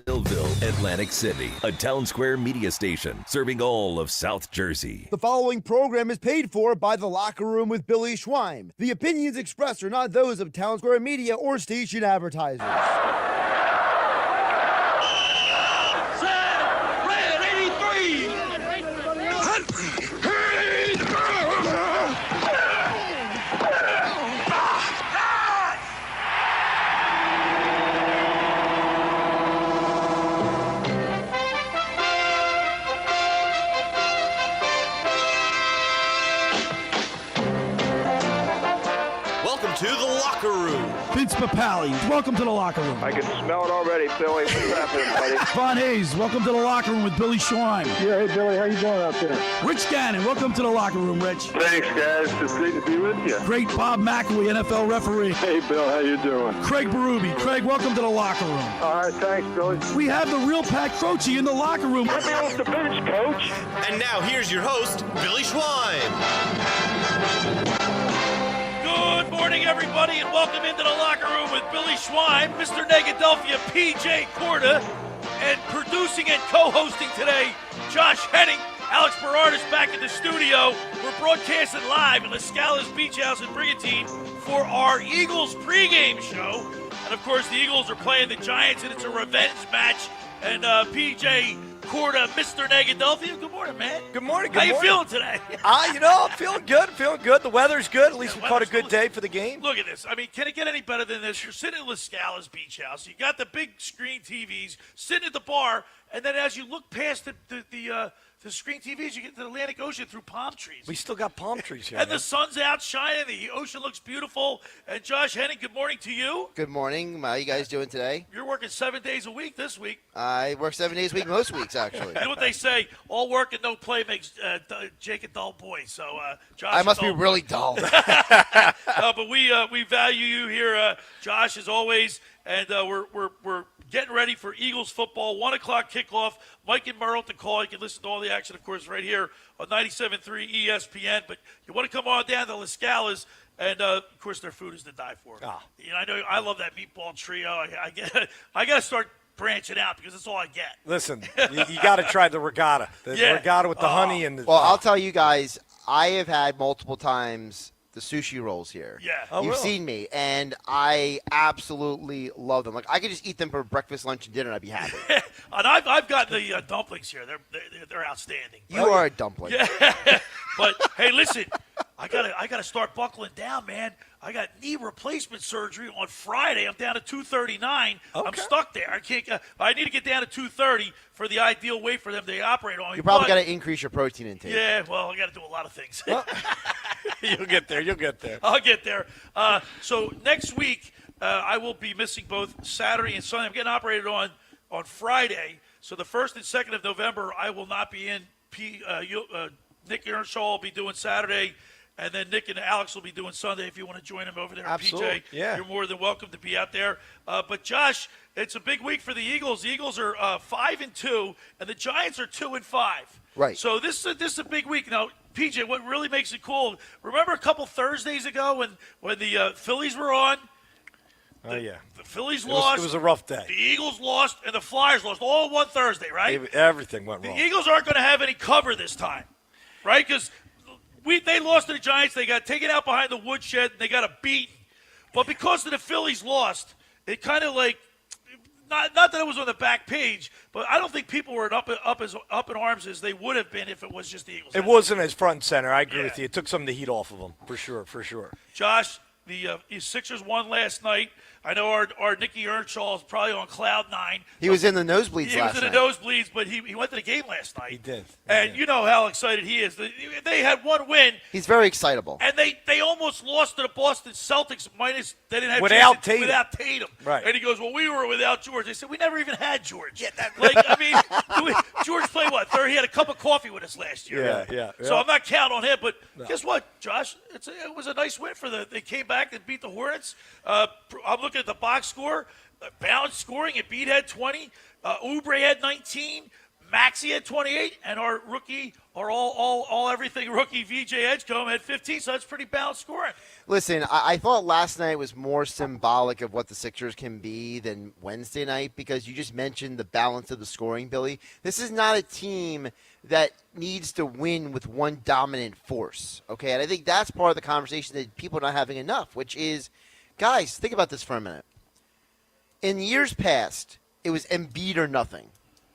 Millville, Atlantic City, a Town Square media station serving all of South Jersey. The following program is paid for by The Locker Room with Billy Schweim. The opinions expressed are not those of Town Square Media or station advertisers. Set, red 83! To the locker room. Vince Papali, welcome to the locker room. I can smell it already, Billy. What's happening, buddy? Von Hayes, welcome to the locker room with Billy Schweim. Yeah, hey, Billy, how you doing out there? Rich Gannon, welcome to the locker room, Rich. Thanks, guys. It's great to be with you. Great Bob McElwee, NFL referee. Hey, Bill, how you doing? Craig Berube. Craig, welcome to the locker room. All right, thanks, Billy. We have the real Pat Croce in the locker room. Let me off the bench, Coach. And now here's your host, Billy Schweim. Good morning, everybody, and welcome into the locker room with Billy Schweim, Mr. Negadelphia P.J. Corda, and producing and co-hosting today, Josh Hennig. Alex Berard is back in the studio. We're broadcasting live at LaScala's BeachHouse in Brigantine for our Eagles pregame show. And, of course, the Eagles are playing the Giants, and it's a revenge match. And P.J. Corda, Mr. Negadelphia. Good morning, man. Good morning. How you feeling today? I'm feeling good. The weather's good. At least we caught a good day for the game. Look at this. I mean, can it get any better than this? You're sitting at LaScala's Beach House. You got the big screen TVs, sitting at the bar, and then as you look past the screen TVs, you get to the Atlantic Ocean through palm trees. We still got palm trees here. And the sun's out shining. The ocean looks beautiful. And Josh Hennig, good morning to you. Good morning. How you guys doing today? You're working 7 days a week this week. I work 7 days a week most weeks, actually. You know what they say? All work and no play makes Jake a dull boy. So, Josh, I must be really dull. But we value you here, Josh, as always. And we're getting ready for Eagles football. 1 o'clock kickoff. Mike and Merle at the call. You can listen to all the action, of course, right here on 97.3 ESPN. But you want to come on down to LaScalas, and of course, their food is to die for. Oh. You know, I know I love that meatball trio. I got to start branching out because that's all I get. Listen, you got to try the regatta. The regatta with the honey and the. Well, I'll tell you guys, I have had multiple times the sushi rolls here. Yeah. You've really? seen me, and I absolutely love them. Like, I could just eat them for breakfast, lunch, and dinner, and I'd be happy. And I've got the dumplings here. They're outstanding. You are a dumpling. Yeah. But hey, listen, I gotta start buckling down, man. I got knee replacement surgery on Friday. I'm down to 239. Okay. I'm stuck there. I can't. I need to get down to 230 for the ideal weight for them to operate on me. You probably got to increase your protein intake. Yeah, well, I got to do a lot of things. You'll get there. I'll get there. So next week, I will be missing both Saturday and Sunday. I'm getting operated on Friday. So the 1st and 2nd of November, I will not be in. Nick Earnshaw will be doing Saturday, and then Nick and Alex will be doing Sunday. If you want to join them over there, Absolutely. PJ, Yeah. you're more than welcome to be out there. But Josh, it's a big week for the Eagles. The Eagles are 5-2, and the Giants are 2-5. Right. So this is a big week. Now, PJ, what really makes it cool? Remember a couple Thursdays ago when the Phillies were on? Oh, yeah. The Phillies lost. It was a rough day. The Eagles lost, and the Flyers lost, all one Thursday, right? Everything went wrong. The Eagles aren't going to have any cover this time, right? Because they lost to the Giants. They got taken out behind the woodshed, and they got a beaten. But because the Phillies lost, it kind of like not that it was on the back page, but I don't think people were up in arms as they would have been if it was just the Eagles. It wasn't as front and center. I agree with you. It took some of the heat off of them, for sure. Josh, the Sixers won last night. I know our Nicky Earnshaw is probably on cloud 9. He was in the nosebleeds last night. He was in the nosebleeds, but he went to the game last night. He did. And you know how excited he is. They had one win. He's very excitable. And they almost lost to the Boston Celtics minus they didn't have without Tatum. Right. And he goes, well, we were without George. They said, we never even had George. George played what? He had a cup of coffee with us last year. Yeah. So I'm not counting on him. But guess what, Josh? It was a nice win for they came back and beat the Hornets. I'm looking at the box score. Balanced scoring. Embiid had 20. Oubre had 19. Maxey had 28. And our rookie Our all everything rookie VJ Edgecombe had 15, so that's pretty balanced scoring. Listen, I thought last night was more symbolic of what the Sixers can be than Wednesday night because you just mentioned the balance of the scoring, Billy. This is not a team that needs to win with one dominant force, okay? And I think that's part of the conversation that people are not having enough, which is, guys, think about this for a minute. In years past, it was Embiid or nothing,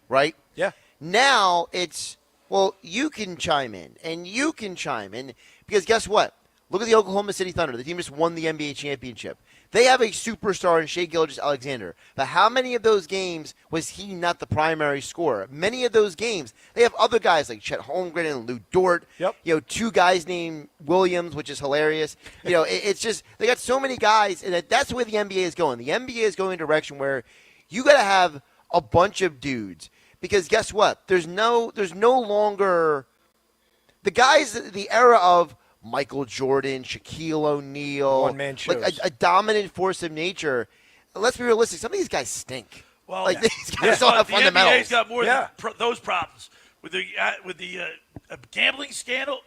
right? Yeah. Now it's, well, you can chime in, and you can chime in, because guess what? Look at the Oklahoma City Thunder. The team just won the NBA championship. They have a superstar in Shai Gilgeous-Alexander. But how many of those games was he not the primary scorer? Many of those games, they have other guys like Chet Holmgren and Lou Dort. Yep. You know, two guys named Williams, which is hilarious. You know, it's just, they got so many guys, and that's the way the NBA is going. The NBA is going in a direction where you got to have a bunch of dudes. Because guess what? There's no longer the guys, the era of Michael Jordan, Shaquille O'Neal, one-man shows. like a dominant force of nature. Let's be realistic. Some of these guys stink. Well, like these guys don't have the fundamentals. NBA's got more than those problems with the gambling scandal.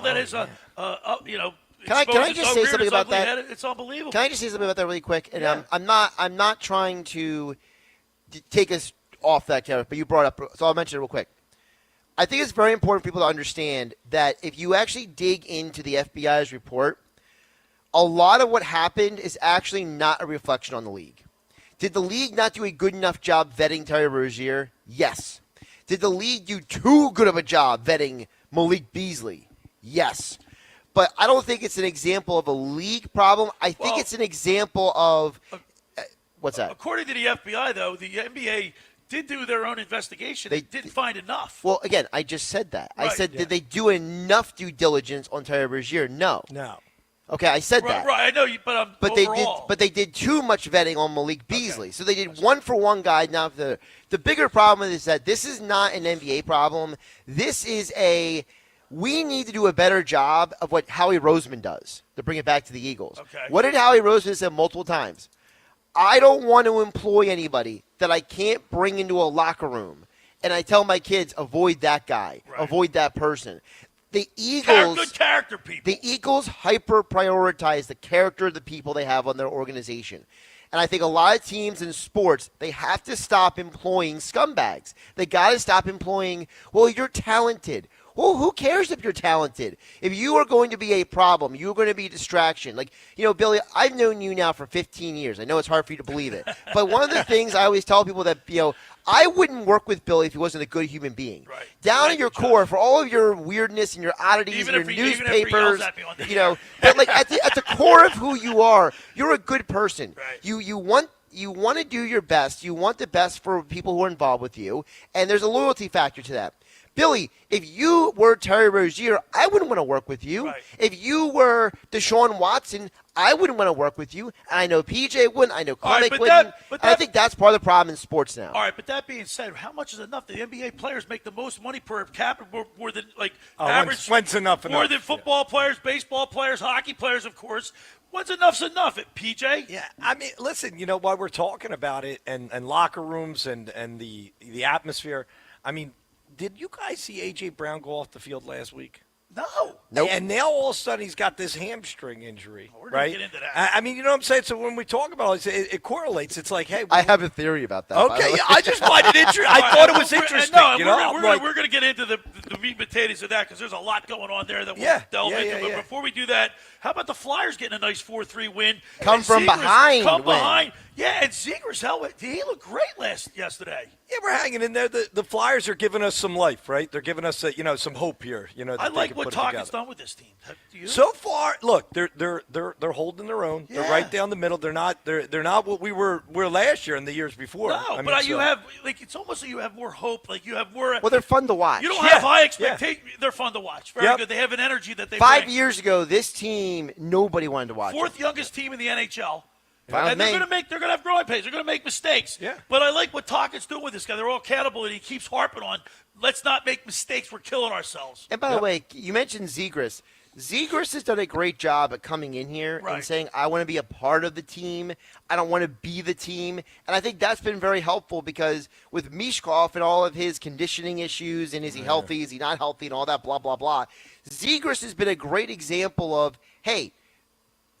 That is you know. Can I just say something about that? It's unbelievable. Can I just say something about that really quick? And I'm not trying to take us off that character, but you brought up, so I'll mention it real quick. I think it's very important for people to understand that if you actually dig into the FBI's report, a lot of what happened is actually not a reflection on the league. Did the league not do a good enough job vetting Terry Rozier? Yes. Did the league do too good of a job vetting Malik Beasley? Yes. But I don't think it's an example of a league problem. I think it's an example of what's that? According to the FBI, though, the NBA did do their own investigation. They didn't find enough. Well, again, I just said that. Right. I said, did they do enough due diligence on Terry Rozier? No. Okay, I said that. Right, I know, but overall. They did too much vetting on Malik Beasley. Okay. So they did one-for-one guide. Now, the bigger problem is that this is not an NBA problem. This is we need to do a better job of what Howie Roseman does to bring it back to the Eagles. Okay. What did Howie Roseman say multiple times? I don't want to employ anybody that I can't bring into a locker room. And I tell my kids, avoid that guy. Right. Avoid that person. The Eagles, good character people. The Eagles hyper-prioritize the character of the people they have on their organization. And I think a lot of teams in sports, they have to stop employing scumbags. They got to stop employing, well, you're talented. Well, who cares if you're talented? If you are going to be a problem, you're going to be a distraction. Like, you know, Billy, I've known you now for 15 years. I know it's hard for you to believe it. But one of the things I always tell people that, you know, I wouldn't work with Billy if he wasn't a good human being. Right. Down at your core, for all of your weirdness and your oddities and your newspapers, you know, but like at the core of who you are, you're a good person. Right. You want to do your best. You want the best for people who are involved with you, and there's a loyalty factor to that. Billy, if you were Terry Rozier, I wouldn't want to work with you. Right. If you were Deshaun Watson, I wouldn't want to work with you. And I know PJ wouldn't. I know Clinic wouldn't. And I think that's part of the problem in sports now. All right, but that being said, how much is enough? The NBA players make the most money per capita, more than average. When's enough? More than football players, baseball players, hockey players, of course. When's enough's enough? PJ? Yeah, I mean, listen, you know, while we're talking about it and locker rooms and the atmosphere, I mean, did you guys see A.J. Brown go off the field last week? No. Nope. And now all of a sudden he's got this hamstring injury. We're right? going to get into that. I mean, you know what I'm saying? So when we talk about it, it correlates. It's like, hey. I have a theory about that. Okay, I just find it interesting. I thought it was interesting. We're going to get into the meat and potatoes of that because there's a lot going on there that we'll delve into. But before we do that, how about the Flyers getting a nice 4-3 win? Come from behind. Yeah, and Zegras, he looked great yesterday. Yeah, we're hanging in there. The Flyers are giving us some life, right? They're giving us, some hope here. You know, I like what Tocchet's done with this team. So far, look, they're holding their own. Yeah. They're right down the middle. They're not what we were last year and the years before. No, you have it's almost like you have more hope. Like you have more. Well, they're fun to watch. You don't have high expectations. Yeah. They're fun to watch. Very good. They have an energy that they. 5 years ago, this team nobody wanted to watch. Fourth youngest team in the NHL. Yeah. And they're going to have growing pains. They're going to make mistakes. Yeah. But I like what Tocchet's doing with this guy. They're all accountable, and he keeps harping on, let's not make mistakes. We're killing ourselves. And by the way, you mentioned Zegras. Zegras has done a great job at coming in here and saying, I want to be a part of the team. I don't want to be the team. And I think that's been very helpful because with Mishkov and all of his conditioning issues and is he healthy, is he not healthy, and all that blah, blah, blah, Zegras has been a great example of, hey,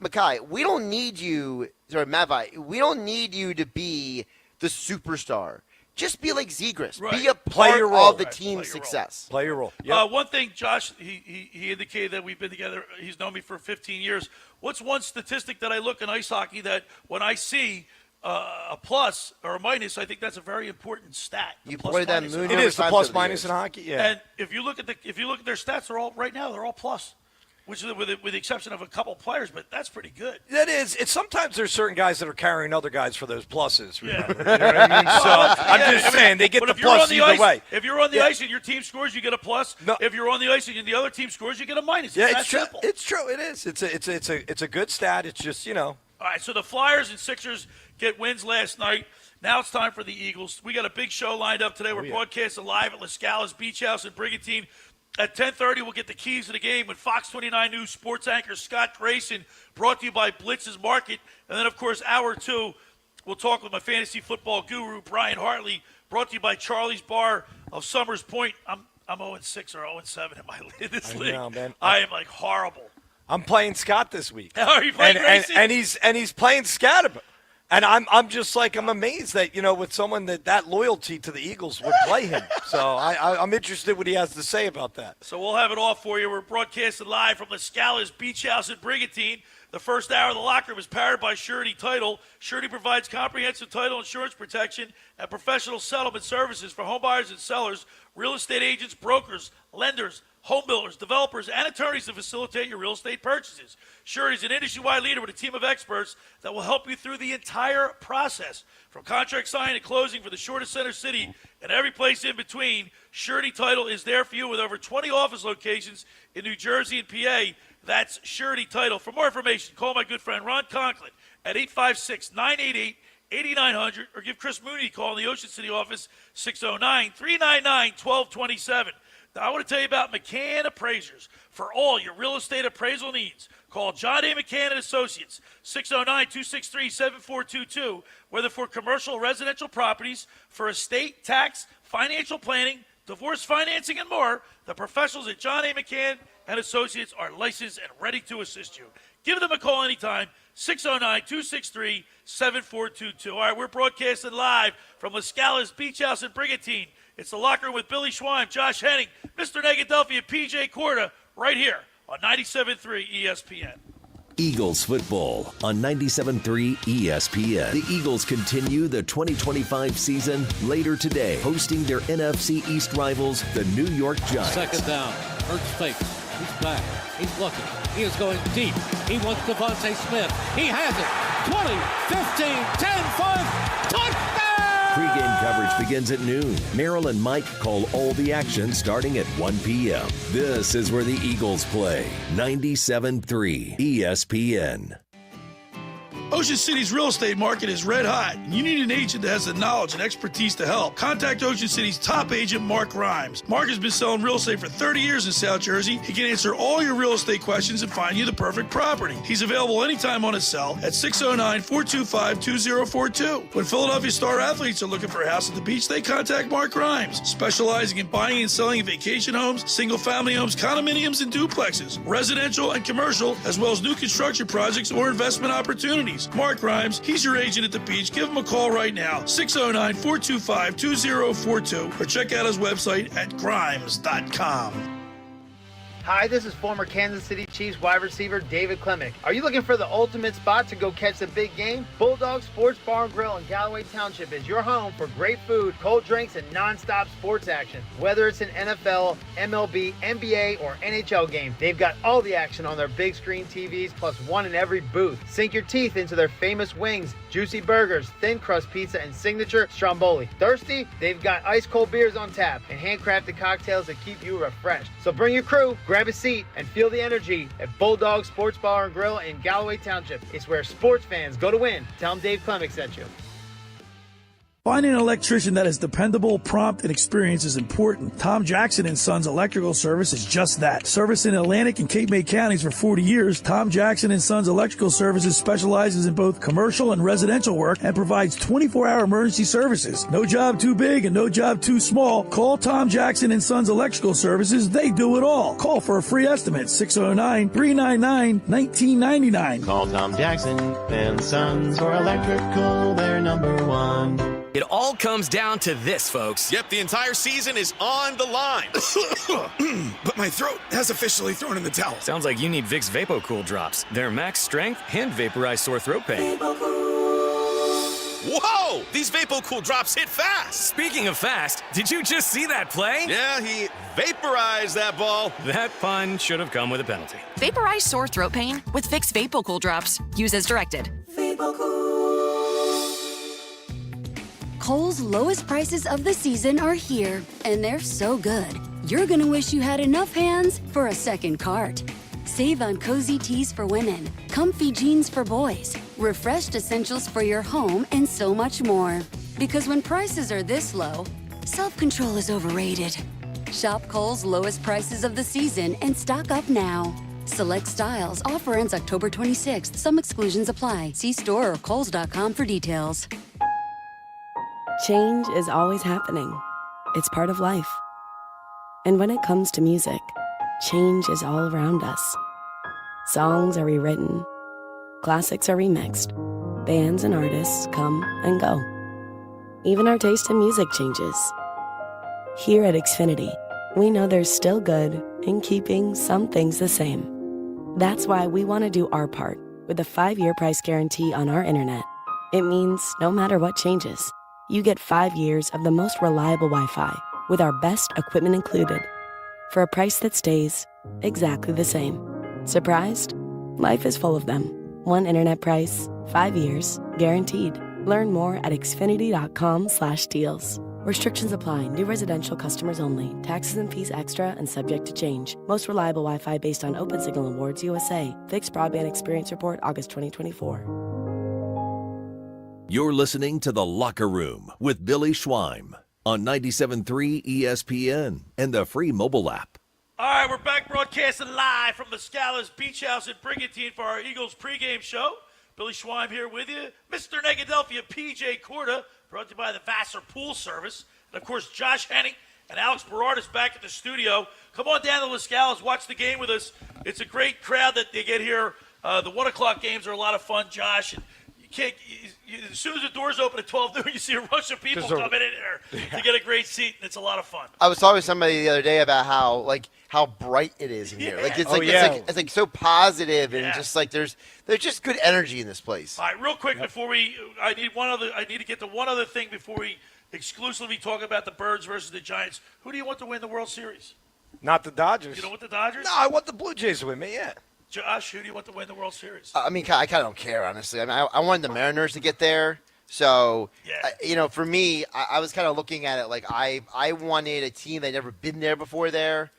Mackay, we don't need you, Mavai, we don't need you to be the superstar. Just be like Zegras. Be a part of the team's success. Play your role. Yep. One thing, Josh, he indicated that we've been together. He's known me for 15 years. What's one statistic that I look in ice hockey that when I see a plus or a minus, I think that's a very important stat. You play that moon. It is the plus minus in hockey. Yeah. And if you look at their stats, they're all plus. Which is with the exception of a couple players, but that's pretty good. That is. It's sometimes there's certain guys that are carrying other guys for those pluses. Yeah. You know what I mean? So I'm just saying they get the plus either way. If you're on the ice and your team scores, you get a plus. No. If you're on the ice and the other team scores, you get a minus. It's true. Simple. It's true. It is. It's a good stat. It's just All right. So the Flyers and Sixers get wins last night. Now it's time for the Eagles. We got a big show lined up today. We're broadcasting live at LaScalas BeachHouse in Brigantine. At 10:30, we'll get the keys to the game with Fox 29 News sports anchor Scott Grayson, brought to you by Blitz's Market. And then, of course, hour 2, we'll talk with my fantasy football guru, Brian Hartley, brought to you by Charlie's Bar of Summers Point. I'm 0-6 or 0-7 in this league. Know, man. I am, like, horrible. I'm playing Scott this week. Are you playing Grayson? And he's playing Scott. And I'm just like, I'm amazed that, with someone that loyalty to the Eagles would play him. So I'm interested what he has to say about that. So we'll have it all for you. We're broadcasting live from LaScala's Beach House in Brigantine. The first hour of the locker room is powered by Surety Title. Surety provides comprehensive title insurance protection and professional settlement services for home buyers and sellers, real estate agents, brokers, lenders, home builders, developers, and attorneys to facilitate your real estate purchases. Surety is an industry-wide leader with a team of experts that will help you through the entire process. From contract signing and closing for the shortest center city and every place in between, Surety Title is there for you with over 20 office locations in New Jersey and PA. That's Surety Title. For more information, call my good friend Ron Conklin at 856-988-8900 or give Chris Mooney a call in the Ocean City office, 609-399-1227. Now, I want to tell you about McCann Appraisers. For all your real estate appraisal needs, call John A. McCann & Associates, 609-263-7422, whether for commercial or residential properties, for estate, tax, financial planning, divorce financing, and more. The professionals at John A. McCann & Associates are licensed and ready to assist you. Give them a call anytime, 609-263-7422. All right, we're broadcasting live from LaScala's Beach House in Brigantine. It's the locker room with Billy Schweim, Josh Hennig, Mr. Negadelphia P.J. Corda, right here on 97.3 ESPN. Eagles football on 97.3 ESPN. The Eagles continue the 2025 season later today, hosting their NFC East rivals, the New York Giants. Second down. Hurts fakes. He's back. He's looking. He is going deep. He wants Devontae Smith. He has it. 20, 15, 10, 5. Touchdown! Pregame coverage begins at noon. Merrill and Mike call all the action starting at 1 p.m. This is where the Eagles play. 97.3 ESPN. Ocean City's real estate market is red hot, and you need an agent that has the knowledge and expertise to help. Contact Ocean City's top agent, Mark Rhymes. Mark has been selling real estate for 30 years in South Jersey. He can answer all your real estate questions and find you the perfect property. He's available anytime on his cell at 609-425-2042. When Philadelphia star athletes are looking for a house at the beach, they contact Mark Rhymes, specializing in buying and selling vacation homes, single-family homes, condominiums, and duplexes, residential and commercial, as well as new construction projects or investment opportunities. Mark Rhymes, he's your agent at the beach. Give him a call right now, 609-425-2042, or check out his website at grimes.com. Hi, this is former Kansas City Chiefs wide receiver David Klemick. Are you looking for the ultimate spot to go catch the big game? Bulldog Sports Bar and Grill in Galloway Township is your home for great food, cold drinks, and non-stop sports action. Whether it's an NFL, MLB, NBA, or NHL game, they've got all the action on their big screen TVs, plus one in every booth. Sink your teeth into their famous wings, juicy burgers, thin crust pizza, and signature stromboli. Thirsty? They've got ice cold beers on tap and handcrafted cocktails that keep you refreshed. So bring your crew, grab a seat, and feel the energy at Bulldog Sports Bar and Grill in Galloway Township. It's where sports fans go to win. Tell them Dave Klemick sent you. Finding an electrician that is dependable, prompt, and experienced is important. Tom Jackson & Sons Electrical Service is just that. Service in Atlantic and Cape May counties for 40 years, Tom Jackson & Sons Electrical Services specializes in both commercial and residential work and provides 24-hour emergency services. No job too big and no job too small. Call Tom Jackson & Sons Electrical Services. They do it all. Call for a free estimate, 609-399-1999. Call Tom Jackson & Sons for electrical, they're number one. It all comes down to this, folks. Yep, the entire season is on the line. But my throat has officially thrown in the towel. Sounds like you need Vicks VapoCool drops. They're max strength and vaporize sore throat pain. Whoa! These VapoCool drops hit fast. Speaking of fast, did you just see that play? Yeah, he vaporized that ball. That pun should have come with a penalty. Vaporize sore throat pain with Vicks VapoCool drops. Use as directed. Kohl's lowest prices of the season are here, and they're so good. You're gonna wish you had enough hands for a second cart. Save on cozy tees for women, comfy jeans for boys, refreshed essentials for your home, and so much more. Because when prices are this low, self-control is overrated. Shop Kohl's lowest prices of the season and stock up now. Select styles. Offer ends October 26th. Some exclusions apply. See store or kohls.com for details. Change is always happening. It's part of life. And when it comes to music, change is all around us. Songs are rewritten. Classics are remixed. Bands and artists come and go. Even our taste in music changes. Here at Xfinity, we know there's still good in keeping some things the same. That's why we want to do our part with a 5-year price guarantee on our internet. It means no matter what changes, you get 5 years of the most reliable Wi-Fi with our best equipment included for a price that stays exactly the same. Surprised? Life is full of them. One internet price, 5 years, guaranteed. Learn more at xfinity.com/deals. Restrictions apply. New residential customers only. Taxes and fees extra and subject to change. Most reliable Wi-Fi based on Open Signal Awards USA. Fixed Broadband Experience Report, August 2024. You're listening to The Locker Room with Billy Schweim on 97.3 ESPN and the free mobile app. All right, we're back broadcasting live from LaScalas BeachHouse in Brigantine for our Eagles pregame show. Billy Schweim here with you. Mr. Negadelphia P.J. Corda, brought to you by the Vassar Pool Service. And, of course, Josh Hennig and Alex Berard is back at the studio. Come on down to LaScalas, watch the game with us. It's a great crowd that they get here. The 1 o'clock games are a lot of fun, Josh. And as soon as the doors open at 12 noon, you see a rush of people coming in there to get a great seat, and it's a lot of fun. I was talking with somebody the other day about how bright it is in here. Like it's like so positive and just like there's just good energy in this place. All right, real quick before I need to get to one other thing before we exclusively talk about the Birds versus the Giants. Who do you want to win the World Series? Not the Dodgers. You don't want the Dodgers? No, I want the Blue Jays to win me. Yeah. Josh, who do you want to win the World Series? I mean, I kind of don't care, honestly. I mean, I wanted the Mariners to get there. So, for me, I was kind of looking at it like I wanted a team that had never been there before there.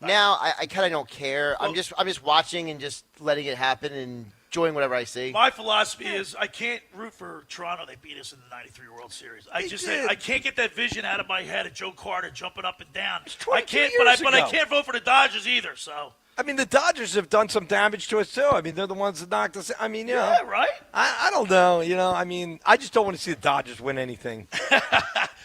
Now, I kind of don't care. Well, I'm just watching and just letting it happen and enjoying whatever I see. My philosophy is I can't root for Toronto. They beat us in the '93 World Series. I can't get that vision out of my head of Joe Carter jumping up and down. I can't, but I can't vote for the Dodgers either. So. I mean, the Dodgers have done some damage to us, too. I mean, they're the ones that knocked us. I mean, yeah, right? I don't know. I mean, I just don't want to see the Dodgers win anything. All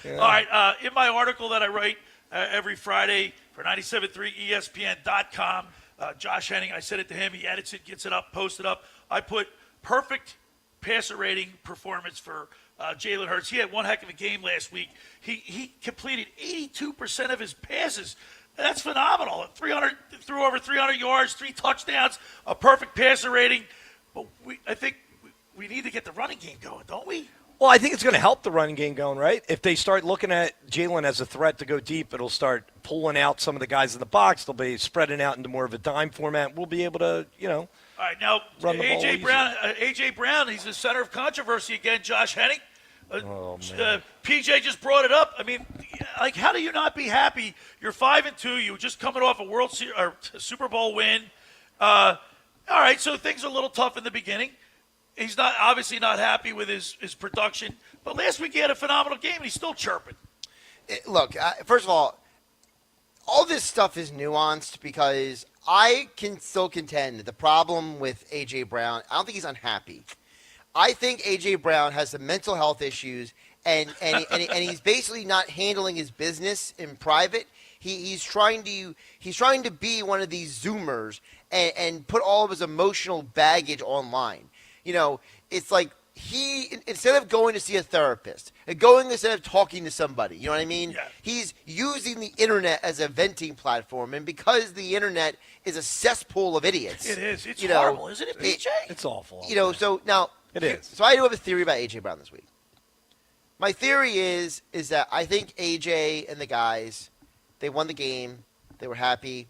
right. In my article that I write every Friday for 97.3ESPN.com, Josh Hennig, I said it to him. He edits it, gets it up, posts it up. I put perfect passer rating performance for Jalen Hurts. He had one heck of a game last week. He completed 82% of his passes. That's phenomenal. Threw over 300 yards, 3 touchdowns, a perfect passer rating. But I think we need to get the running game going, don't we? Well, I think it's going to help the running game going, right? If they start looking at Jalen as a threat to go deep, it'll start pulling out some of the guys in the box. They'll be spreading out into more of a dime format. We'll be able to, All right, now, A.J. Brown, he's the center of controversy again, Josh Hennig. P.J. just brought it up. I mean, like, how do you not be happy? You're 5-2. You were just coming off a World Series or Super Bowl win. All right, so things are a little tough in the beginning. He's obviously not happy with his production. But last week he had a phenomenal game, and he's still chirping. Look, first of all this stuff is nuanced because I can still contend that the problem with A.J. Brown, I don't think he's unhappy. I think A.J. Brown has some mental health issues, and he's basically not handling his business in private. He's trying to be one of these Zoomers and put all of his emotional baggage online. You know, it's like he, instead of going to see a therapist, instead of talking to somebody, you know what I mean? Yeah. He's using the internet as a venting platform, and because the internet is a cesspool of idiots. It is. It's horrible, isn't it, PJ? It's awful. You know, so now it is. So I do have a theory about A.J. Brown this week. My theory is that I think A.J. and the guys, they won the game, they were happy,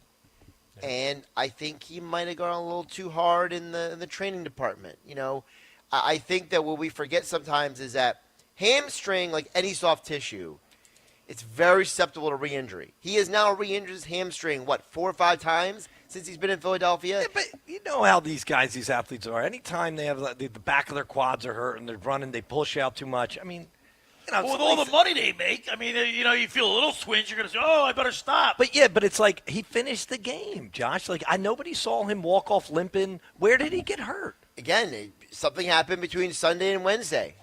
and I think he might have gone a little too hard in the training department. You know, I think that what we forget sometimes is that hamstring, like any soft tissue, it's very susceptible to re-injury. He has now re-injured his hamstring, 4 or 5 times since he's been in Philadelphia? Yeah, but you know how these athletes are. Anytime they have the back of their quads are hurt and they're running, they push out too much. I mean, you know, with all the money they make, I mean, you know, you feel a little twinge. You're going to say, oh, I better stop. But it's like he finished the game, Josh. Like, nobody saw him walk off limping. Where did he get hurt? Again, something happened between Sunday and Wednesday.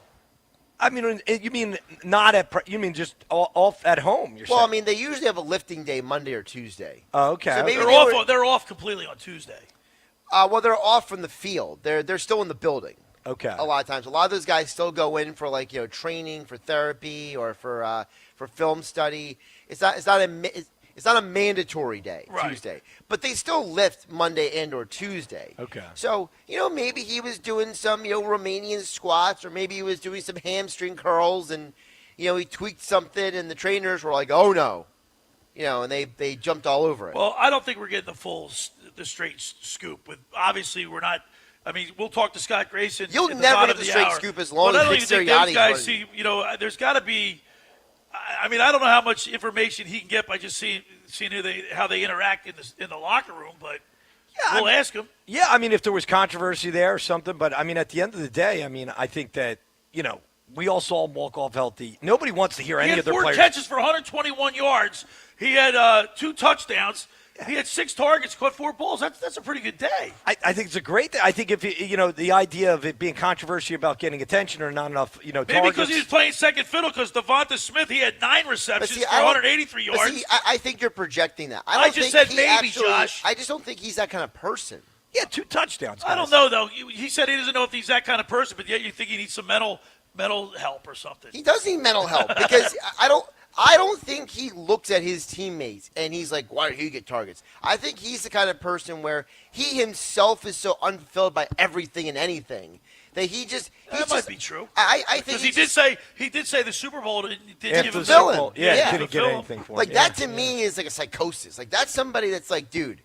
I mean, you mean you mean just off at home? You're saying? I mean, they usually have a lifting day Monday or Tuesday. Oh, okay. So maybe they're off completely on Tuesday. Well, they're off from the field. They're still in the building. Okay. A lot of times, a lot of those guys still go in for training, for therapy, or for film study. It's not a mandatory day, right. Tuesday, but they still lift Monday and or Tuesday. Okay. So maybe he was doing some Romanian squats, or maybe he was doing some hamstring curls, and he tweaked something, and the trainers were like, "Oh no," and they jumped all over it. Well, I don't think we're getting the straight scoop. Obviously, we're not. I mean, we'll talk to Scott Grayson. You'll never get the straight scoop as long as Vic Sirianni's guys see. There's got to be. I mean, I don't know how much information he can get by just seeing how they interact in the locker room, but we'll ask him. Yeah, I mean, if there was controversy there or something, but I mean, at the end of the day, I mean, I think that we all saw him walk off healthy. Nobody wants to hear any of their players. He had 4 catches for 121 yards. He had 2 touchdowns. He had 6 targets, caught 4 balls. That's a pretty good day. I think it's a great day. I think if the idea of it being controversy about getting attention or not enough, maybe targets. because he was playing second fiddle. Because Devonta Smith, he had 9 receptions for 183 yards. I think you're projecting that. I just said maybe, Josh. I just don't think he's that kind of person. Yeah, 2 touchdowns. I don't know though. He said he doesn't know if he's that kind of person, but yet you think he needs some mental help or something. He does need mental help because I don't think he looks at his teammates and he's like, why did he get targets? I think he's the kind of person where he himself is so unfulfilled by everything and anything that that might be true. I think because he did say the Super Bowl didn't give him Super Bowl. Didn't get anything for him. Like that to me is like a psychosis. Like that's somebody that's like, dude,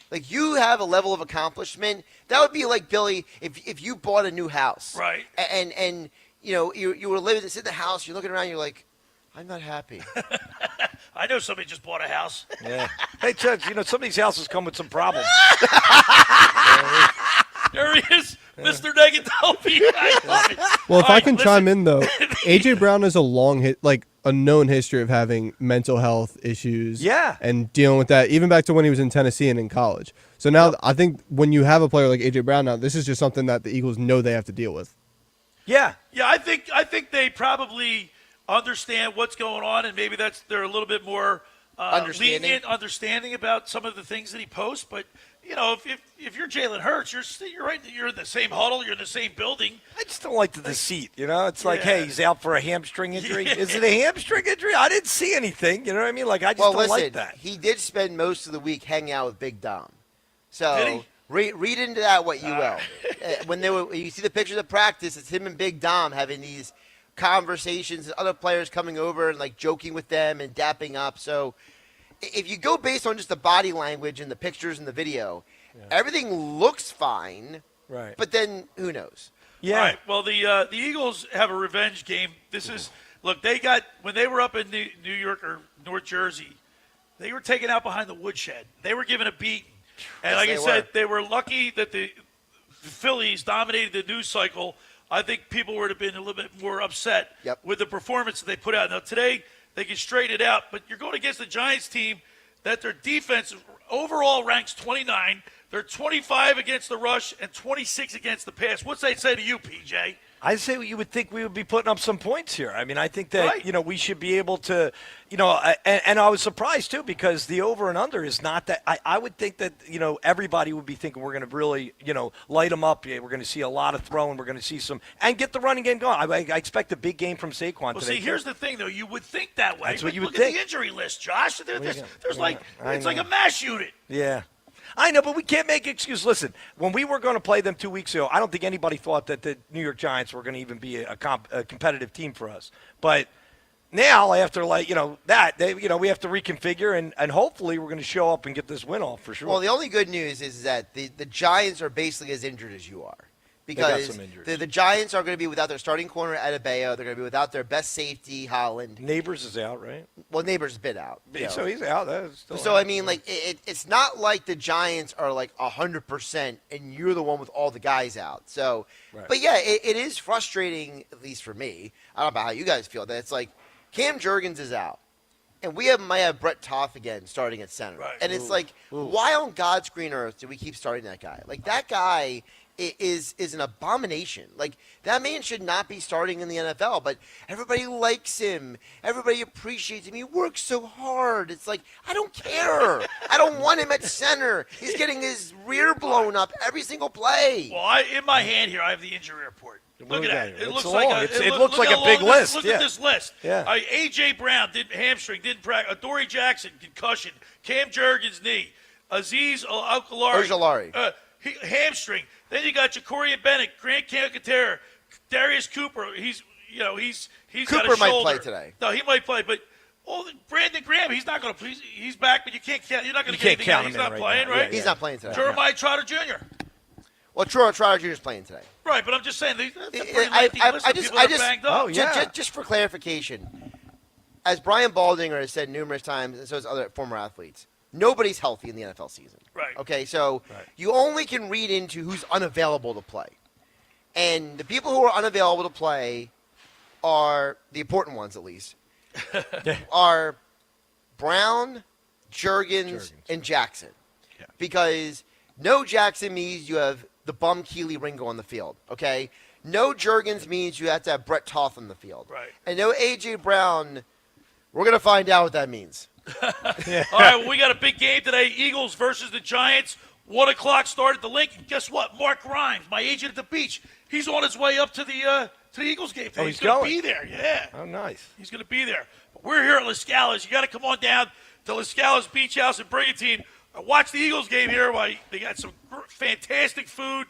like you have a level of accomplishment. That would be like, Billy, if you bought a new house. Right. And you were living in the house, you're looking around, you're like, I'm not happy. I know somebody just bought a house. Yeah. Hey, Chuck, some of these houses come with some problems. There he is, Mr. Negadelphia. I love it. Well, if I can chime in, though, A.J. Brown has a known history of having mental health issues. Yeah. And dealing with that, even back to when he was in Tennessee and in college. So now I think when you have a player like A.J. Brown now, this is just something that the Eagles know they have to deal with. Yeah. Yeah, I think they probably understand what's going on, and maybe they're a little bit more understanding about some of the things that he posts. But if you're Jalen Hurts, you're right. You're in the same huddle. You're in the same building. I just don't like the deceit. It's like, hey, he's out for a hamstring injury. Yeah. Is it a hamstring injury? I didn't see anything. You know what I mean? Like I just don't like that. He did spend most of the week hanging out with Big Dom. So did he? Read into that what you will. When you see the pictures of practice, it's him and Big Dom having these conversations and other players coming over and like joking with them and dapping up. So if you go based on just the body language and the pictures and the video, everything looks fine. Right. But then who knows? Yeah. All right. Well, the Eagles have a revenge game. When they were up in New York or North Jersey, they were taken out behind the woodshed. They were given a beating. And like I said, they were lucky that the Phillies dominated the news cycle I think people would have been a little bit more upset with the performance that they put out. Now, today, they can straighten it out, but you're going against the Giants team that their defense overall ranks 29. They're 25 against the rush and 26 against the pass. What's that say to you, PJ? I say you would think we would be putting up some points here. I mean, I think that, we should be able to, and I was surprised, too, because the over and under is not that. I would think that, everybody would be thinking we're going to really, light them up. We're going to see a lot of throwing. We're going to see and get the running game going. I expect a big game from Saquon today. See, here's the thing, though. You would think that way. That's what you would think. think. Look at the injury list, Josh. There's it's like a mass unit. Yeah. I know, but we can't make excuse. Listen, when we were going to play them 2 weeks ago, I don't think anybody thought that the New York Giants were going to even be a competitive team for us. But now, after we have to reconfigure, and hopefully we're going to show up and get this win off for sure. Well, the only good news is that the Giants are basically as injured as you are. Because the Giants are going to be without their starting corner, Adebayo. They're going to be without their best safety, Holland. Neighbors is out, right? Well, Neighbors has been out. So he's out. I mean, it's not like the Giants are 100% and you're the one with all the guys out. So, right. But yeah, it is frustrating, at least for me. I don't know about how you guys feel, that it's like Cam Jurgens is out. And we might have Brett Toth again starting at center. Right. And it's why on God's green earth do we keep starting that guy? That guy is an abomination. That man should not be starting in the NFL, but everybody likes him. Everybody appreciates him. He works so hard. It's I don't care. I don't want him at center. He's getting his rear blown up every single play. Well, in my hand here, I have the injury report. Look at that. It looks like a big list. Look at this list. Yeah. A.J. Brown, hamstring, didn't practice. Dory Jackson, concussion. Cam Jurgens, knee. Aziz Ojulari. Hamstring. Then you got Ja'Cory Bennett, Grant Calcaterra, Darius Cooper. He's Cooper got a shoulder. might play today. No, he might play, but Brandon Graham, he's not going to. He's back, but you can't count. You're not going to get anything out. He's not playing, right? He's not playing today. Jeremiah Trotter Jr. Well, Trotter Jr. is playing today. Right, but I'm just saying that's a pretty lengthy list of people that are banged up. Oh, yeah. Just for clarification, as Brian Baldinger has said numerous times, and so has other former athletes, nobody's healthy in the NFL season. Right. Okay, so you only can read into who's unavailable to play. And the people who are unavailable to play are, the important ones at least, are Brown, Jurgens, and Jackson. Yeah. Because no Jackson means you have the bum Keely Ringo on the field, okay? No Jurgens means you have to have Brett Toth on the field. Right. And no A.J. Brown, we're going to find out what that means. All right, well, we got a big game today. Eagles versus the Giants. 1 o'clock start at the link. And guess what? Mark Grimes, my agent at the beach, he's on his way up to the Eagles game today. He's going to be there. Yeah. Oh, nice. He's going to be there. But we're here at LaScalas. You got to come on down to LaScalas Beach House in Brigantine. Watch the Eagles game here. They got some fantastic food,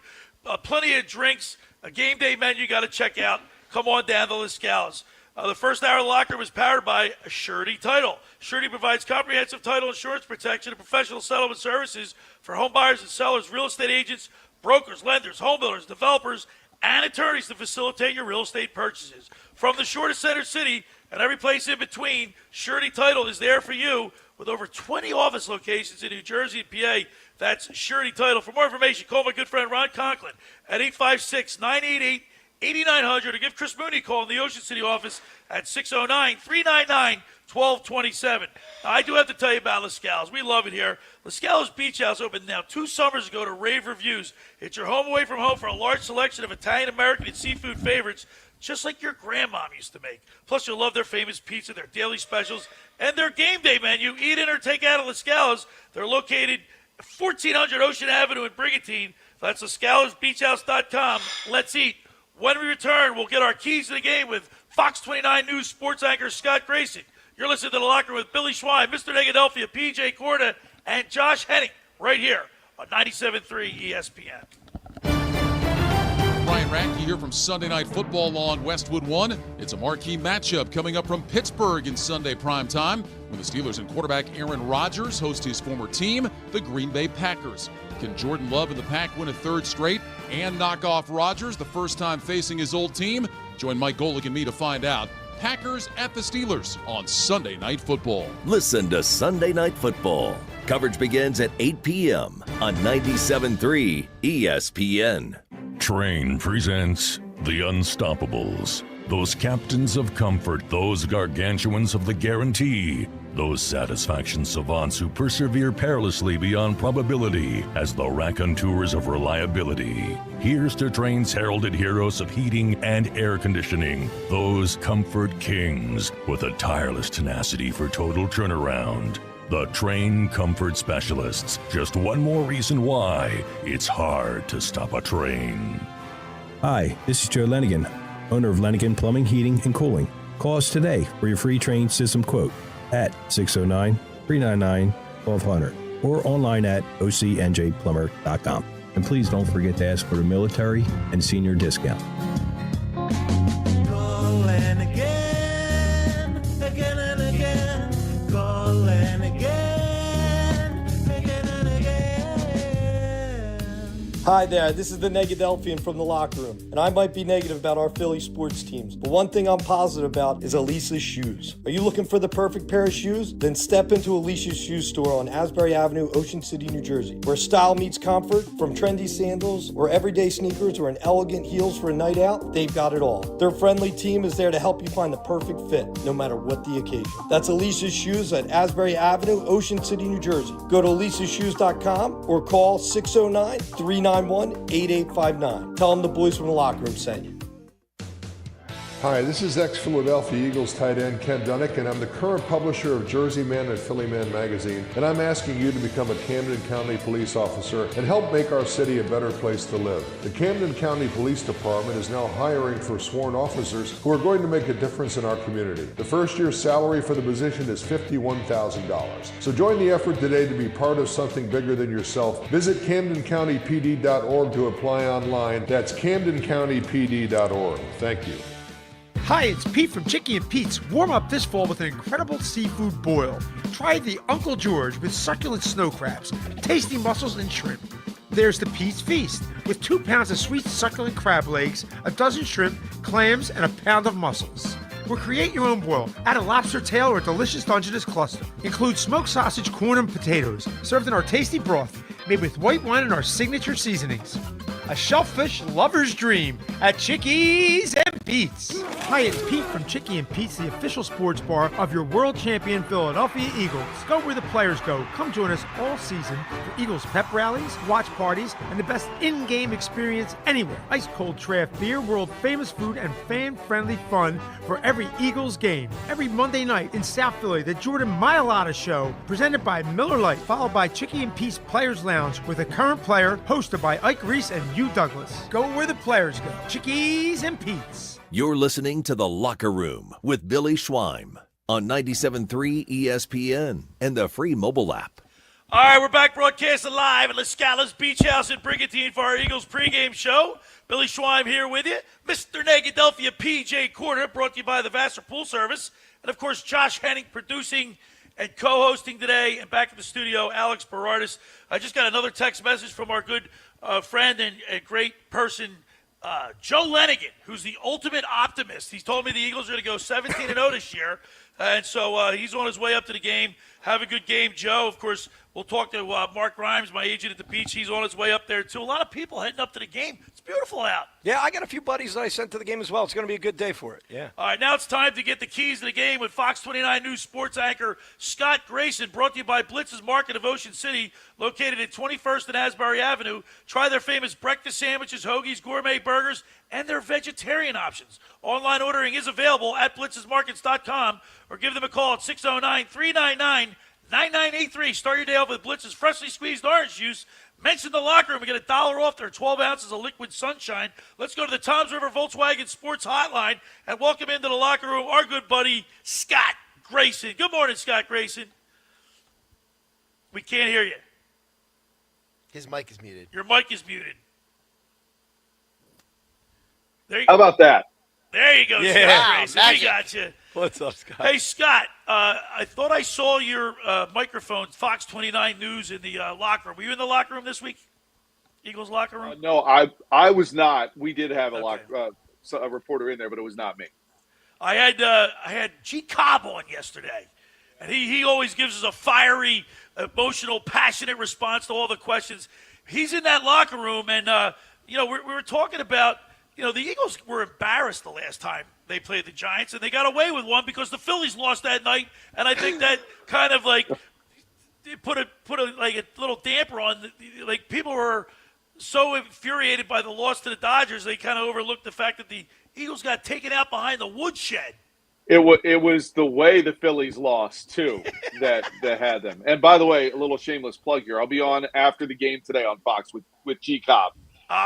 plenty of drinks, a game day menu you got to check out. Come on down to LaScalas. The first hour of the locker room is powered by Surety Title. Surety provides comprehensive title insurance protection and professional settlement services for home buyers and sellers, real estate agents, brokers, lenders, home builders, developers, and attorneys to facilitate your real estate purchases. From the shore to Center City and every place in between, Surety Title is there for you with over 20 office locations in New Jersey and PA. That's Surety Title. For more information, call my good friend Ron Conklin at 856-988-8900 or give Chris Mooney a call in the Ocean City office at 609-399-1227. I do have to tell you about LaScalas. We love it here. LaScalas Beach House opened now 2 summers ago to rave reviews. It's your home away from home for a large selection of Italian, American, and seafood favorites, just like your grandmom used to make. Plus, you'll love their famous pizza, their daily specials, and their game day menu. Eat in or take out at LaScalas. They're located 1400 Ocean Avenue in Brigantine. That's LaScalasBeachHouse.com. Let's eat. When we return, we'll get our keys to the game with Fox 29 News sports anchor Scott Grayson. You're listening to The Locker Room with Billy Schwein, Mr. Negadelphia, P.J. Corda, and Josh Hennig right here on 97.3 ESPN. Brian Radke here from Sunday Night Football on Westwood One. It's a marquee matchup coming up from Pittsburgh in Sunday primetime when the Steelers and quarterback Aaron Rodgers host his former team, the Green Bay Packers. Can Jordan Love and the Pack win a 3rd straight and knock off Rodgers the first time facing his old team? Join Mike Golick and me to find out. Packers at the Steelers on Sunday Night Football. Listen to Sunday Night Football. Coverage begins at 8 p.m. on 97.3 ESPN. Train presents The Unstoppables. Those captains of comfort, those gargantuans of the guarantee, those satisfaction savants who persevere perilously beyond probability as the raconteurs of reliability. Here's to train's heralded heroes of heating and air conditioning, those comfort kings with a tireless tenacity for total turnaround. The Train Comfort Specialists. Just one more reason why it's hard to stop a train. Hi, this is Joe Lenigan, owner of Lenigan Plumbing, Heating, and Cooling. Call us today for your free train system quote at 609-399-1200 or online at ocnjplumber.com. And please don't forget to ask for the military and senior discount. Call Lenigan, again and again. Call Lenigan, again and again. Hi there, this is the Negadelphian from the locker room, and I might be negative about our Philly sports teams, but one thing I'm positive about is Elisa's shoes. Are you looking for the perfect pair of shoes? Then step into Elisa's shoe store on Asbury Avenue, Ocean City, New Jersey, where style meets comfort. From trendy sandals or everyday sneakers or an elegant heels for a night out, they've got it all. Their friendly team is there to help you find the perfect fit, no matter what the occasion. That's Elisa's Shoes at Asbury Avenue, Ocean City, New Jersey. Go to elisashoes.com or call 609-391-8859. Tell them the boys from the locker room sent you. Hi, this is ex-Philadelphia Eagles tight end Ken Dunnick, and I'm the current publisher of Jersey Man and Philly Man magazine, and I'm asking you to become a Camden County police officer and help make our city a better place to live. The Camden County Police Department is now hiring for sworn officers who are going to make a difference in our community. The first year's salary for the position is $51,000. So join the effort today to be part of something bigger than yourself. Visit CamdenCountyPD.org to apply online. That's CamdenCountyPD.org. Thank you. Hi, it's Pete from Chicky and Pete's. Warm up this fall with an incredible seafood boil. Try the Uncle George with succulent snow crabs, tasty mussels, and shrimp. There's the Pete's Feast with 2 pounds of sweet succulent crab legs, a dozen shrimp, clams, and a pound of mussels. Or create your own boil. Add a lobster tail or a delicious Dungeness cluster. Include smoked sausage, corn, and potatoes, served in our tasty broth, made with white wine and our signature seasonings. A shellfish lover's dream at Chickies and Pete's. Hi, it's Pete from Chicky and Pete's, the official sports bar of your world champion Philadelphia Eagles. Go where the players go. Come join us all season for Eagles pep rallies, watch parties, and the best in-game experience anywhere. Ice-cold draft beer, world-famous food, and fan-friendly fun for every Eagles game. Every Monday night in South Philly, the Jordan Mailata Show, presented by Miller Lite, followed by Chicky and Pete's Players Lounge with a current player, hosted by Ike Reese and Hugh Douglas. Go where the players go. Chickies and Pete's. You're listening to The Locker Room with Billy Schweim on 97.3 ESPN and the free mobile app. All right, we're back broadcasting live at LaScala's BeachHouse in Brigantine for our Eagles pregame show. Billy Schweim here with you. Mr. Negadelphia P.J. Corda, brought to you by the Vassar Pool Service. And, of course, Josh Hennig producing and co-hosting today. And back in the studio, Alex Berardis. I just got another text message from our good friend and great person, Joe Lenigan, who's the ultimate optimist. He's told me the Eagles are going to go 17-0 this year, and so he's on his way up to the game. Have a good game, Joe. Of course, we'll talk to Mark Grimes, my agent at the beach. He's on his way up there, too. A lot of people heading up to the game. It's beautiful out. Yeah, I got a few buddies that I sent to the game as well. It's going to be a good day for it. Yeah. All right, now it's time to get the keys to the game with Fox 29 News sports anchor Scott Grayson, brought to you by Blitz's Market of Ocean City, located at 21st and Asbury Avenue. Try their famous breakfast sandwiches, hoagies, gourmet burgers, and their vegetarian options. Online ordering is available at blitzesmarkets.com or give them a call at 609-399-9983. Start your day off with Blitz's freshly squeezed orange juice. Mention the locker room and get $1 off their 12 ounces of liquid sunshine. Let's go to the Toms River Volkswagen Sports Hotline and welcome into the locker room our good buddy Scott Grayson. Good morning, Scott Grayson. We can't hear you. His mic is muted. Your mic is muted. How about that? There you go, Yeah. Scott Grayson. Magic. We got you. What's up, Scott? Hey, Scott, I thought I saw your microphone, Fox 29 News, in the locker room. Were you in the locker room this week? Eagles locker room? No, I was not. We did have a reporter in there, but it was not me. I had G. Cobb on yesterday, and he always gives us a fiery, emotional, passionate response to all the questions. He's in that locker room, and we were talking about the Eagles were embarrassed the last time they played the Giants, and they got away with one because the Phillies lost that night, and I think that kind of like put a like a little damper on. Like people were so infuriated by the loss to the Dodgers, they kind of overlooked the fact that the Eagles got taken out behind the woodshed. It was the way the Phillies lost too that had them. And by the way, a little shameless plug here. I'll be on after the game today on Fox with G Cobb.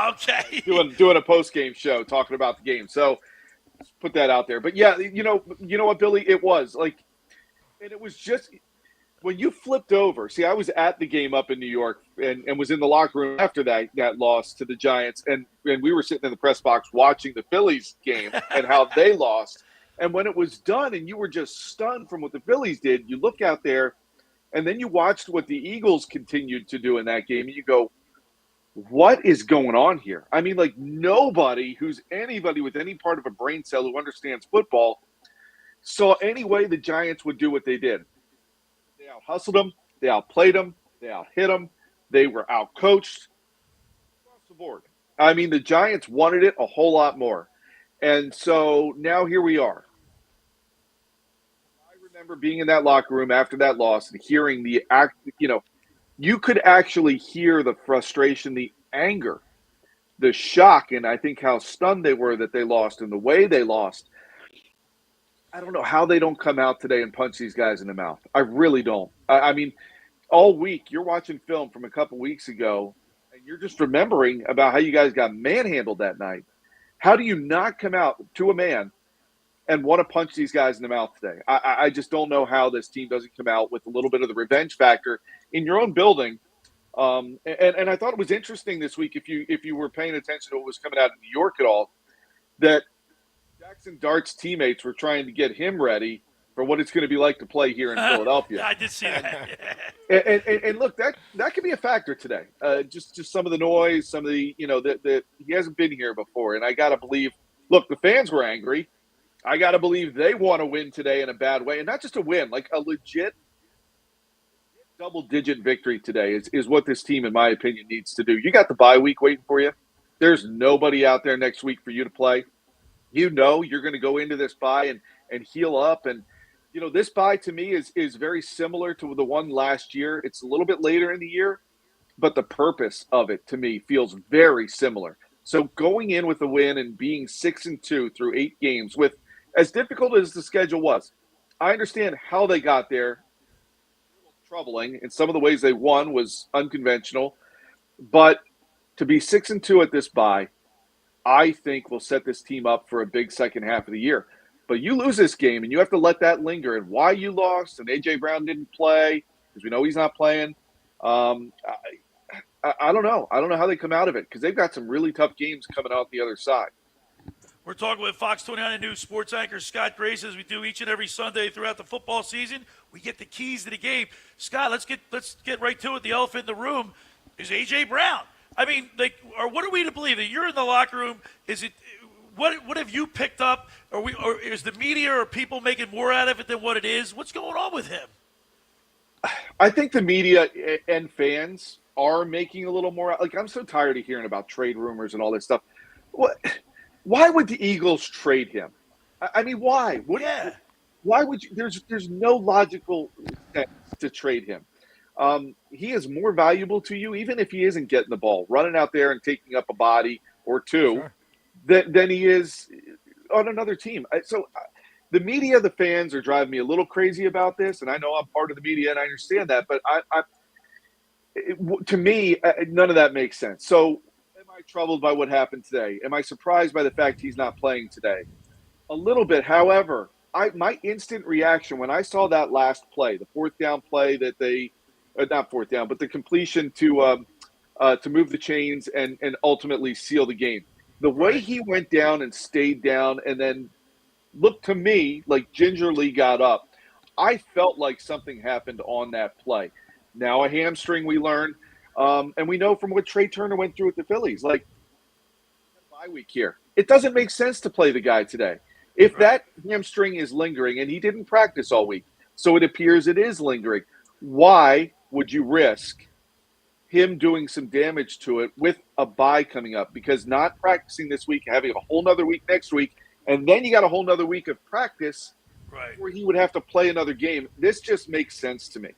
Okay. doing a post game show talking about the game. So let's put that out there. But yeah, you know what, Billy? It was like, and it was just when you flipped over. See, I was at the game up in New York and was in the locker room after that loss to the Giants, and we were sitting in the press box watching the Phillies game and how they lost. And when it was done and you were just stunned from what the Phillies did, you look out there and then you watched what the Eagles continued to do in that game, and you go, what is going on here? I mean, like, nobody who's anybody with any part of a brain cell who understands football saw any way the Giants would do what they did. They out-hustled them. They outplayed them. They out-hit them. They were out-coached across the board. I mean, the Giants wanted it a whole lot more. And so now here we are. I remember being in that locker room after that loss and hearing the you could actually hear the frustration, the anger, the shock, and I think how stunned they were that they lost and the way they lost. I don't know how they don't come out today and punch these guys in the mouth. I really don't. I mean, all week you're watching film from a couple weeks ago, and you're just remembering about how you guys got manhandled that night. How do you not come out to a man and want to punch these guys in the mouth today? I just don't know how this team doesn't come out with a little bit of the revenge factor in your own building. And I thought it was interesting this week, if you were paying attention to what was coming out of New York at all, that Jackson Dart's teammates were trying to get him ready for what it's going to be like to play here in Philadelphia. I did see that. and look, that could be a factor today. Just some of the noise, some of the he hasn't been here before, and I got to believe. Look, the fans were angry. I got to believe they want to win today in a bad way, and not just a win, like a legit double-digit victory today is what this team, in my opinion, needs to do. You got the bye week waiting for you. There's nobody out there next week for you to play. You're going to go into this bye and heal up. And, this bye to me is very similar to the one last year. It's a little bit later in the year, but the purpose of it to me feels very similar. So going in with a win and being 6-2 through 8 games with as difficult as the schedule was, I understand how they got there. A little troubling, and some of the ways they won was unconventional. But to be 6-2 at this bye, I think will set this team up for a big second half of the year. But you lose this game, and you have to let that linger. And why you lost, and A.J. Brown didn't play, because we know he's not playing. I don't know. I don't know how they come out of it, because they've got some really tough games coming out the other side. We're talking with Fox 29 News sports anchor Scott Grayson, as we do each and every Sunday throughout the football season. We get the keys to the game. Scott, let's get right to it. The elephant in the room is A.J. Brown. I mean, or what are we to believe? That you're in the locker room? Is it what have you picked up? Or is the media or people making more out of it than what it is? What's going on with him? I think the media and fans are making a little more. Like, I'm so tired of hearing about trade rumors and all this stuff. Why would the Eagles trade him? I mean, why? Why would you? There's no logical sense to trade him. He is more valuable to you, even if he isn't getting the ball, running out there and taking up a body or two, than he is on another team. So the media, the fans are driving me a little crazy about this, and I know I'm part of the media, and I understand that. But to me, none of that makes sense. So am I troubled by what happened today? Am I surprised by the fact he's not playing today? A little bit. However, my instant reaction when I saw that last play, the fourth down play that they not fourth down, but the completion to move the chains and ultimately seal the game. The way he went down and stayed down and then looked to me like gingerly got up, I felt like something happened on that play. Now a hamstring, we learned, and we know from what Trey Turner went through with the Phillies, like bye week here. It doesn't make sense to play the guy today. If that hamstring is lingering, and he didn't practice all week, so it appears it is lingering, why would you risk him doing some damage to it with a bye coming up, because not practicing this week, having a whole nother week next week, and then you got a whole nother week of practice where he would have to play another game. This just makes sense to me.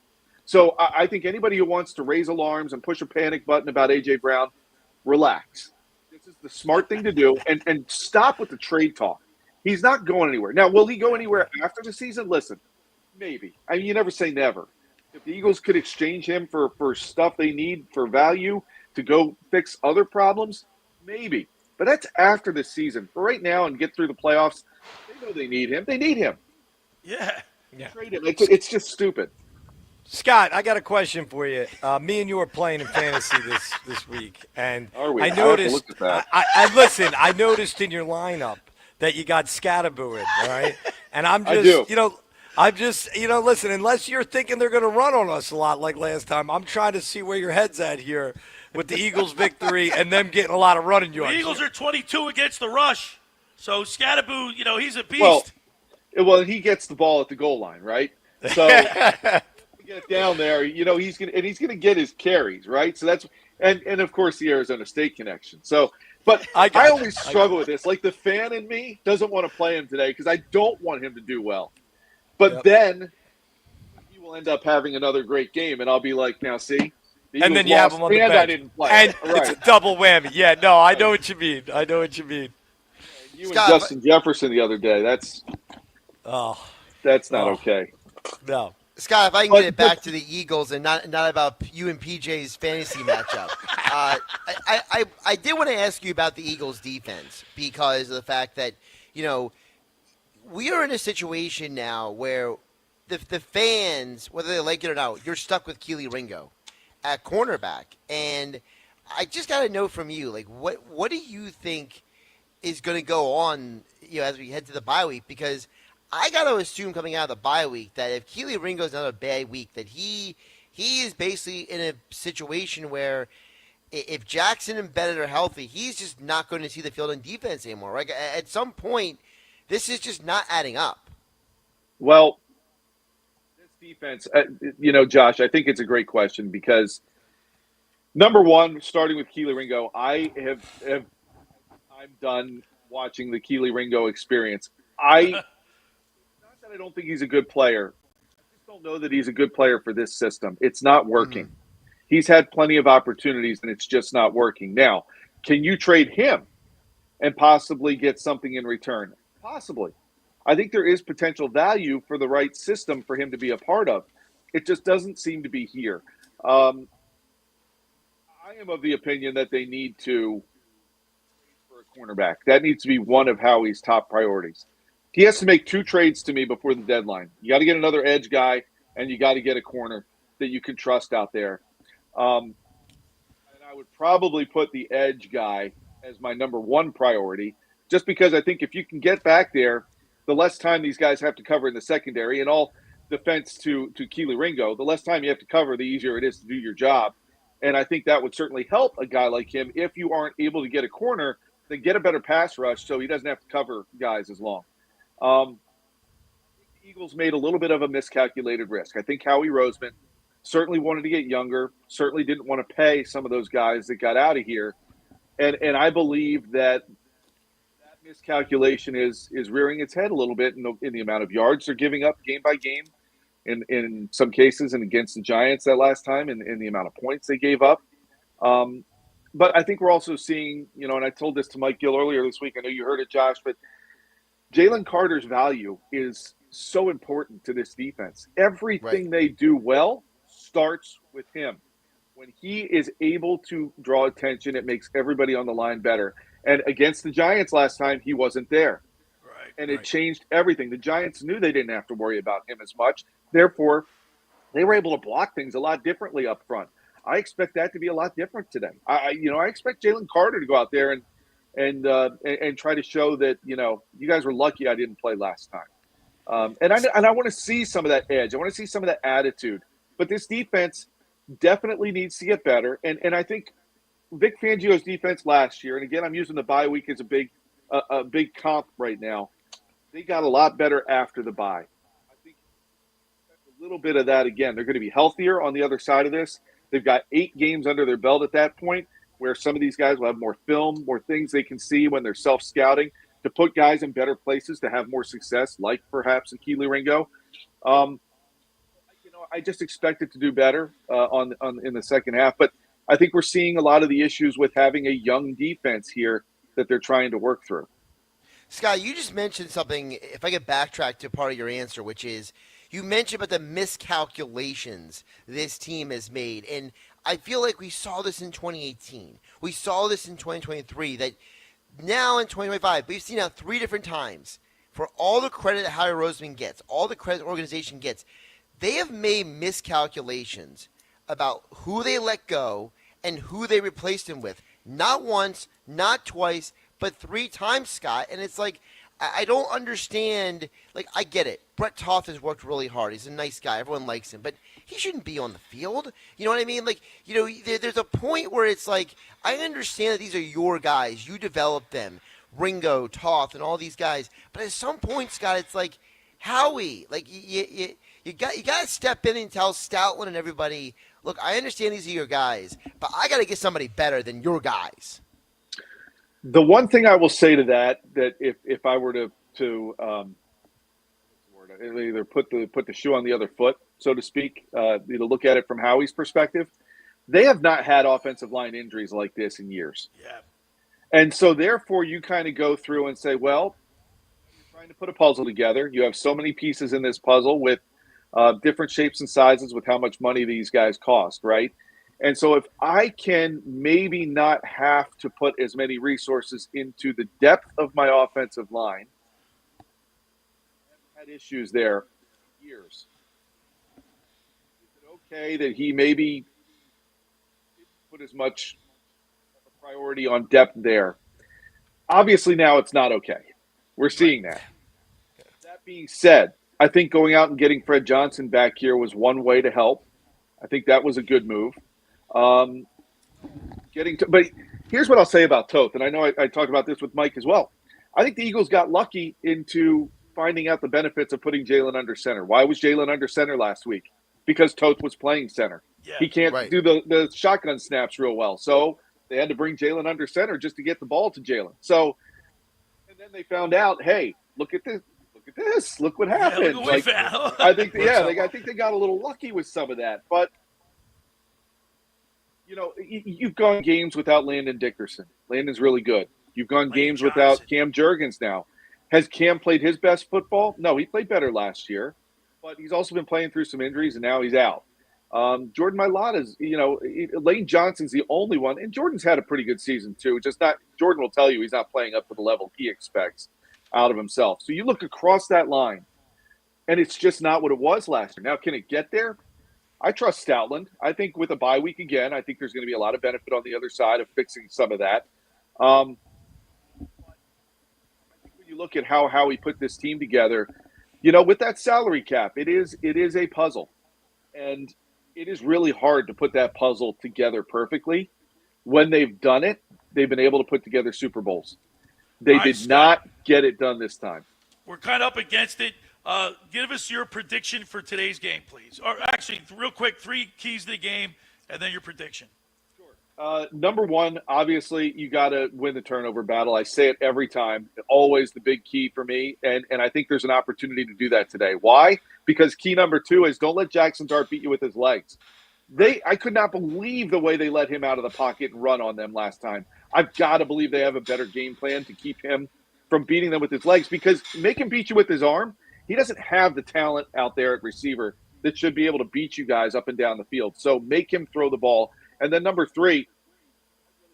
So I think anybody who wants to raise alarms and push a panic button about A.J. Brown, relax. This is the smart thing to do, and stop with the trade talk. He's not going anywhere. Now, will he go anywhere after the season? Listen, maybe. I mean, you never say never. If the Eagles could exchange him for stuff they need for value to go fix other problems, maybe. But that's after the season. For right now and get through the playoffs, they know they need him. They need him. Yeah. Trade him. It's just stupid. Scott, I got a question for you. Me and you are playing in fantasy this week, and Are we? I noticed. Look at that. I listen. I noticed in your lineup that you got Scatterbury, all right? And I'm just, listen. Unless you're thinking they're going to run on us a lot like last time, I'm trying to see where your head's at here with the Eagles' victory and them getting a lot of running yards. The Eagles are 22 against the rush, so Scatterbury, he's a beast. Well, he gets the ball at the goal line, right? So. Get down there, he's gonna get his carries, right? So that's and of course the Arizona State connection. So, but I always struggle with this. Like the fan in me doesn't want to play him today because I don't want him to do well. But then he will end up having another great game, and I'll be like, now see, the and then you have him on the bench. I didn't play. And right. It's a double whammy. Yeah, no, I know what you mean. You Scott, and Justin Jefferson the other day. That's not okay. No. Scott, if I can get it back to the Eagles and not about you and PJ's fantasy matchup, I did want to ask you about the Eagles' defense because of the fact that, we are in a situation now where the fans, whether they like it or not, you're stuck with Keely Ringo at cornerback. And I just got to know from you, like, what do you think is going to go on, as we head to the bye week? Because I got to assume coming out of the bye week that if Keely Ringo's another bad week, that he is basically in a situation where if Jackson and Bennett are healthy, he's just not going to see the field in defense anymore. Right? At some point, this is just not adding up. Well, this defense, Josh, I think it's a great question because, number one, starting with Keely Ringo, I'm done watching the Keely Ringo experience. I don't think he's a good player. I just don't know that he's a good player for this system. It's not working. He's had plenty of opportunities, and it's just not working. Now, can you trade him and possibly get something in return? Possibly. I think there is potential value for the right system for him to be a part of. It just doesn't seem to be here. I am of the opinion that they need to for a cornerback. That needs to be one of Howie's top priorities. He has to make two trades to me before the deadline. You got to get another edge guy, and you got to get a corner that you can trust out there. And I would probably put the edge guy as my number one priority, just because I think if you can get back there, the less time these guys have to cover in the secondary, and all defense to Keely Ringo, the less time you have to cover, the easier it is to do your job. And I think that would certainly help a guy like him. If you aren't able to get a corner, then get a better pass rush so he doesn't have to cover guys as long. The Eagles made a little bit of a miscalculated risk. I think Howie Roseman certainly wanted to get younger, certainly didn't want to pay some of those guys that got out of here. And I believe that miscalculation is rearing its head a little bit in the amount of yards they're giving up game by game in some cases, and against the Giants that last time, and the amount of points they gave up. But I think we're also seeing, and I told this to Mike Gill earlier this week, I know you heard it, Josh, but Jalen Carter's value is so important to this defense. Everything they do well starts with him. When he is able to draw attention, it makes everybody on the line better. And against the Giants last time, he wasn't there. And it changed everything. The Giants knew they didn't have to worry about him as much. Therefore, they were able to block things a lot differently up front. I expect that to be a lot different today. I expect Jalen Carter to go out there and try to show that, you guys were lucky I didn't play last time. And I want to see some of that edge. I want to see some of that attitude. But this defense definitely needs to get better. And I think Vic Fangio's defense last year, and again, I'm using the bye week as a big comp right now. They got a lot better after the bye. I think a little bit of that again. They're going to be healthier on the other side of this. They've got 8 games under their belt at that point, where some of these guys will have more film, more things they can see when they're self-scouting to put guys in better places to have more success, like perhaps Akili Ringo. I just expect it to do better in the second half. But I think we're seeing a lot of the issues with having a young defense here that they're trying to work through. Scott, you just mentioned something, if I could backtrack to part of your answer, which is you mentioned about the miscalculations this team has made. And I feel like we saw this in 2018. We saw this in 2023, that now in 2025, we've seen now 3 different times, for all the credit that Howie Roseman gets, all the credit the organization gets, they have made miscalculations about who they let go and who they replaced him with. Not once, not twice, but 3 times, Scott. And it's like, I don't understand. Like, I get it. Brett Toth has worked really hard. He's a nice guy. Everyone likes him. But he shouldn't be on the field. You know what I mean? Like, there's a point where it's like, I understand that these are your guys. You developed them. Ringo, Toth, and all these guys. But at some point, Scott, it's like, Howie, like, you got to step in and tell Stoutland and everybody, look, I understand these are your guys, but I got to get somebody better than your guys. The one thing I will say to that if I were to either put the shoe on the other foot, so to speak, to look at it from Howie's perspective, they have not had offensive line injuries like this in years. Yeah. And so therefore you kind of go through and say, well, you're trying to put a puzzle together. You have so many pieces in this puzzle with different shapes and sizes with how much money these guys cost, right? And so if I can maybe not have to put as many resources into the depth of my offensive line, I've had issues there for years. Is it okay that he maybe didn't put as much of a priority on depth there? Obviously now it's not okay. We're seeing that. That being said, I think going out and getting Fred Johnson back here was one way to help. I think that was a good move. But here's what I'll say about Toth, and I know I talked about this with Mike as well. I think the Eagles got lucky into finding out the benefits of putting Jalen under center. Why was Jalen under center last week? Because Toth was playing center. Yeah, he can't do the shotgun snaps real well, so they had to bring Jalen under center just to get the ball to Jalen. So, and then they found out, hey, look at this. Look what happened. Yeah, look what we found. I think they got a little lucky with some of that, but. You've gone games without Landon Dickerson. Landon's really good. You've gone games without Cam Jurgens now. Has Cam played his best football? No, he played better last year. But he's also been playing through some injuries, and now he's out. Jordan Mailata's, Lane Johnson's the only one. And Jordan's had a pretty good season, too. Jordan will tell you he's not playing up to the level he expects out of himself. So you look across that line, and it's just not what it was last year. Now, can it get there? I trust Stoutland. I think with a bye week again, I think there's going to be a lot of benefit on the other side of fixing some of that. I think when you look at how he put this team together, with that salary cap, it is a puzzle. And it is really hard to put that puzzle together perfectly. When they've done it, they've been able to put together Super Bowls. They did not get it done this time. We're kind of up against it. Give us your prediction for today's game, please. Or actually, real quick, 3 keys to the game, and then your prediction. Number one, obviously, you got to win the turnover battle. I say it every time. Always the big key for me, and I think there's an opportunity to do that today. Why? Because key number 2 is don't let Jackson Dart beat you with his legs. I could not believe the way they let him out of the pocket and run on them last time. I've got to believe they have a better game plan to keep him from beating them with his legs, because make him beat you with his arm. He doesn't have the talent out there at receiver that should be able to beat you guys up and down the field. So make him throw the ball. And then number 3, I really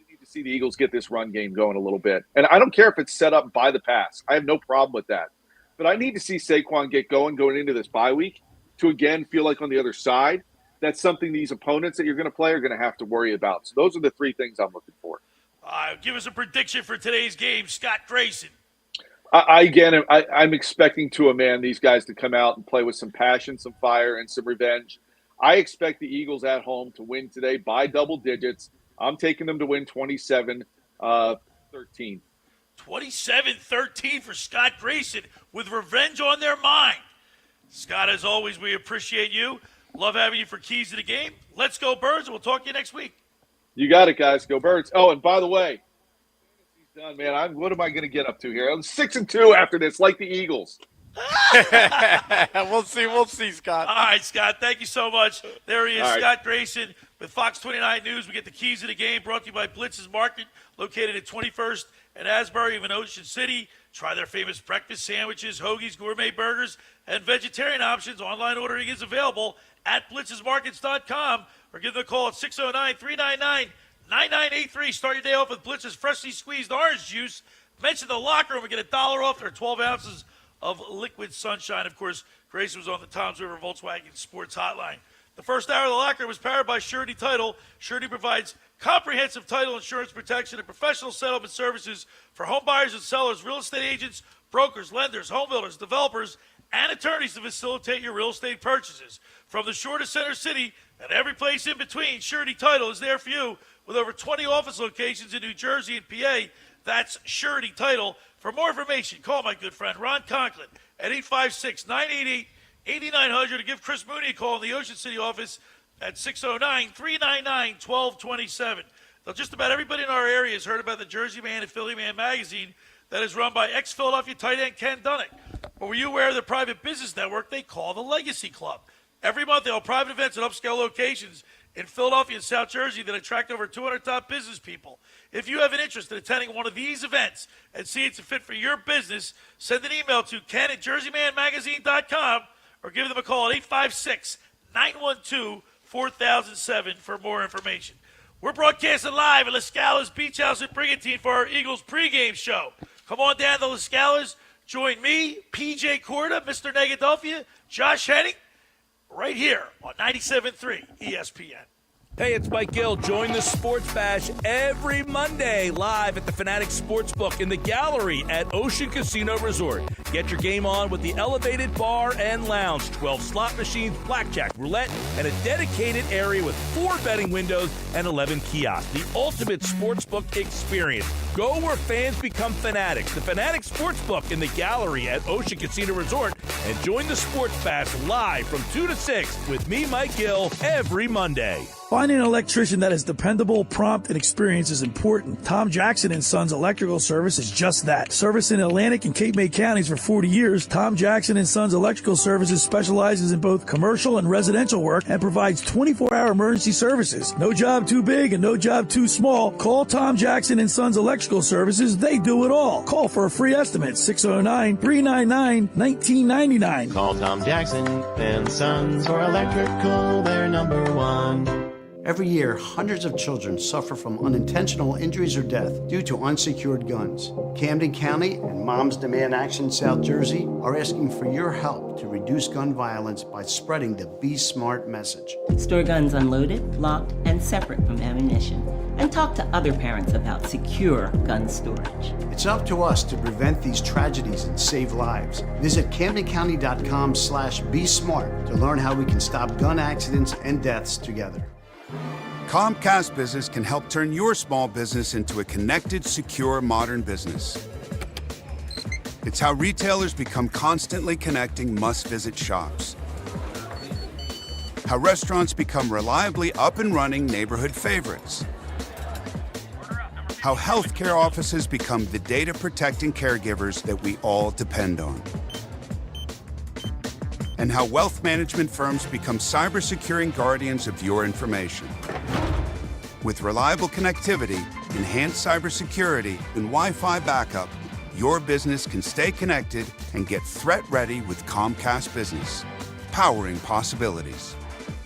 need to see the Eagles get this run game going a little bit. And I don't care if it's set up by the pass. I have no problem with that. But I need to see Saquon get going into this bye week to, again, feel like on the other side, that's something these opponents that you're going to play are going to have to worry about. So those are the 3 things I'm looking for. Give us a prediction for today's game, Scott Grayson. I'm expecting to a man these guys to come out and play with some passion, some fire, and some revenge. I expect the Eagles at home to win today by double digits. I'm taking them to win 27-13. 27-13 for Scott Grayson with revenge on their mind. Scott, as always, we appreciate you. Love having you for Keys to the Game. Let's go Birds, and we'll talk to you next week. You got it, guys. Go Birds. Oh, and by the way, done, man. What am I going to get up to here? I'm 6-2 after this, like the Eagles. We'll see, Scott. All right, Scott, thank you so much. There he is, All right. Scott Grayson with Fox 29 News. We get the Keys to the Game brought to you by Blitz's Market, located at 21st and Asbury in Ocean City. Try their famous breakfast sandwiches, hoagies, gourmet burgers, and vegetarian options. Online ordering is available at blitzesmarkets.com or give them a call at 609-399-9983. Start your day off with Blitz's freshly squeezed orange juice. Mention the locker room and get $1 off their 12 ounces of liquid sunshine. Of course, Grayson was on the Toms River Volkswagen Sports Hotline. The first hour of the locker room was powered by Surety Title. Surety provides comprehensive title insurance protection and professional settlement services for home buyers and sellers, real estate agents, brokers, lenders, home builders, developers, and attorneys to facilitate your real estate purchases. From the shore to Center City and every place in between, Surety Title is there for you with over 20 office locations in New Jersey and PA. That's Surety Title. For more information, call my good friend Ron Conklin at 856-988-8900 or give Chris Mooney a call in the Ocean City office at 609-399-1227. Now, just about everybody in our area has heard about the Jersey Man and Philly Man magazine that is run by ex-Philadelphia tight end Ken Dunnick. But were you aware of the private business network they call the Legacy Club? Every month, they hold private events at upscale locations in Philadelphia and South Jersey that attract over 200 top business people. If you have an interest in attending one of these events and see it's a fit for your business, send an email to ken@jerseymanmagazine.com or give them a call at 856-912-4007 for more information. We're broadcasting live at LaScala's BeachHouse at Brigantine for our Eagles pregame show. Come on down to LaScalas. Join me, P.J. Corda, Mr. Negadelphia, Josh Hennig, right here on 97.3 ESPN. Hey, it's Mike Gill. Join the Sports Bash every Monday live at the Fanatic Sportsbook in the gallery at Ocean Casino Resort. Get your game on with the elevated bar and lounge, 12 slot machines, blackjack, roulette, and a dedicated area with 4 betting windows and 11 kiosks. The ultimate sportsbook experience. Go where fans become fanatics. The Fanatic Sportsbook in the gallery at Ocean Casino Resort. And join the Sports Bash live from 2 to 6 with me, Mike Gill, every Monday. Finding an electrician that is dependable, prompt, and experienced is important. Tom Jackson & Sons Electrical Service is just that. Service in Atlantic and Cape May counties for 40 years, Tom Jackson & Sons Electrical Services specializes in both commercial and residential work and provides 24-hour emergency services. No job too big and no job too small. Call Tom Jackson & Sons Electrical Services. They do it all. Call for a free estimate, 609-399-1999. Call Tom Jackson and Sons for electrical, they're number one. Every year, hundreds of children suffer from unintentional injuries or death due to unsecured guns. Camden County and Moms Demand Action South Jersey are asking for your help to reduce gun violence by spreading the Be Smart message. Store guns unloaded, locked, and separate from ammunition. And talk to other parents about secure gun storage. It's up to us to prevent these tragedies and save lives. Visit CamdenCounty.com/BeSmart to learn how we can stop gun accidents and deaths together. Comcast Business can help turn your small business into a connected, secure, modern business. It's how retailers become constantly connecting must-visit shops. How restaurants become reliably up and running neighborhood favorites. How healthcare offices become the data-protecting caregivers that we all depend on. And how wealth management firms become cyber-securing guardians of your information. With reliable connectivity, enhanced cybersecurity, and Wi-Fi backup, your business can stay connected and get threat-ready with Comcast Business, powering possibilities.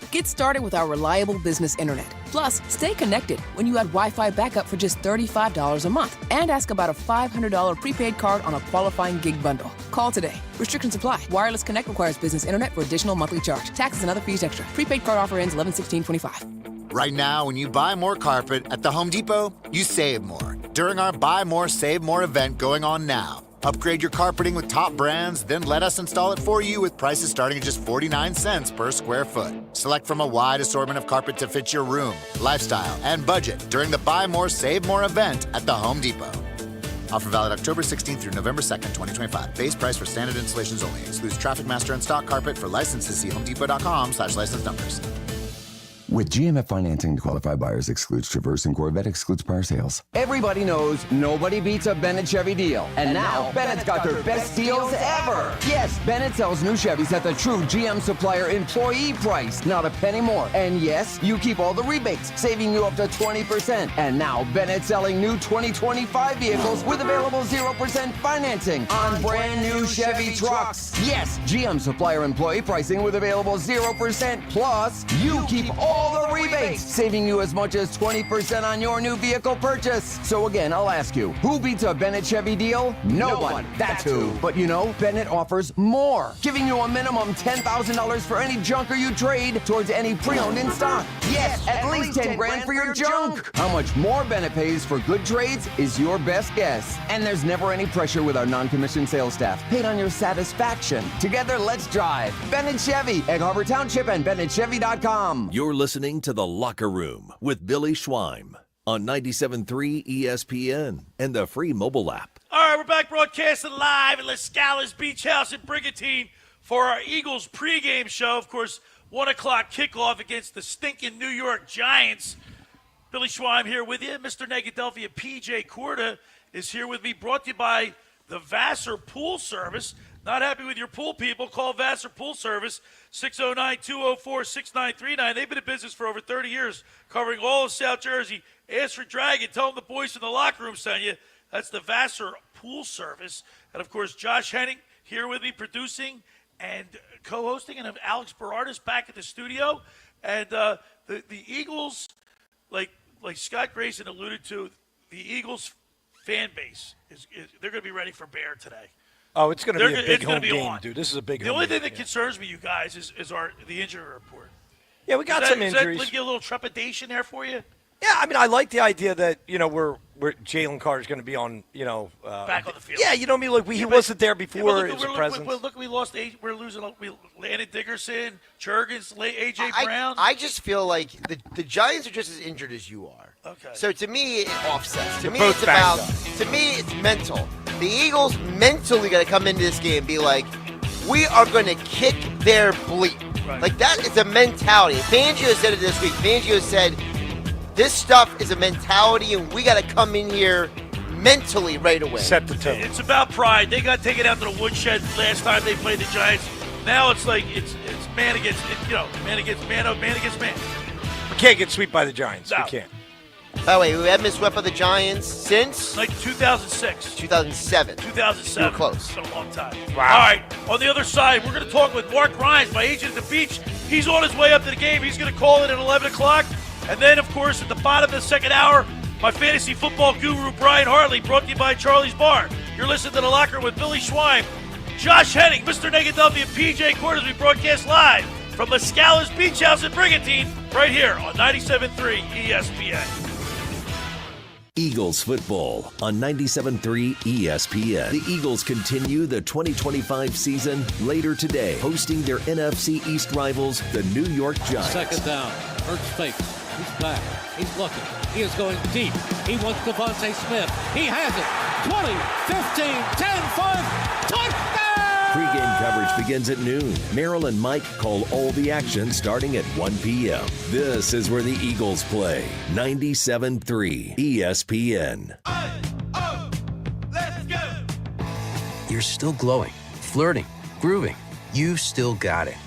Get started with our reliable business internet. Plus, stay connected when you add Wi-Fi backup for just $35 a month. And ask about a $500 prepaid card on a qualifying gig bundle. Call today. Restrictions apply. Wireless Connect requires business internet for additional monthly charge. Taxes and other fees extra. Prepaid card offer ends 11/16/25. Right now, when you buy more carpet at the Home Depot, you save more. During our Buy More, Save More event going on now. Upgrade your carpeting with top brands, then let us install it for you with prices starting at just 49 cents per square foot. Select from a wide assortment of carpet to fit your room, lifestyle, and budget during the Buy More, Save More event at the Home Depot. Offer valid October 16th through November 2nd, 2025. Base price for standard installations only. Excludes Traffic Master and stock carpet. For licenses, see homedepot.com/license numbers. With GMF financing to qualified buyers excludes Traverse and Corvette excludes prior sales. Everybody knows nobody beats a Bennett Chevy deal. And now Bennett's got their best deals ever. Yes, Bennett sells new Chevys at the true GM supplier employee price, not a penny more. And yes, you keep all the rebates, saving you up to 20%. And now Bennett's selling new 2025 vehicles with available 0% financing on brand new Chevy trucks. Yes, GM supplier employee pricing with available 0%. Plus, you keep all the rebates, saving you as much as 20% on your new vehicle purchase. So again, I'll ask you, who beats a Bennett Chevy deal? No one. That's who. But you know, Bennett offers more, giving you a minimum $10,000 for any junker you trade towards any pre-owned in stock. Yes, at least 10 grand for your junk. How much more Bennett pays for good trades is your best guess. And there's never any pressure with our non-commissioned sales staff, paid on your satisfaction. Together, let's drive. Bennett Chevy, Egg Harbor Township, and BennettChevy.com. You're listening to The Locker Room with Billy Schweim on 97.3 ESPN and the free mobile app. All right, we're back broadcasting live at LaScala's Beach House in Brigantine for our Eagles pregame show. Of course, 1 o'clock kickoff against the stinking New York Giants. Billy Schweim here with you. Mr. Negadelphia P.J. Corda is here with me, brought to you by the Vassar Pool Service. Not happy with your pool, people? Call Vassar Pool Service, 609-204-6939. They've been in business for over 30 years, covering all of South Jersey. Ask for Dragon. Tell them the boys in the locker room sent you. That's the Vassar Pool Service. And, of course, Josh Hennig here with me, producing and co-hosting. And Alex Berardis back at the studio. And the Eagles, like Scott Grayson alluded to, the Eagles fan base, they're going to be ready for Bear today. Oh, it's going to be a big home game, dude. This is a big The only thing that concerns me, you guys, is the injury report. Yeah, we got some injuries. Does that give a little trepidation there for you? Yeah, I mean, I like the idea that, we're Jalen Carter's going to be on, back on the field. Yeah, you know what I mean? Like, he wasn't there before. His presence. Look, we lost. We're losing. We landed Dickerson, Jurgens, A.J. Brown. I just feel like the Giants are just as injured as you are. Okay. So to me, it offsets. To me, both it's mental. The Eagles mentally got to come into this game and be like, we are going to kick their bleep. Right. Like, that is a mentality. Fangio said it this week. Fangio said, this stuff is a mentality, and we got to come in here mentally right away. Set the tone. It's about pride. They got taken out to the woodshed last time they played the Giants. Now it's like it's man against man against man against man. We can't get swept by the Giants. No. We can't. By the way, we haven't been swept by the Giants since? Like 2006. 2007. 2007. You were close. It's been a long time. Wow. All right, on the other side, we're going to talk with Mark Rhines, my agent at the beach. He's on his way up to the game. He's going to call it at 11 o'clock. And then, of course, at the bottom of the second hour, my fantasy football guru, Brian Hartley, brought to you by Charlie's Bar. You're listening to The Locker Room with Billy Schweim, Josh Hennig, Mr. Negadelphia, P.J. Corda, as we broadcast live from LaScala's Beach House in Brigantine, right here on 97.3 ESPN. Eagles football on 97.3 ESPN. The Eagles continue the 2025 season later today, hosting their NFC East rivals, the New York Giants. Second down. Hurts fakes. He's back. He's looking. He is going deep. He wants Devontae Smith. He has it. 20, 15, 10, 5. Touchdown! Pregame coverage begins at noon. Merrill and Mike call all the action starting at 1 p.m. This is where the Eagles play. 97.3 ESPN. Let's go! You're still glowing, flirting, grooving. You still got it.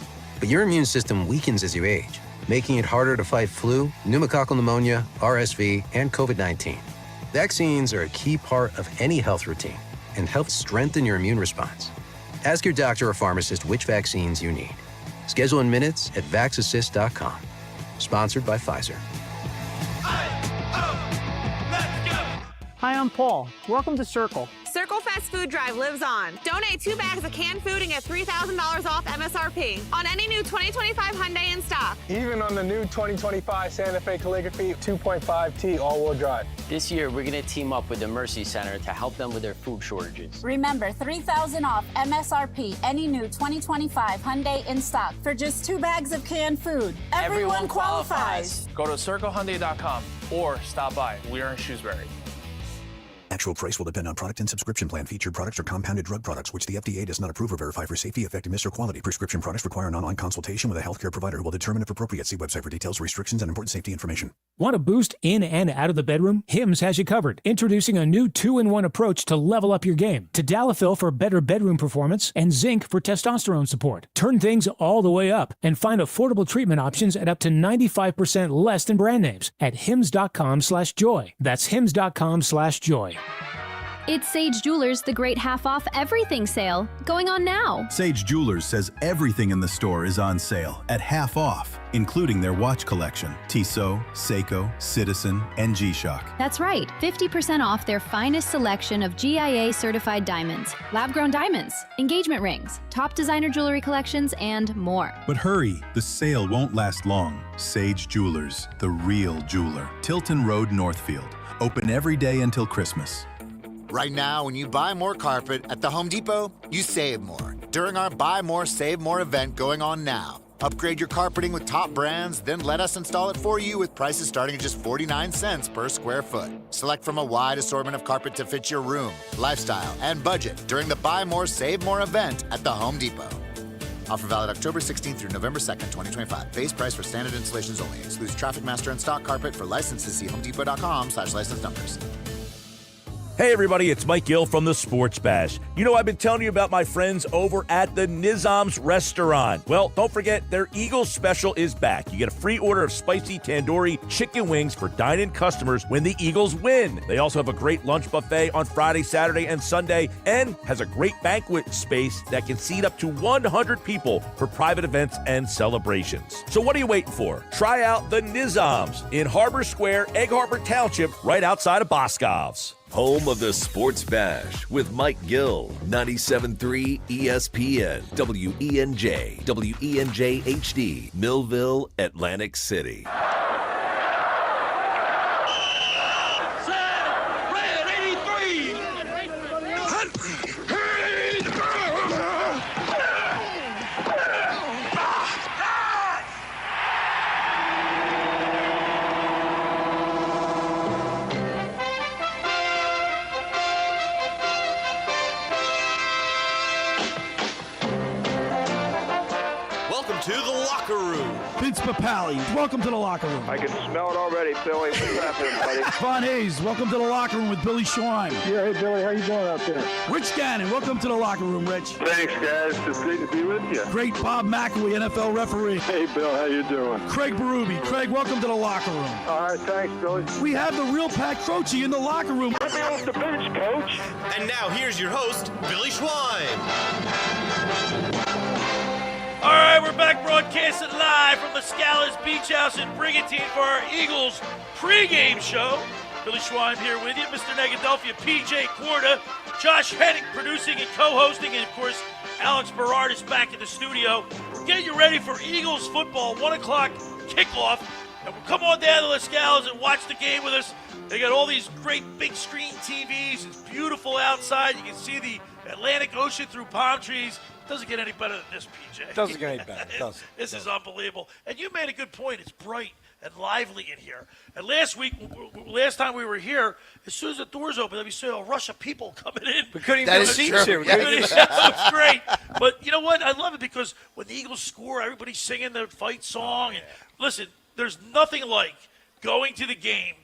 But your immune system weakens as you age, making it harder to fight flu, pneumococcal pneumonia, RSV, and COVID-19. Vaccines are a key part of any health routine and help strengthen your immune response. Ask your doctor or pharmacist which vaccines you need. Schedule in minutes at vaxassist.com. Sponsored by Pfizer. Hi, I'm Paul. Welcome to Circle. Circle Fest Food Drive lives on. Donate 2 bags of canned food and get $3,000 off MSRP on any new 2025 Hyundai in stock. Even on the new 2025 Santa Fe Calligraphy 2.5T all-wheel drive. This year, we're going to team up with the Mercy Center to help them with their food shortages. Remember, $3,000 off MSRP, any new 2025 Hyundai in stock for just 2 bags of canned food. Everyone qualifies. Go to CircleHyundai.com or stop by. We are in Shrewsbury. Actual price will depend on product and subscription plan. Featured products are compounded drug products, which the FDA does not approve or verify for safety, effectiveness, or quality. Prescription products require an online consultation with a healthcare provider who will determine if appropriate. See website for details, restrictions, and important safety information. Want a boost in and out of the bedroom? Hims has you covered. Introducing a new 2-in-1 approach to level up your game. Tadalafil for better bedroom performance and zinc for testosterone support. Turn things all the way up and find affordable treatment options at up to 95% less than brand names at hims.com/joy. That's hims.com/joy. It's Sage Jewelers, the great half-off everything sale, going on now. Sage Jewelers says everything in the store is on sale at half off, including their watch collection, Tissot, Seiko, Citizen, and G-Shock. That's right, 50% off their finest selection of GIA-certified diamonds, lab-grown diamonds, engagement rings, top designer jewelry collections, and more. But hurry, the sale won't last long. Sage Jewelers, the real jeweler. Tilton Road, Northfield. Open every day until Christmas. Right now, when you buy more carpet at the Home Depot, you save more during our Buy More, Save More event going on now. Upgrade your carpeting with top brands, then let us install it for you with prices starting at just 49 cents per square foot. Select from a wide assortment of carpet to fit your room, lifestyle, and budget during the Buy More, Save More event at the Home Depot. Offer valid October 16th through November 2nd, 2025. Base price for standard installations only. Excludes Traffic Master and stock carpet. For licenses, see homedepot.com/license numbers. Hey everybody, it's Mike Gill from the Sports Bash. You know, I've been telling you about my friends over at the Nizam's Restaurant. Well, don't forget, their Eagles special is back. You get a free order of spicy tandoori chicken wings for dine-in customers when the Eagles win. They also have a great lunch buffet on Friday, Saturday, and Sunday, and has a great banquet space that can seat up to 100 people for private events and celebrations. So what are you waiting for? Try out the Nizam's in Harbor Square, Egg Harbor Township, right outside of Boscov's. Home of the Sports Bash with Mike Gill, 97.3 ESPN, WENJ, WENJ HD, Millville, Atlantic City. Vince Papali, welcome to the locker room. I can smell it already, Billy. What's happening, buddy? Von Hayes, welcome to the locker room with Billy Schwein. Yeah, hey, Billy, how you doing out there? Rich Gannon, welcome to the locker room, Rich. Thanks, guys. It's great to be with you. Great Bob McElwee, NFL referee. Hey, Bill, how you doing? Craig Berube. Craig, welcome to the locker room. All right, thanks, Billy. We have the real Pat Croce in the locker room. Let me off the bench, Coach. And now here's your host, Billy Schwein. All right, we're back broadcasting live from LaScala's BeachHouse in Brigantine for our Eagles pregame show. Billy Schwein here with you, Mr. Negadelphia P.J. Corda, Josh Hennig producing and co-hosting, and of course, Alex Berard is back in the studio. We're getting you ready for Eagles football, 1 o'clock kickoff. And we'll come on down to LaScala's and watch the game with us. They got all these great big screen TVs. It's beautiful outside. You can see the Atlantic Ocean through palm trees. Doesn't get any better than this, PJ. Doesn't get any better. This is unbelievable. And you made a good point. It's bright and lively in here. And last time we were here, as soon as the doors opened, we saw a rush of people coming in. We couldn't even get seats here. It was great. But you know what? I love it because when the Eagles score, everybody's singing the fight song. And listen, there's nothing like going to the game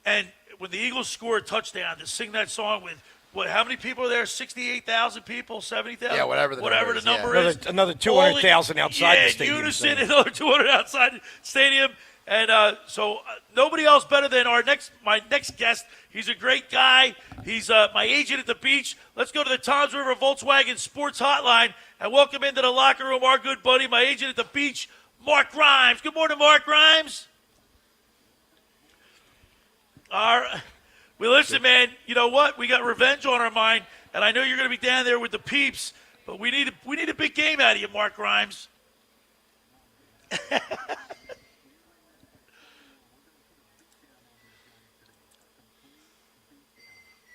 and when the Eagles score a touchdown to sing that song with how many people are there? 68,000 people, 70,000? Yeah, whatever the number is. Another 200,000 outside the stadium. Yeah, unison, another 200 outside the stadium. And so nobody else better than my next guest. He's a great guy. He's my agent at the beach. Let's go to the Toms River Volkswagen Sports Hotline and welcome into the locker room our good buddy, my agent at the beach, Mark Grimes. Good morning, Mark Grimes. All right. Well, listen, man, you know what? We got revenge on our mind, and I know you're going to be down there with the peeps, but we need a big game out of you, Mark Grimes.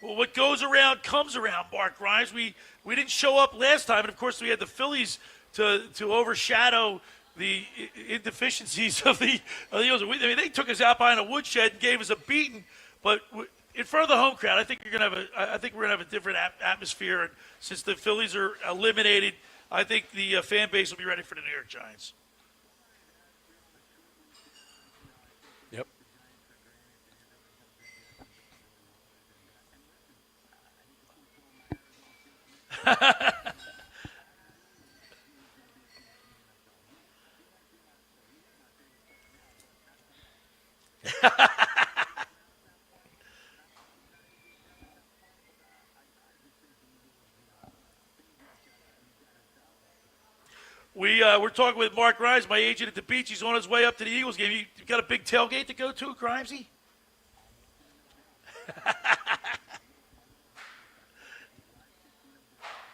Well, what goes around comes around, Mark Grimes. We didn't show up last time, and, of course, we had the Phillies to overshadow the indeficiencies of the Eagles. I mean, they took us out behind a woodshed and gave us a beating. But in front of the home crowd, I think we're gonna have a different atmosphere. And since the Phillies are eliminated, I think the fan base will be ready for the New York Giants. Yep. We're talking with Mark Grimes, my agent at the beach. He's on his way up to the Eagles game. You got a big tailgate to go to, Grimesy?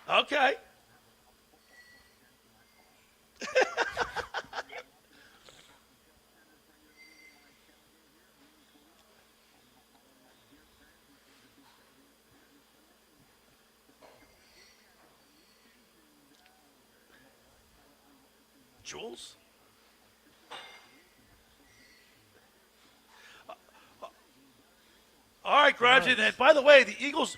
Okay. Jules? All right, Grimes. And by the way, the Eagles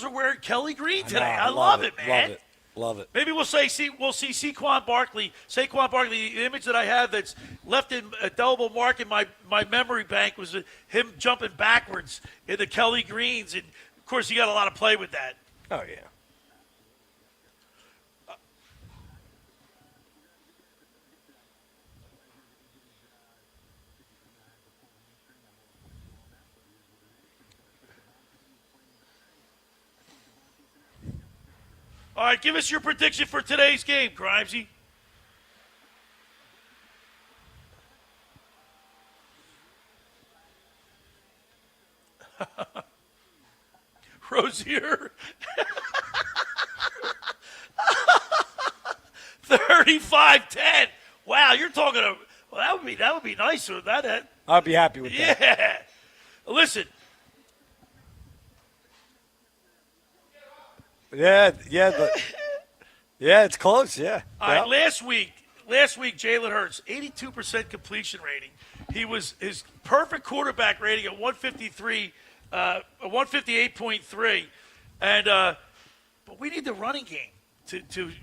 are wearing Kelly green today. I love it, man. Love it. Maybe we'll see Saquon Barkley. The image that I have that's left in a indelible mark in my memory bank was him jumping backwards in the Kelly greens. And, of course, you got a lot of play with that. Oh, yeah. All right, give us your prediction for today's game, Grimesy. Rozier. 35-10. Wow, you're talking a well, that would be nice with that. I'd be happy with that. Yeah. Listen. Yeah, it's close. Yeah. All right. Last week, Jalen Hurts, 82% completion rating. His perfect quarterback rating at 153, 158.3, and but we need the running game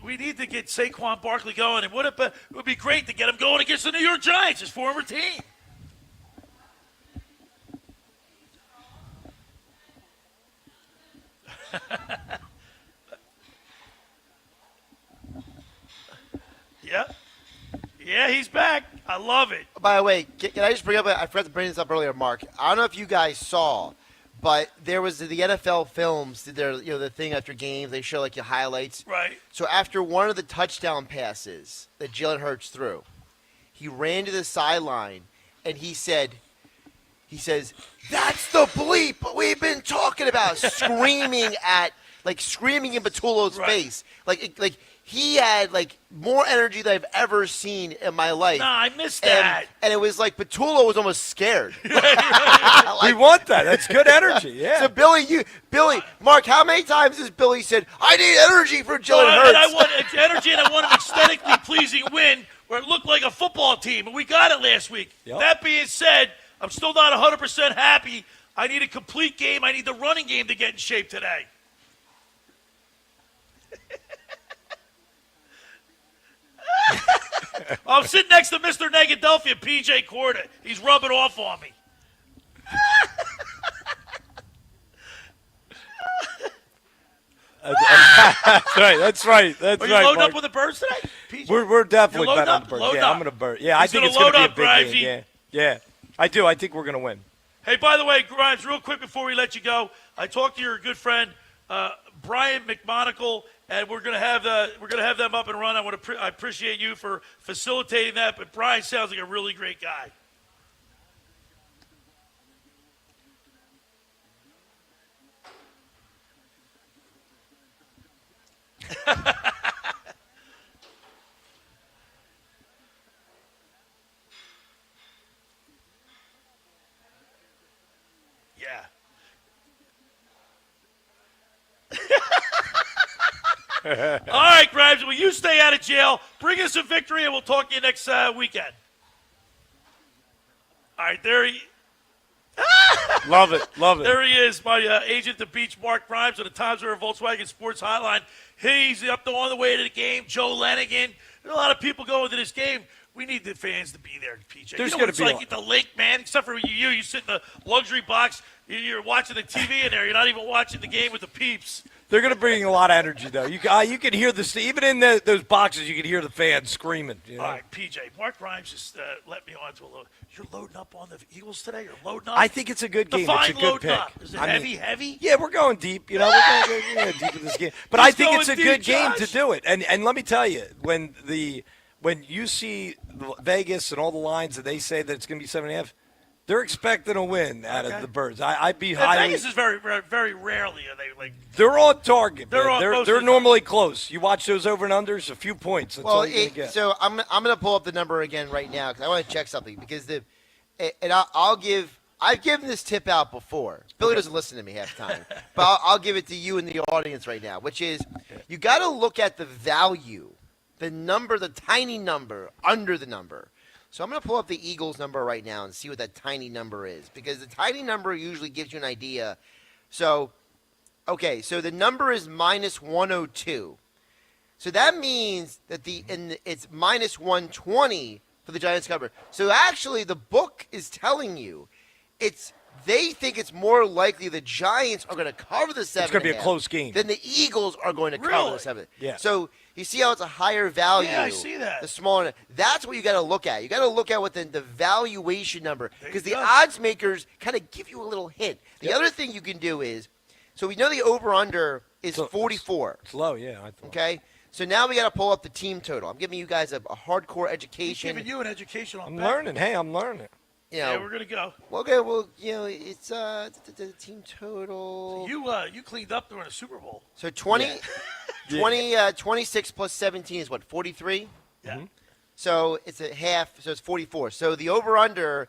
we need to get Saquon Barkley going. And it would be great to get him going against the New York Giants, his former team. Yeah, he's back. I love it. By the way, can I just bring up? I forgot to bring this up earlier, Mark. I don't know if you guys saw, but there was the NFL Films did their the thing after games. They show like your highlights. Right. So after one of the touchdown passes that Jalen Hurts threw, he ran to the sideline and he says, "That's the bleep we've been talking about," screaming in Batulo's face, like. He had, more energy than I've ever seen in my life. Nah, I missed that. And it was like Patulo was almost scared. We want that. That's good energy, yeah. So, Billy, Mark, how many times has Billy said, I need energy for Jalen Hurts? And I want energy and I want an aesthetically pleasing win where it looked like a football team, and we got it last week. Yep. That being said, I'm still not 100% happy. I need a complete game. I need the running game to get in shape today. I'm sitting next to Mr. Negadelphia P.J. Corda. He's rubbing off on me. That's right. Are you loading up with the Birds today? PJ? We're definitely betting on the Birds. Load yeah, up. I'm going to Bird. Yeah, I think it's going to be a big Grimesy. game. Yeah, I do. I think we're going to win. Hey, by the way, Grimes, real quick before we let you go, I talked to your good friend Brian McMonagle, and we're gonna have them up and run. I appreciate you for facilitating that. But Brian sounds like a really great guy. Yeah. All right, Grimes, will you stay out of jail? Bring us a victory, and we'll talk to you next weekend. All right, there he Love it. There he is, my agent at the beach, Mark Grimes, on the Times River Volkswagen Sports Hotline. He's up on the way to the game. Joe Lanigan. There's a lot of people going to this game. We need the fans to be there, PJ. There's going to be like the link, man. Except for you. You sit in the luxury box. You're watching the TV in there. You're not even watching the game with the peeps. They're going to bring a lot of energy, though. You can hear this even in those boxes. You can hear the fans screaming. You know? All right, PJ. Mark Grimes just let me on to a little. You're loading up on the Eagles today. You're loading up. I think it's a good game. Define it's a good pick. Up. Is it heavy? Yeah, we're going deep. You know, we're going to go deep in this game. But I think it's a good game to do it. And let me tell you, when you see Vegas and all the lines that they say that it's going to be 7.5. They're expecting a win out of the Birds. I'd be highly. Vegas is very, very rarely are they like. They're on target. They're normally close. You watch those over and unders, a few points. That's all you're gonna get. So I'm going to pull up the number again right now because I want to check something because I've given this tip out before. Billy doesn't listen to me half the time, but I'll give it to you in the audience right now, which is you got to look at the value, the number, the tiny number under the number. So I'm going to pull up the Eagles number right now and see what that tiny number is because the tiny number usually gives you an idea. So, okay, so the number is minus 102. So that means that it's minus 120 for the Giants cover. So actually the book is telling you they think it's more likely the Giants are going to cover the 7.5. It's going to be a close game. Than the Eagles are going to cover the 7. Yeah. So you see how it's a higher value. Yeah, I see that. The smaller. That's what you got to look at. You got to look at what the valuation number because the odds makers kind of give you a little hint. The other thing you can do is, so we know the over/under is 44. It's low, yeah. I thought. Okay. So now we got to pull up the team total. I'm giving you guys a hardcore education. I'm giving you an education on. I'm learning. Hey, I'm learning. You know, yeah, we're gonna go. Okay, well, it's the team total. So you cleaned up during the Super Bowl. So 26 plus 17 is what, 43? Yeah. Mm-hmm. So it's a half. So it's 44. So the over/under,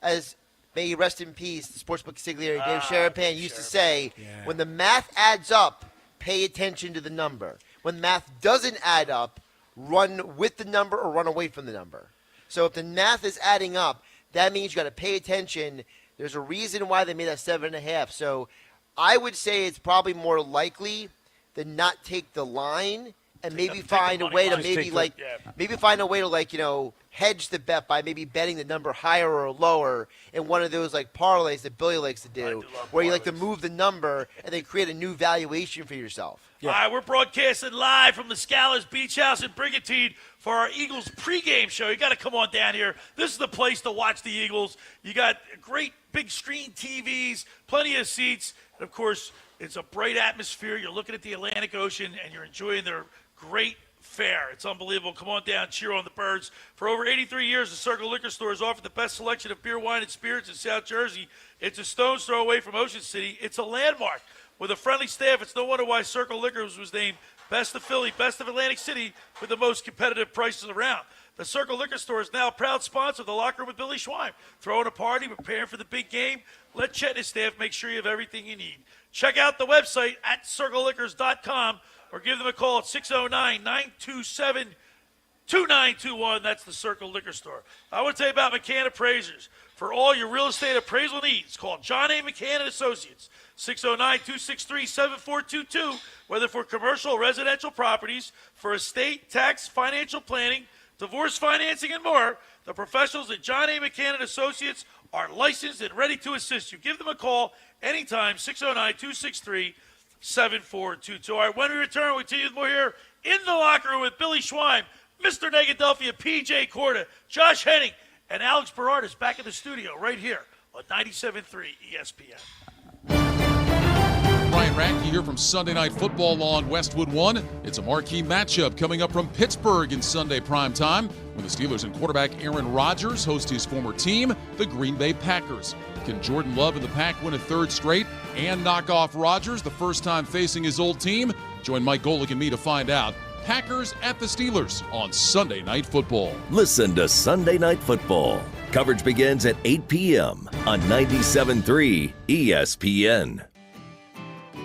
as may he rest in peace, the sportsbook consigliere Dave Sharapan used to say, when the math adds up, pay attention to the number. When math doesn't add up, run with the number or run away from the number. So if the math is adding up, that means you got to pay attention. There's a reason why they made that 7.5. So I would say it's probably more likely than not take the line and maybe find a way to hedge the bet by maybe betting the number higher or lower in one of those like parlays that Billy likes to do, where you like to move the number and then create a new valuation for yourself. Yeah. All right, we're broadcasting live from LaScalas Beach House in Brigantine for our Eagles pregame show. You got to come on down here. This is the place to watch the Eagles. You got great big screen TVs, plenty of seats, and of course, it's a bright atmosphere. You're looking at the Atlantic Ocean, and you're enjoying their great fare. It's unbelievable. Come on down, cheer on the Birds. For over 83 years, the Circle Liquor Store has offered the best selection of beer, wine, and spirits in South Jersey. It's a stone's throw away from Ocean City. It's a landmark. With a friendly staff, it's no wonder why Circle Liquors was named Best of Philly, Best of Atlantic City, with the most competitive prices around. The Circle Liquor Store is now a proud sponsor of the Locker Room with Billy Schwein. Throwing a party, preparing for the big game. Let Chet and his staff make sure you have everything you need. Check out the website at circleliquors.com or give them a call at 609-927-2921. That's the Circle Liquor Store. I want to tell you about McCann Appraisers. For all your real estate appraisal needs, call John A. McCann and Associates, 609-263-7422, whether for commercial or residential properties, for estate, tax, financial planning, divorce financing, and more. The professionals at John A. McCann and Associates are licensed and ready to assist you. Give them a call anytime, 609-263-7422. All right, when we return, we'll continue with more here in the locker room with Billy Schwein, Mr. Negadelphia P.J. Corda, Josh Hennig, and Alex Berard is back in the studio right here on 97.3 ESPN. Brian Radke here from Sunday Night Football on Westwood One. It's a marquee matchup coming up from Pittsburgh in Sunday primetime when the Steelers and quarterback Aaron Rodgers host his former team, the Green Bay Packers. Can Jordan Love and the Pack win a third straight and knock off Rodgers the first time facing his old team? Join Mike Golick and me to find out. Packers at the Steelers on Sunday Night Football. Listen to Sunday Night Football. Coverage begins at 8 p.m. on 97.3 ESPN.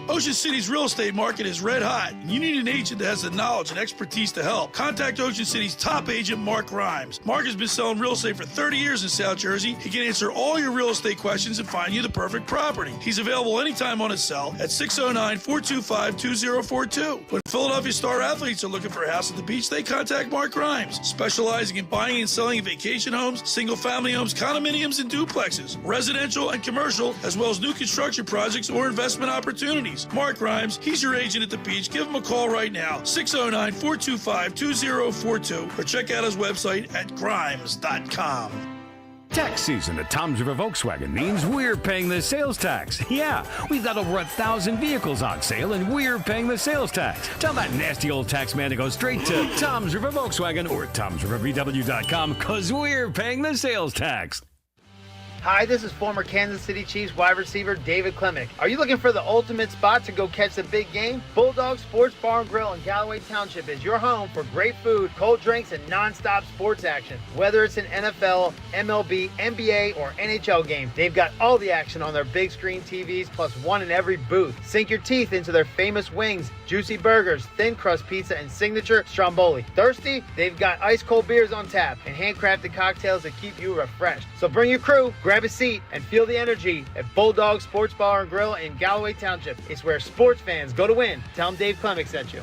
Ocean City's real estate market is red hot, and you need an agent that has the knowledge and expertise to help. Contact Ocean City's top agent, Mark Grimes. Mark has been selling real estate for 30 years in South Jersey. He can answer all your real estate questions and find you the perfect property. He's available anytime on his cell at 609-425-2042. When Philadelphia star athletes are looking for a house at the beach, they contact Mark Grimes, specializing in buying and selling vacation homes, single-family homes, condominiums, and duplexes, residential and commercial, as well as new construction projects or investment opportunities. Mark Grimes, he's your agent at the beach. Give him a call right now, 609-425-2042, or check out his website at grimes.com. Tax season at Tom's River Volkswagen means we're paying the sales tax. Yeah, we've got over 1,000 vehicles on sale, and we're paying the sales tax. Tell that nasty old tax man to go straight to Tom's River Volkswagen or Tom'sRiverVW.com, because we're paying the sales tax. Hi, this is former Kansas City Chiefs wide receiver David Klemick. Are you looking for the ultimate spot to go catch the big game? Bulldog Sports Bar and Grill in Galloway Township is your home for great food, cold drinks, and non-stop sports action. Whether it's an NFL, MLB, NBA, or NHL game, they've got all the action on their big screen TVs, plus one in every booth. Sink your teeth into their famous wings, juicy burgers, thin crust pizza, and signature stromboli. Thirsty? They've got ice cold beers on tap and handcrafted cocktails that keep you refreshed. So bring your crew, grab a seat, and feel the energy at Bulldog Sports Bar and Grill in Galloway Township. It's where sports fans go to win. Tell them Dave Klemick sent you.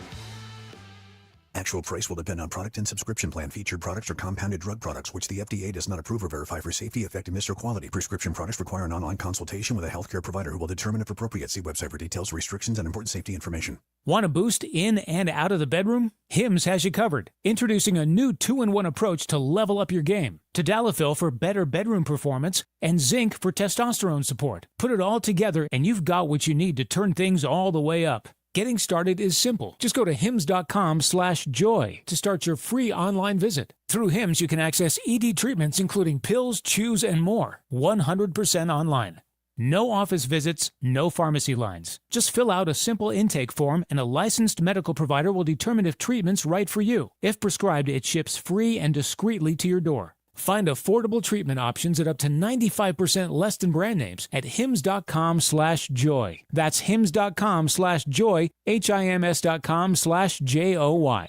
Actual price will depend on product and subscription plan. Featured products are compounded drug products, which the FDA does not approve or verify for safety, effectiveness, or quality. Prescription products require an online consultation with a healthcare provider who will determine if appropriate. See website for details, restrictions, and important safety information. Want a boost in and out of the bedroom? Hims has you covered. Introducing a new 2-in-1 approach to level up your game. Tadalafil for better bedroom performance and zinc for testosterone support. Put it all together and you've got what you need to turn things all the way up. Getting started is simple. Just go to hims.com/joy to start your free online visit. Through Hims, you can access ED treatments including pills, chews, and more. 100% online. No office visits, no pharmacy lines. Just fill out a simple intake form and a licensed medical provider will determine if treatment's right for you. If prescribed, it ships free and discreetly to your door. Find affordable treatment options at up to 95% less than brand names at hims.com/joy. That's hims.com/joy, hims.com/joy.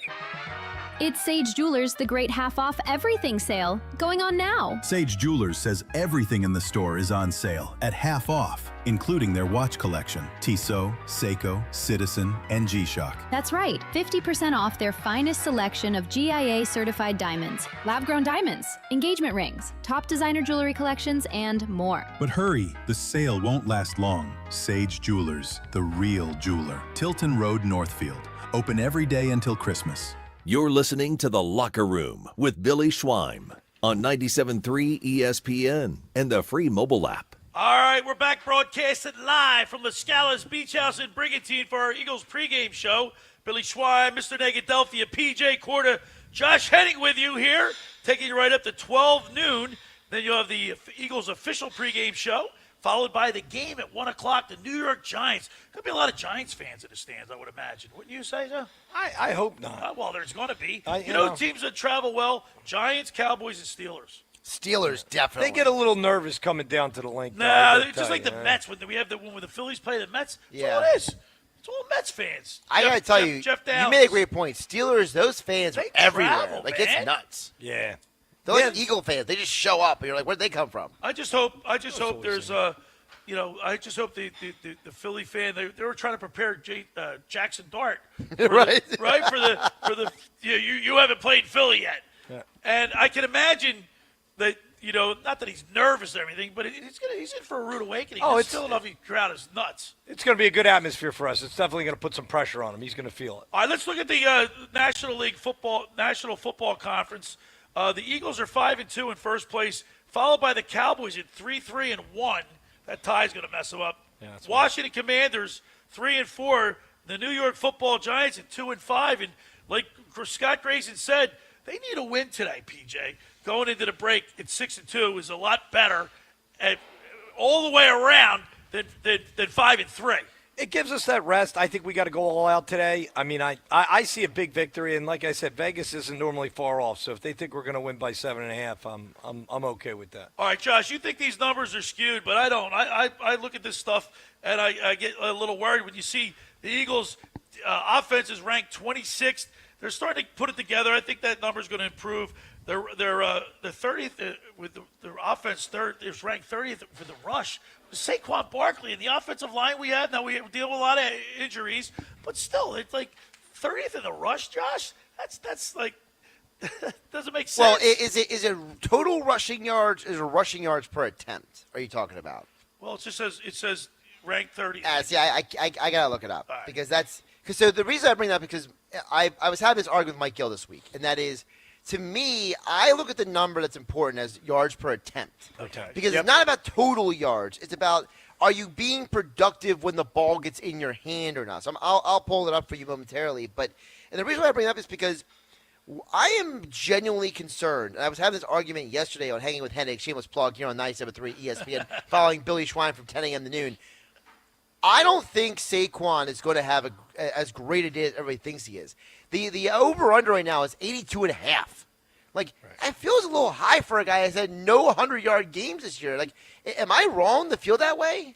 It's Sage Jewelers, the great half-off everything sale, going on now. Sage Jewelers says everything in the store is on sale at half off, including their watch collection, Tissot, Seiko, Citizen, and G-Shock. That's right, 50% off their finest selection of GIA-certified diamonds, lab-grown diamonds, engagement rings, top designer jewelry collections, and more. But hurry, the sale won't last long. Sage Jewelers, the real jeweler. Tilton Road, Northfield. Open every day until Christmas. You're listening to The Locker Room with Billy Schweim on 97.3 ESPN and the free mobile app. All right, we're back broadcasting live from LaScalas BeachHouse in Brigantine for our Eagles pregame show. Billy Schweim, Mr. Negadelphia P.J. Corda, Josh Hennig with you here, taking you right up to 12 noon. Then you'll have the Eagles official pregame show, followed by the game at 1 o'clock, the New York Giants. There'll be a lot of Giants fans in the stands, I would imagine. Wouldn't you say so? I hope not. Well, there's going to be. You know teams that travel well? Giants, Cowboys, and Steelers. Steelers, definitely. They get a little nervous coming down to the link. No, they're just like the Mets. When we have when the Phillies play the Mets, that's all it is. It's all Mets fans. I got to tell you, Jeff you made a great point. Steelers, those fans are everywhere. Travel, like, man. it's nuts. Yeah. They're like Eagle fans. They just show up, and you're like, where'd they come from? I just hope there's I just hope the Philly fan they were trying to prepare Jackson Dart, right for the you haven't played Philly yet, and I can imagine that not that he's nervous or anything, but he's in for a rude awakening. The Philadelphia crowd is nuts. It's going to be a good atmosphere for us. It's definitely going to put some pressure on him. He's going to feel it. All right, let's look at the National Football Conference. The Eagles are 5-2 in first place, followed by the Cowboys at 3-3-1. That tie's going to mess them up. Yeah, Washington Commanders 3-4. The New York Football Giants at 2-5. And like Scott Grayson said, they need a win today. PJ going into the break at 6-2 is a lot better, all the way around than 5-3. It gives us that rest. I think we got to go all out today. I mean, I see a big victory, and like I said, Vegas isn't normally far off. So if they think we're going to win by 7.5, I'm okay with that. All right, Josh, you think these numbers are skewed, but I don't. I look at this stuff, and I get a little worried when you see the Eagles' offense is ranked 26th. They're starting to put it together. I think that number is going to improve. They're 30th with their offense. Is ranked 30th for the rush. Saquon Barkley and the offensive line we have. Now we deal with a lot of injuries, but still, it's like 30th in the rush, Josh. That's like doesn't make sense. Well, is it total rushing yards? Is it rushing yards per attempt? Are you talking about? Well, it says ranked 30th. See, I gotta look it up because so the reason I bring that up because I was having this argument with Mike Gill this week, and that is. To me, I look at the number that's important as yards per attempt. Okay. Because it's not about total yards. It's about are you being productive when the ball gets in your hand or not. So I'll pull it up for you momentarily. And the reason why I bring it up is because I am genuinely concerned. And I was having this argument yesterday on Hanging with Hennig, shameless plug here on 97.3 ESPN, following Billy Schwein from 10 a.m. to noon. I don't think Saquon is going to have as great a day as everybody thinks he is. The over-under right now is 82.5. Like, it feels a little high for a guy that's had no 100-yard games this year. Like, am I wrong to feel that way?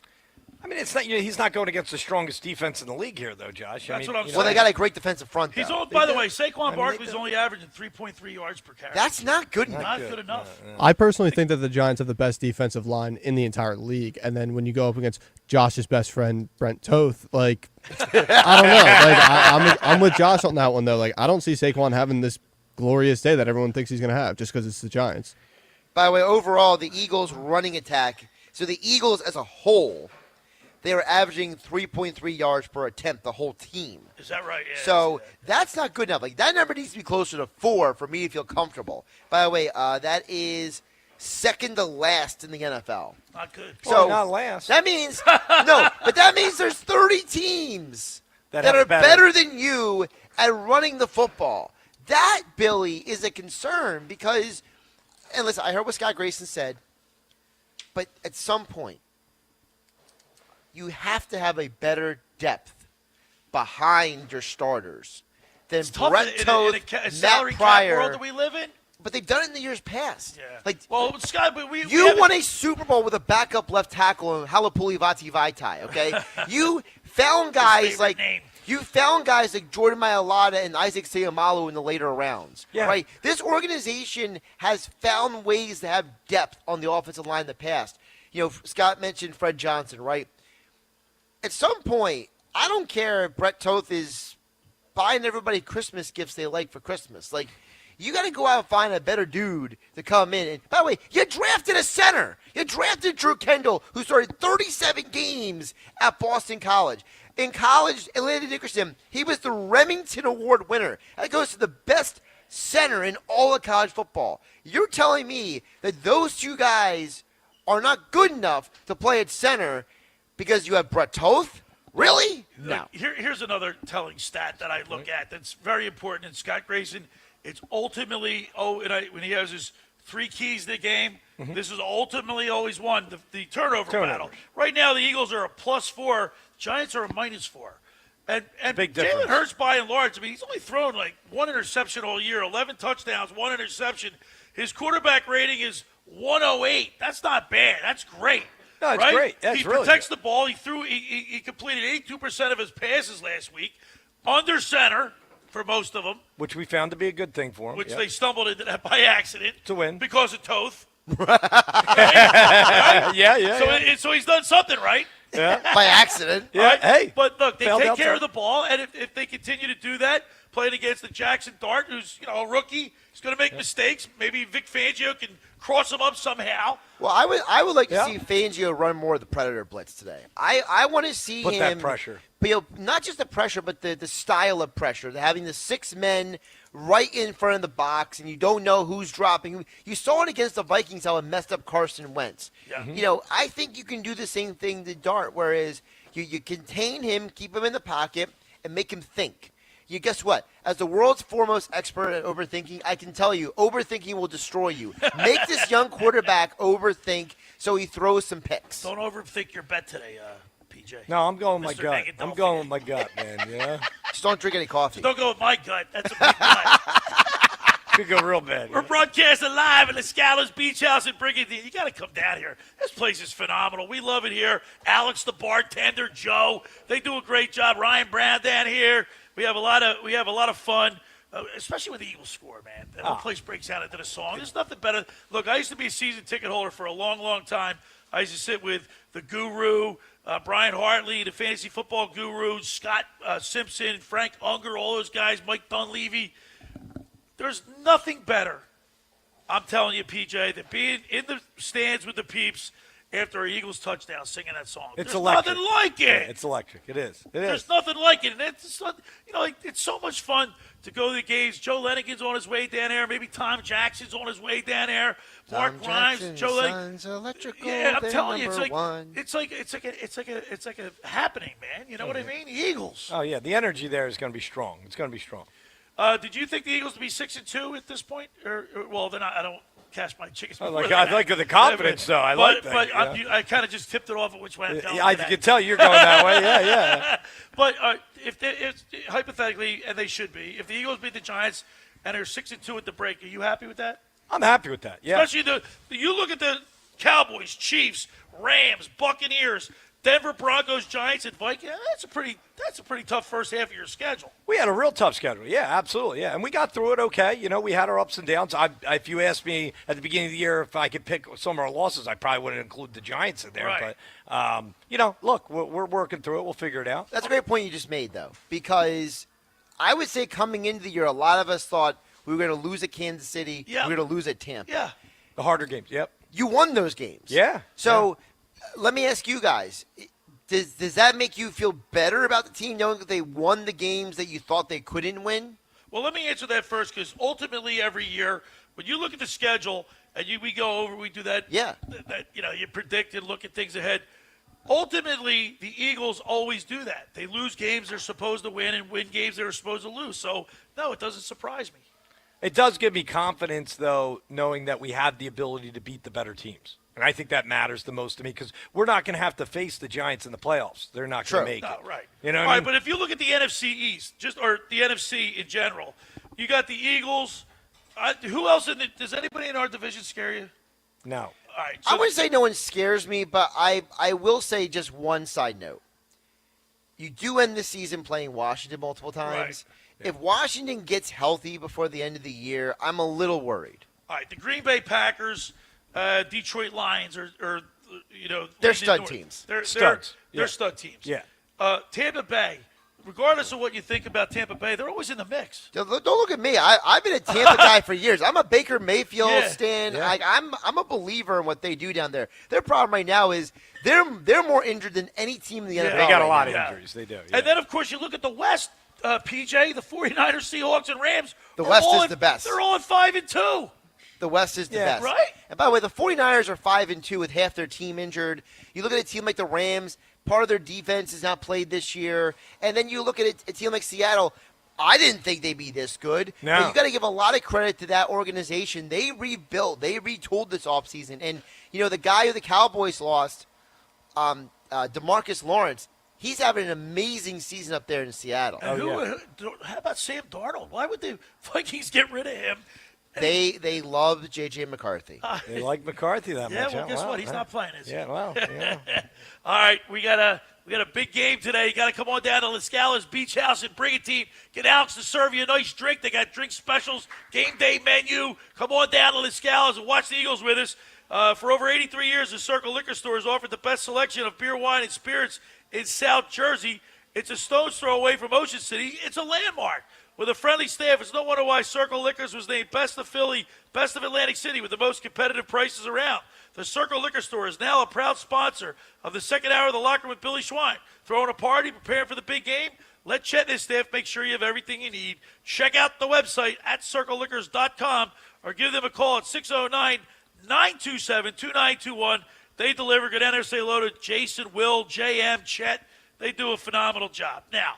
I mean, it's not. He's not going against the strongest defense in the league here, though, Josh. That's what I'm saying. Well, they got a great defensive front, though. He's by the way, Saquon Barkley's only averaging 3.3 yards per carry. That's not good enough. Not good enough. I personally think that the Giants have the best defensive line in the entire league. And then when you go up against Josh's best friend, Brent Toth, like, I don't know. Like, I'm with Josh on that one, though. Like, I don't see Saquon having this glorious day that everyone thinks he's going to have just because it's the Giants. By the way, overall, the Eagles' running attack, so the Eagles as a whole, they are averaging 3.3 yards per attempt, the whole team. Is that right? Yeah, so that's not good enough. Like, that number needs to be closer to 4 for me to feel comfortable. By the way, that is second to last in the NFL. Not good. So not last. That means but that means there's 30 teams that are better than you at running the football. That, Billy, is a concern because, and listen, I heard what Scott Grayson said, but at some point, you have to have a better depth behind your starters than Brett Toth, Matt Pryor. World that we live in. But they've done it in the years past. Yeah. Like, well, Scott, but you won a Super Bowl with a backup left tackle in Halapuli Vaitai, okay? You found guys like Jordan Mailata and Isaac Seumalo in the later rounds, right? This organization has found ways to have depth on the offensive line in the past. You know, Scott mentioned Fred Johnson, right? At some point, I don't care if Brett Toth is buying everybody Christmas gifts they like for Christmas. Like, you got to go out and find a better dude to come in. And by the way, you drafted a center. You drafted Drew Kendall, who started 37 games at Boston College. In college, Landon Dickerson, he was the Remington Award winner. That goes to the best center in all of college football. You're telling me that those two guys are not good enough to play at center because you have Brett Toth? Really? No. Here's another telling stat that I look at that's very important. And Scott Grayson, it's ultimately, when he has his 3 keys to the game, this is ultimately always won, the turnover battle. Right now, the Eagles are a +4. Giants are a -4. And big difference. Jalen Hurts, by and large, I mean, he's only thrown like 1 interception all year, 11 touchdowns, 1 interception. His quarterback rating is 108. That's not bad. That's great. No, it's right? great. That's he really protects good. the ball. He completed 82% of his passes last week, under center for most of them. Which we found to be a good thing for him. Which they stumbled into that by accident. To win. Because of Toth. Right? Yeah. So he's done something right. Yeah. By accident. Yeah. Right? Hey. But look, they take care out of the ball, and if they continue to do that, playing against the Jackson Dart, who's a rookie, he's going to make mistakes. Maybe Vic Fangio can cross him up somehow. Well, I would like to see Fangio run more of the Predator blitz today. I want to see Put him that pressure. But, not just the pressure, but the style of pressure. Having the 6 men right in front of the box, and you don't know who's dropping. You saw it against the Vikings how it messed up Carson Wentz. Yeah. I think you can do the same thing to Dart, whereas you contain him, keep him in the pocket, and make him think. Guess what? As the world's foremost expert at overthinking, I can tell you, overthinking will destroy you. Make this young quarterback overthink so he throws some picks. Don't overthink your bet today, PJ. No, I'm going with my Mr. gut. Negadelphia. I'm going with my gut, man. Yeah. Just don't drink any coffee. Don't go with my gut. That's a big gut. Could go real bad. We're broadcasting live at LaScalas Beach House in Brigantine. You got to come down here. This place is phenomenal. We love it here. Alex, the bartender, Joe, they do a great job. Ryan Brown down here. We have a lot of fun, especially when the Eagles score, man. The whole place breaks out into the song. There's nothing better. Look, I used to be a season ticket holder for a long, long time. I used to sit with the Guru, Brian Hartley, the fantasy football guru, Scott Simpson, Frank Unger, all those guys, Mike Dunleavy. There's nothing better, I'm telling you, PJ, than being in the stands with the peeps after an Eagles touchdown singing that song. It's There's electric. nothing like it. Yeah, it's electric. It is. There's nothing like it. And it's, it's so much fun to go to the games. Joe Lenigan's on his way down there. Maybe Tom Jackson's on his way down there. Mark Grimes, Joe Lennigan. Yeah, I'm telling you, it's like a happening, man. You know what I mean? The Eagles. Oh, yeah. The energy there is going to be strong. It's going to be strong. Did you think the Eagles would be 6-2 at this point? Or well, then I don't cash my chickens. I like the confidence, though. I kind of just tipped it off of which way I'm going. I can tell you're going that way. Yeah. But if hypothetically, and they should be, if the Eagles beat the Giants and they're 6-2 at the break, are you happy with that? I'm happy with that. Yeah. Especially you look at the Cowboys, Chiefs, Rams, Buccaneers, Denver Broncos, Giants, and Vikings. That's a pretty tough first half of your schedule. We had a real tough schedule. Yeah, absolutely. Yeah, and we got through it okay. You know, we had our ups and downs. If you asked me at the beginning of the year if I could pick some of our losses, I probably wouldn't include the Giants in there. Right. But, look, we're working through it. We'll figure it out. That's a great point you just made, though, because I would say coming into the year, a lot of us thought we were going to lose at Kansas City. Yeah. We were going to lose at Tampa. Yeah. The harder games, yep. You won those games. Yeah. So let me ask you guys. Does that make you feel better about the team knowing that they won the games that you thought they couldn't win? Well, let me answer that first because ultimately every year when you look at the schedule and we go over, we do that. Yeah. You predict and look at things ahead. Ultimately, the Eagles always do that. They lose games they're supposed to win and win games they're supposed to lose. So, no, it doesn't surprise me. It does give me confidence, though, knowing that we have the ability to beat the better teams. And I think that matters the most to me because we're not going to have to face the Giants in the playoffs. They're not going to make it. Right. You know All what I right, mean? but if you look at the NFC East, or the NFC in general, you got the Eagles. Who else does anybody in our division scare you? No. All right. I wouldn't say no one scares me, but I will say just one side note. You do end the season playing Washington multiple times. Right. If Washington gets healthy before the end of the year, I'm a little worried. All right, the Green Bay Packers, Detroit Lions, they're stud teams. They're studs. They're stud teams. Yeah. Tampa Bay, regardless of what you think about Tampa Bay, they're always in the mix. Don't look at me. I've been a Tampa guy for years. I'm a Baker Mayfield stan. Yeah. I'm a believer in what they do down there. Their problem right now is they're more injured than any team in the NFL. They got a lot right of now. injuries. They do. Yeah. And then, of course, you look at the West, PJ, the 49ers, Seahawks, and Rams. The West is the best. They're all at 5-2. The West is the best. Right? And by the way, the 49ers are 5-2 with half their team injured. You look at a team like the Rams, part of their defense is not played this year. And then you look at a team like Seattle. I didn't think they'd be this good. No. But you got to give a lot of credit to that organization. They rebuilt. They retooled this offseason. And, the guy who the Cowboys lost, DeMarcus Lawrence, he's having an amazing season up there in Seattle. How about Sam Darnold? Why would the Vikings get rid of him? They love J.J. McCarthy. They like McCarthy that much. Yeah, well, guess what? He's not playing, is he? Yeah, well, yeah. All right, we got a big game today. You got to come on down to LaScala's Beach House in Brigantine. Get Alex to serve you a nice drink. They got drink specials, game day menu. Come on down to LaScala's and watch the Eagles with us. For over 83 years, the Circle Liquor Store has offered the best selection of beer, wine, and spirits in South Jersey. It's a stone's throw away from Ocean City. It's a landmark. With a friendly staff, it's no wonder why Circle Liquors was named Best of Philly, Best of Atlantic City with the most competitive prices around. The Circle Liquor Store is now a proud sponsor of the second hour of the Locker Room with Billy Schwein. Throwing a party, preparing for the big game? Let Chet and his staff make sure you have everything you need. Check out the website at circleliquors.com or give them a call at 609-927-2921. They deliver. Go down there, say hello to Jason, Will, JM, Chet. They do a phenomenal job. Now,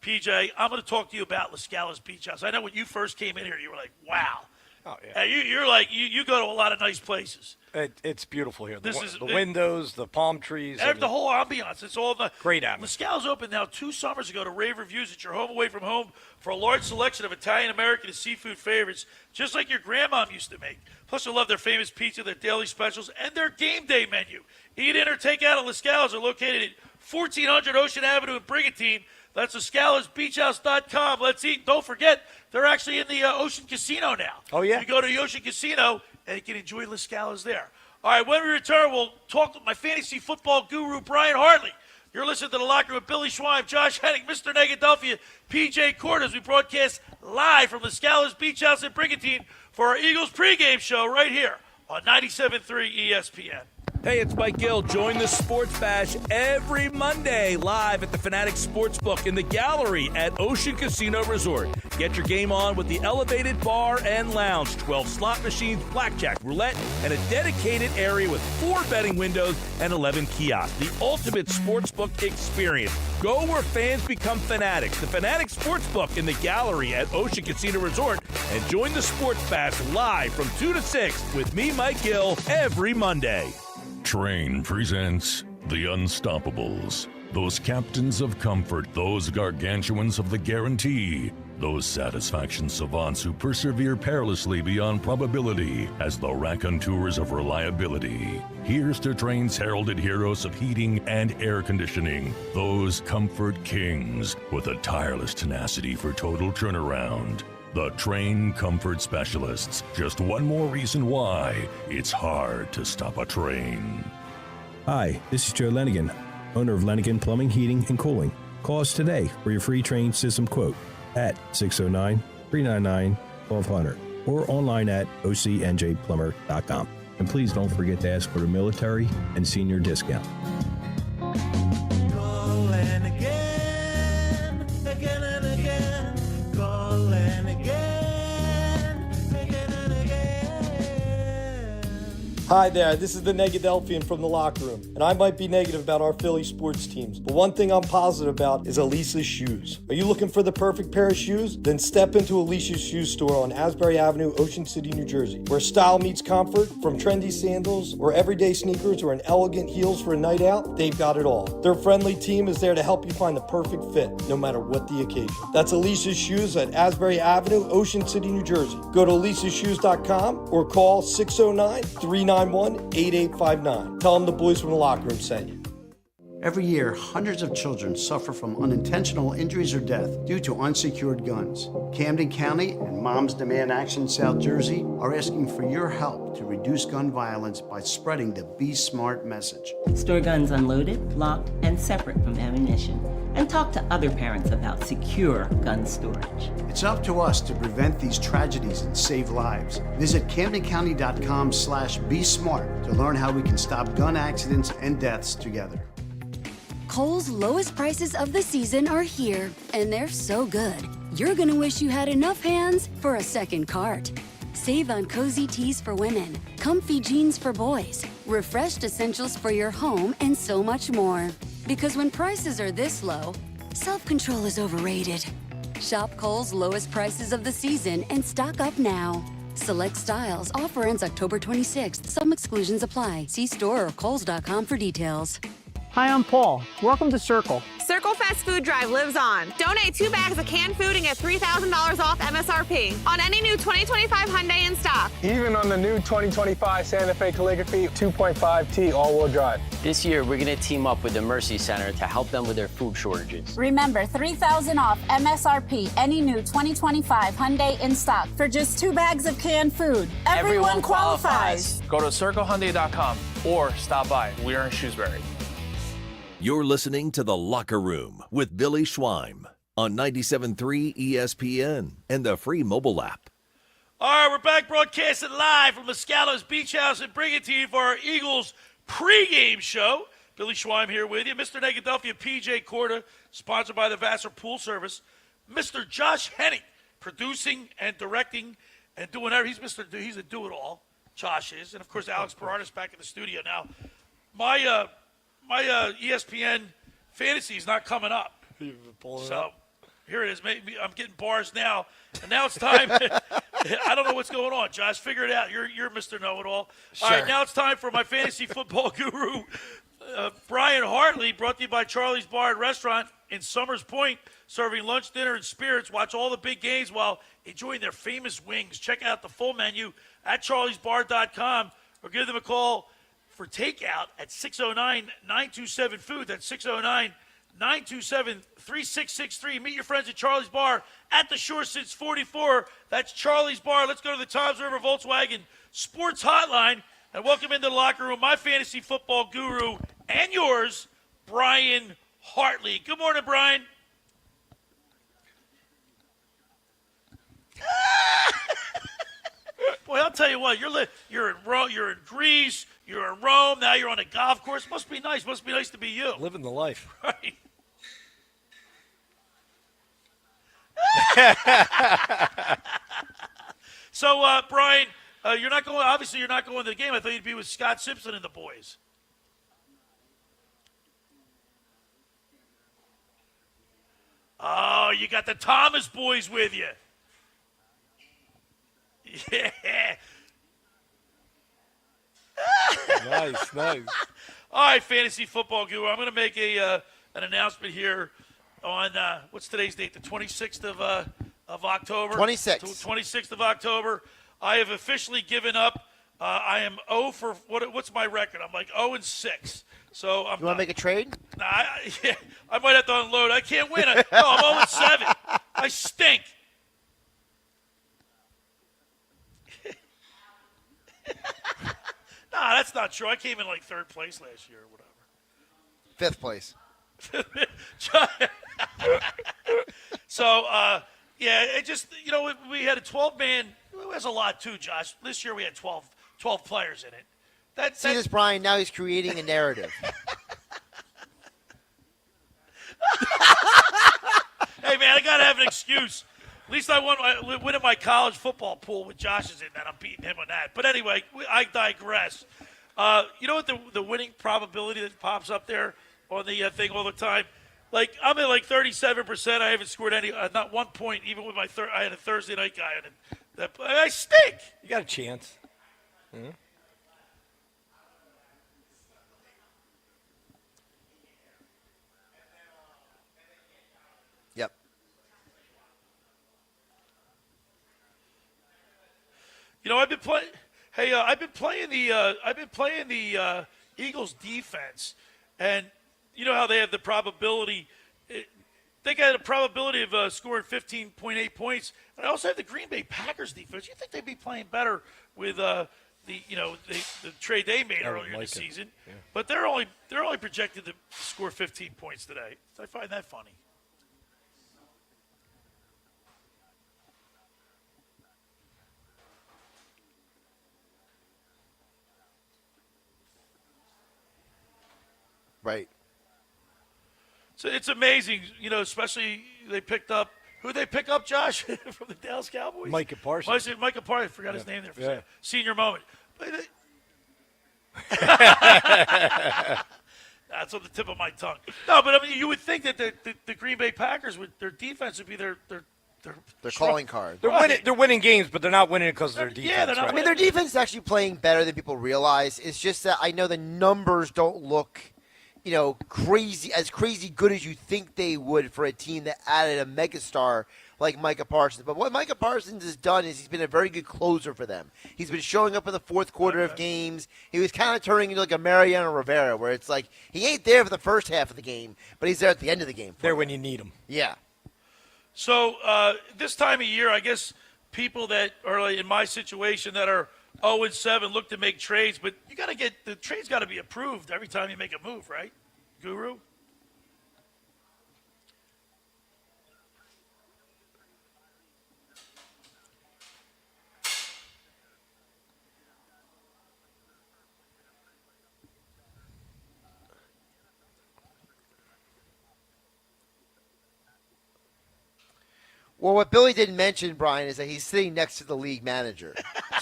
PJ, I'm going to talk to you about LaScala's Beach House. I know when you first came in here, you were like, wow. Oh, yeah. You're like, you go to a lot of nice places. It's beautiful here. This is the windows, the palm trees. The whole ambiance. It's all the great atmosphere. LaScala's opened now 2 summers ago to rave reviews at your home away from home for a large selection of Italian, American, and seafood favorites, just like your grandmom used to make. Plus, you'll love their famous pizza, their daily specials, and their game day menu. Eat in or take out at LaScala's are located at 1400 Ocean Avenue in Brigantine. That's LaScalas, BeachHouse.com. Let's eat. Don't forget, they're actually in the Ocean Casino now. Oh, yeah? You go to the Ocean Casino, and you can enjoy LaScalas there. All right, when we return, we'll talk with my fantasy football guru, Brian Hartley. You're listening to The Locker Room with Billy Schwein, Josh Hennig, Mr. Negadelphia, P.J. Corda, as we broadcast live from LaScala's Beach House in Brigantine for our Eagles pregame show right here on 97.3 ESPN. Hey, it's Mike Gill. Join the Sports Bash every Monday live at the Fanatic Sportsbook in the gallery at Ocean Casino Resort. Get your game on with the elevated bar and lounge, 12 slot machines, blackjack, roulette, and a dedicated area with 4 betting windows and 11 kiosks. The ultimate sportsbook experience. Go where fans become fanatics. The Fanatic Sportsbook in the gallery at Ocean Casino Resort. And join the Sports Bash live from 2 to 6 with me, Mike Gill, every Monday. Train presents The Unstoppables. Those captains of comfort, those gargantuans of the guarantee, those satisfaction savants who persevere perilously beyond probability as the raconteurs of reliability. Here's to Train's heralded heroes of heating and air conditioning, those comfort kings with a tireless tenacity for total turnaround. The Train Comfort Specialists. Just one more reason why it's hard to stop a train. Hi, this is Joe Lenigan, owner of Lenigan Plumbing, Heating, and Cooling. Call us today for your free train system quote at 609-399-1200 or online at ocnjplumber.com. And please don't forget to ask for the military and senior discount. Hi there, this is the Negadelphian from the Locker Room, and I might be negative about our Philly sports teams, but one thing I'm positive about is Elisa's shoes. Are you looking for the perfect pair of shoes? Then step into Elisa's shoe store on Asbury Avenue, Ocean City, New Jersey, where style meets comfort. From trendy sandals or everyday sneakers or an elegant heels for a night out, they've got it all. Their friendly team is there to help you find the perfect fit, no matter what the occasion. That's Elisa's Shoes at Asbury Avenue, Ocean City, New Jersey. Go to elisashoes.com or call 609-391-8859. Tell them the boys from the Locker Room sent you. Every year, hundreds of children suffer from unintentional injuries or death due to unsecured guns. Camden County and Moms Demand Action South Jersey are asking for your help to reduce gun violence by spreading the Be Smart message. Store guns unloaded, locked, and separate from ammunition. And talk to other parents about secure gun storage. It's up to us to prevent these tragedies and save lives. Visit CamdenCounty.com/BeSmart to learn how we can stop gun accidents and deaths together. Kohl's lowest prices of the season are here, and they're so good. You're gonna wish you had enough hands for a second cart. Save on cozy tees for women, comfy jeans for boys, refreshed essentials for your home, and so much more. Because when prices are this low, self-control is overrated. Shop Kohl's lowest prices of the season and stock up now. Select styles. Offer ends October 26th. Some exclusions apply. See store or kohls.com for details. Hi, I'm Paul. Welcome to Circle. Circle Fest Food Drive lives on. Donate 2 bags of canned food and get $3,000 off MSRP on any new 2025 Hyundai in stock. Even on the new 2025 Santa Fe Calligraphy 2.5T all-wheel drive. This year, we're going to team up with the Mercy Center to help them with their food shortages. Remember, $3,000 off MSRP, any new 2025 Hyundai in stock for just 2 bags of canned food. Everyone qualifies. Go to CircleHyundai.com or stop by. We are in Shrewsbury. You're listening to The Locker Room with Billy Schwein on 97.3 ESPN and the free mobile app. All right, we're back broadcasting live from LaScala's Beach House in Brigantine for our Eagles pregame show. Billy Schwein here with you. Mr. Negadelphia P.J. Corda, sponsored by the Vassar Pool Service. Mr. Josh Hennig, producing and directing and doing everything. He's a do-it-all. Josh is. And, of course, Alex Perarnis back in the studio now. My ESPN fantasy is not coming up. So Here it is. Maybe I'm getting bars now. And now it's time. I don't know what's going on, Josh. Figure it out. You're Mr. Know-It-All. Sure. All right, now it's time for my fantasy football guru, Brian Hartley, brought to you by Charlie's Bar and Restaurant in Summers Point, serving lunch, dinner, and spirits. Watch all the big games while enjoying their famous wings. Check out the full menu at charliesbar.com or give them a call for takeout at 609-927-FOOD. That's 609-927-3663. Meet your friends at Charlie's Bar at the Shore since 44. That's Charlie's Bar. Let's go to the Toms River Volkswagen Sports Hotline and welcome into the locker room my fantasy football guru and yours, Brian Hartley. Good morning, Brian. Boy, I'll tell you what, you're in Greece, you're in Rome, now you're on a golf course. Must be nice. Must be nice to be you. Living the life. Right. So, Brian, you're not going. Obviously, you're not going to the game. I thought you'd be with Scott Simpson and the boys. Oh, you got the Thomas boys with you. Yeah. Nice. All right, fantasy football guru. I'm going to make an announcement here on what's today's date? The 26th of October. 26th of October. I have officially given up. I am 0 for what's my record? I'm like 0-6. So I'm. You want to make a trade? Nah, I might have to unload. I can't win. I'm 0-7. I stink. Nah, that's not true. I came in like third place last year or whatever. Fifth place. So, yeah, it just, we had a 12-man. It was a lot, too, Josh. This year we had 12 players in it. See this, Brian? Now he's creating a narrative. Hey, man, I got to have an excuse. At least I win at my college football pool with Josh's in that. I'm beating him on that. But anyway, I digress. You know what the winning probability that pops up there on the thing all the time? Like, I'm at like 37%. I haven't scored not 1 point, even with I had a Thursday night guy on it. I stink. You got a chance. Mm-hmm. Yep. I've been playing. Hey, I've been playing the Eagles defense, and you know how they have the probability. They got a probability of scoring 15.8 points. And I also have the Green Bay Packers defense. You think they'd be playing better with the trade they made earlier this season? Yeah. But they're only projected to score 15 points today. So I find that funny. Right. So it's amazing, especially who they pick up, Josh, from the Dallas Cowboys? Micah Parsons. Micah Parsons. I forgot his name there for a senior moment. That's on the tip of my tongue. No, but I mean, you would think that the Green Bay Packers, their defense would be their calling card. They're winning games, but they're not winning because of their defense. Yeah, they're not. Right? I mean, their defense is actually playing better than people realize. It's just that I know the numbers don't look crazy good as you think they would for a team that added a megastar like Micah Parsons. But what Micah Parsons has done is he's been a very good closer for them. He's been showing up in the fourth quarter of games. He was kind of turning into like a Mariano Rivera, where it's like he ain't there for the first half of the game, but he's there at the end of the game. There when you need him. Yeah. So this time of year, I guess people that are like in my situation that are 0-7 look to make trades, but you got to get the trades got to be approved every time you make a move, right, Guru? Well, what Billy didn't mention, Brian, is that he's sitting next to the league manager.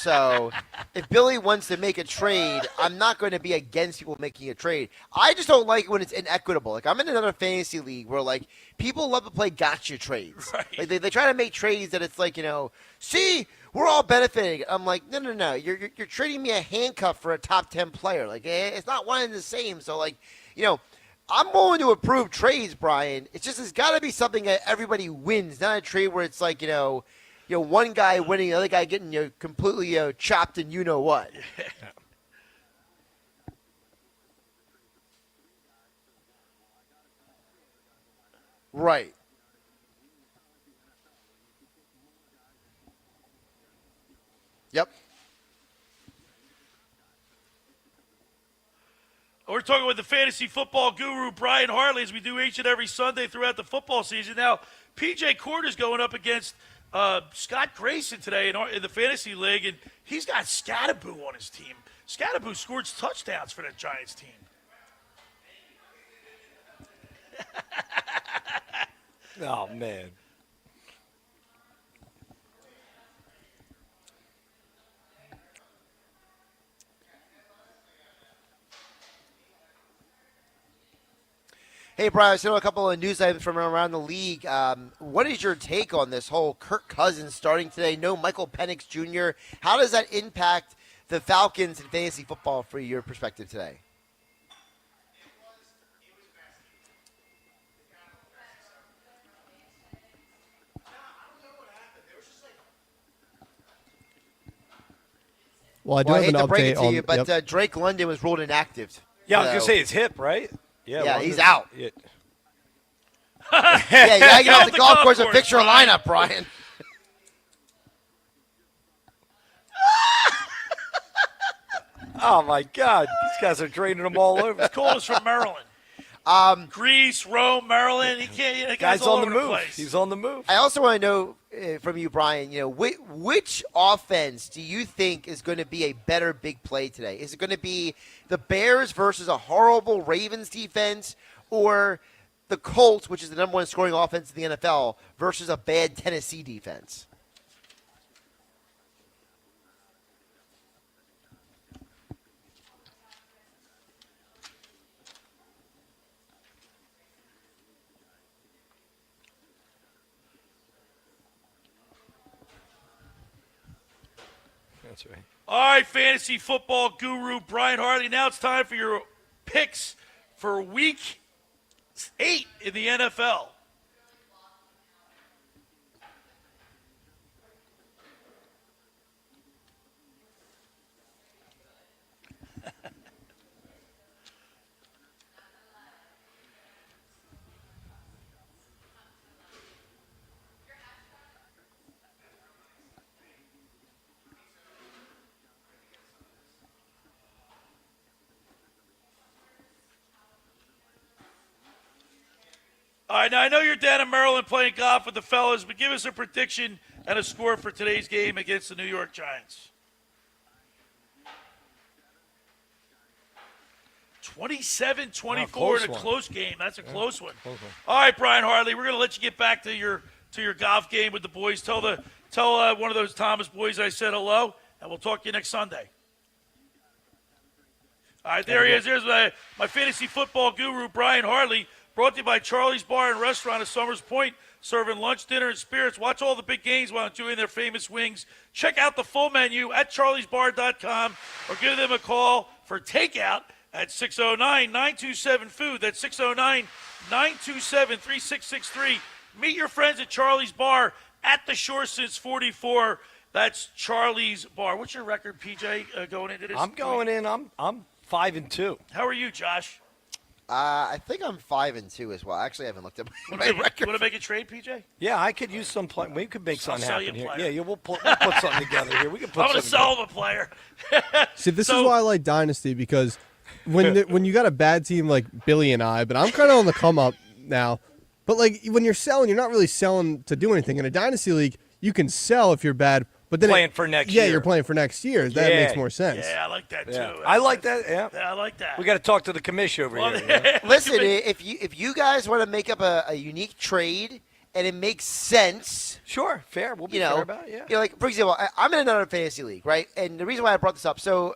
So if Billy wants to make a trade, I'm not going to be against people making a trade. I just don't like it when it's inequitable. Like, I'm in another fantasy league where, like, people love to play gotcha trades. Right. Like, they try to make trades that it's like, see, we're all benefiting. I'm like, no. You're trading me a handcuff for a top 10 player. Like, it's not one and the same. So, like, I'm willing to approve trades, Brian. It's just there's got to be something that everybody wins, not a trade where it's like, one guy winning, the other guy getting completely chopped and you know what. Right. Yep. We're talking with the fantasy football guru, Brian Hartley, as we do each and every Sunday throughout the football season. Now, P.J. Corda is going up against Scott Grayson today in the fantasy league, and he's got Scattaboo on his team. Scattaboo scored touchdowns for that Giants team. Oh, man. Hey, Brian, I saw a couple of news items from around the league. What is your take on this whole Kirk Cousins starting today? No Michael Penix Jr. How does that impact the Falcons in fantasy football for your perspective today? Well, I do have hate an to break update it to on you, but Drake London was ruled inactive. Yeah, I was going to say his hip, right? Yeah, he's out. Yeah. Yeah, you got to get off the golf course and fix your lineup, Brian. Oh, my God. These guys are draining them all over. His call is from Maryland. Greece, Rome, Maryland. He can't. The guy's all on the over move. place. He's on the move. I also want to know from you, Brian, which offense do you think is going to be a better big play today? Is it going to be the Bears versus a horrible Ravens defense, or the Colts, which is the number one scoring offense in the NFL, versus a bad Tennessee defense? That's right. All right, fantasy football guru Brian Hartley. Now it's time for your picks for Week 8 in the NFL. All right, now I know you're down in Maryland playing golf with the fellas, but give us a prediction and a score for today's game against the New York Giants. 27-24 in a close game. That's a close one. All right, Brian Hartley, we're going to let you get back to your golf game with the boys. Tell one of those Thomas boys I said hello, and we'll talk to you next Sunday. All right, there he is. There's my fantasy football guru, Brian Hartley. Brought to you by Charlie's Bar and Restaurant at Summers Point, serving lunch, dinner, and spirits. Watch all the big games while enjoying their famous wings. Check out the full menu at charliesbar.com or give them a call for takeout at 609-927-FOOD. That's 609-927-3663. Meet your friends at Charlie's Bar at the shore since 44. That's Charlie's Bar. What's your record, PJ, going into this? I'm going in. I'm 5-2. How are you, Josh? I think I'm 5-2 as well. Actually, I haven't looked at my record. You want to make a trade, PJ? Yeah, I could use some play. We could make something happen here. Player. Yeah, we'll put something together here. We can put. I'm going to sell him a player. See, this is why I like Dynasty, because when you got a bad team like Billy and I, but I'm kind of on the come up now. But like when you're selling, you're not really selling to do anything. In a Dynasty league, you can sell if you're bad. But then playing for next year. Yeah, you're playing for next year. That makes more sense. Yeah, I like that too. Yeah. I like that. Yeah, I like that. We got to talk to the commish over here. Listen, if you guys want to make up a unique trade and it makes sense. Sure, fair. We'll be fair about it, yeah. You know, like, for example, I'm in another fantasy league, right? And the reason why I brought this up, so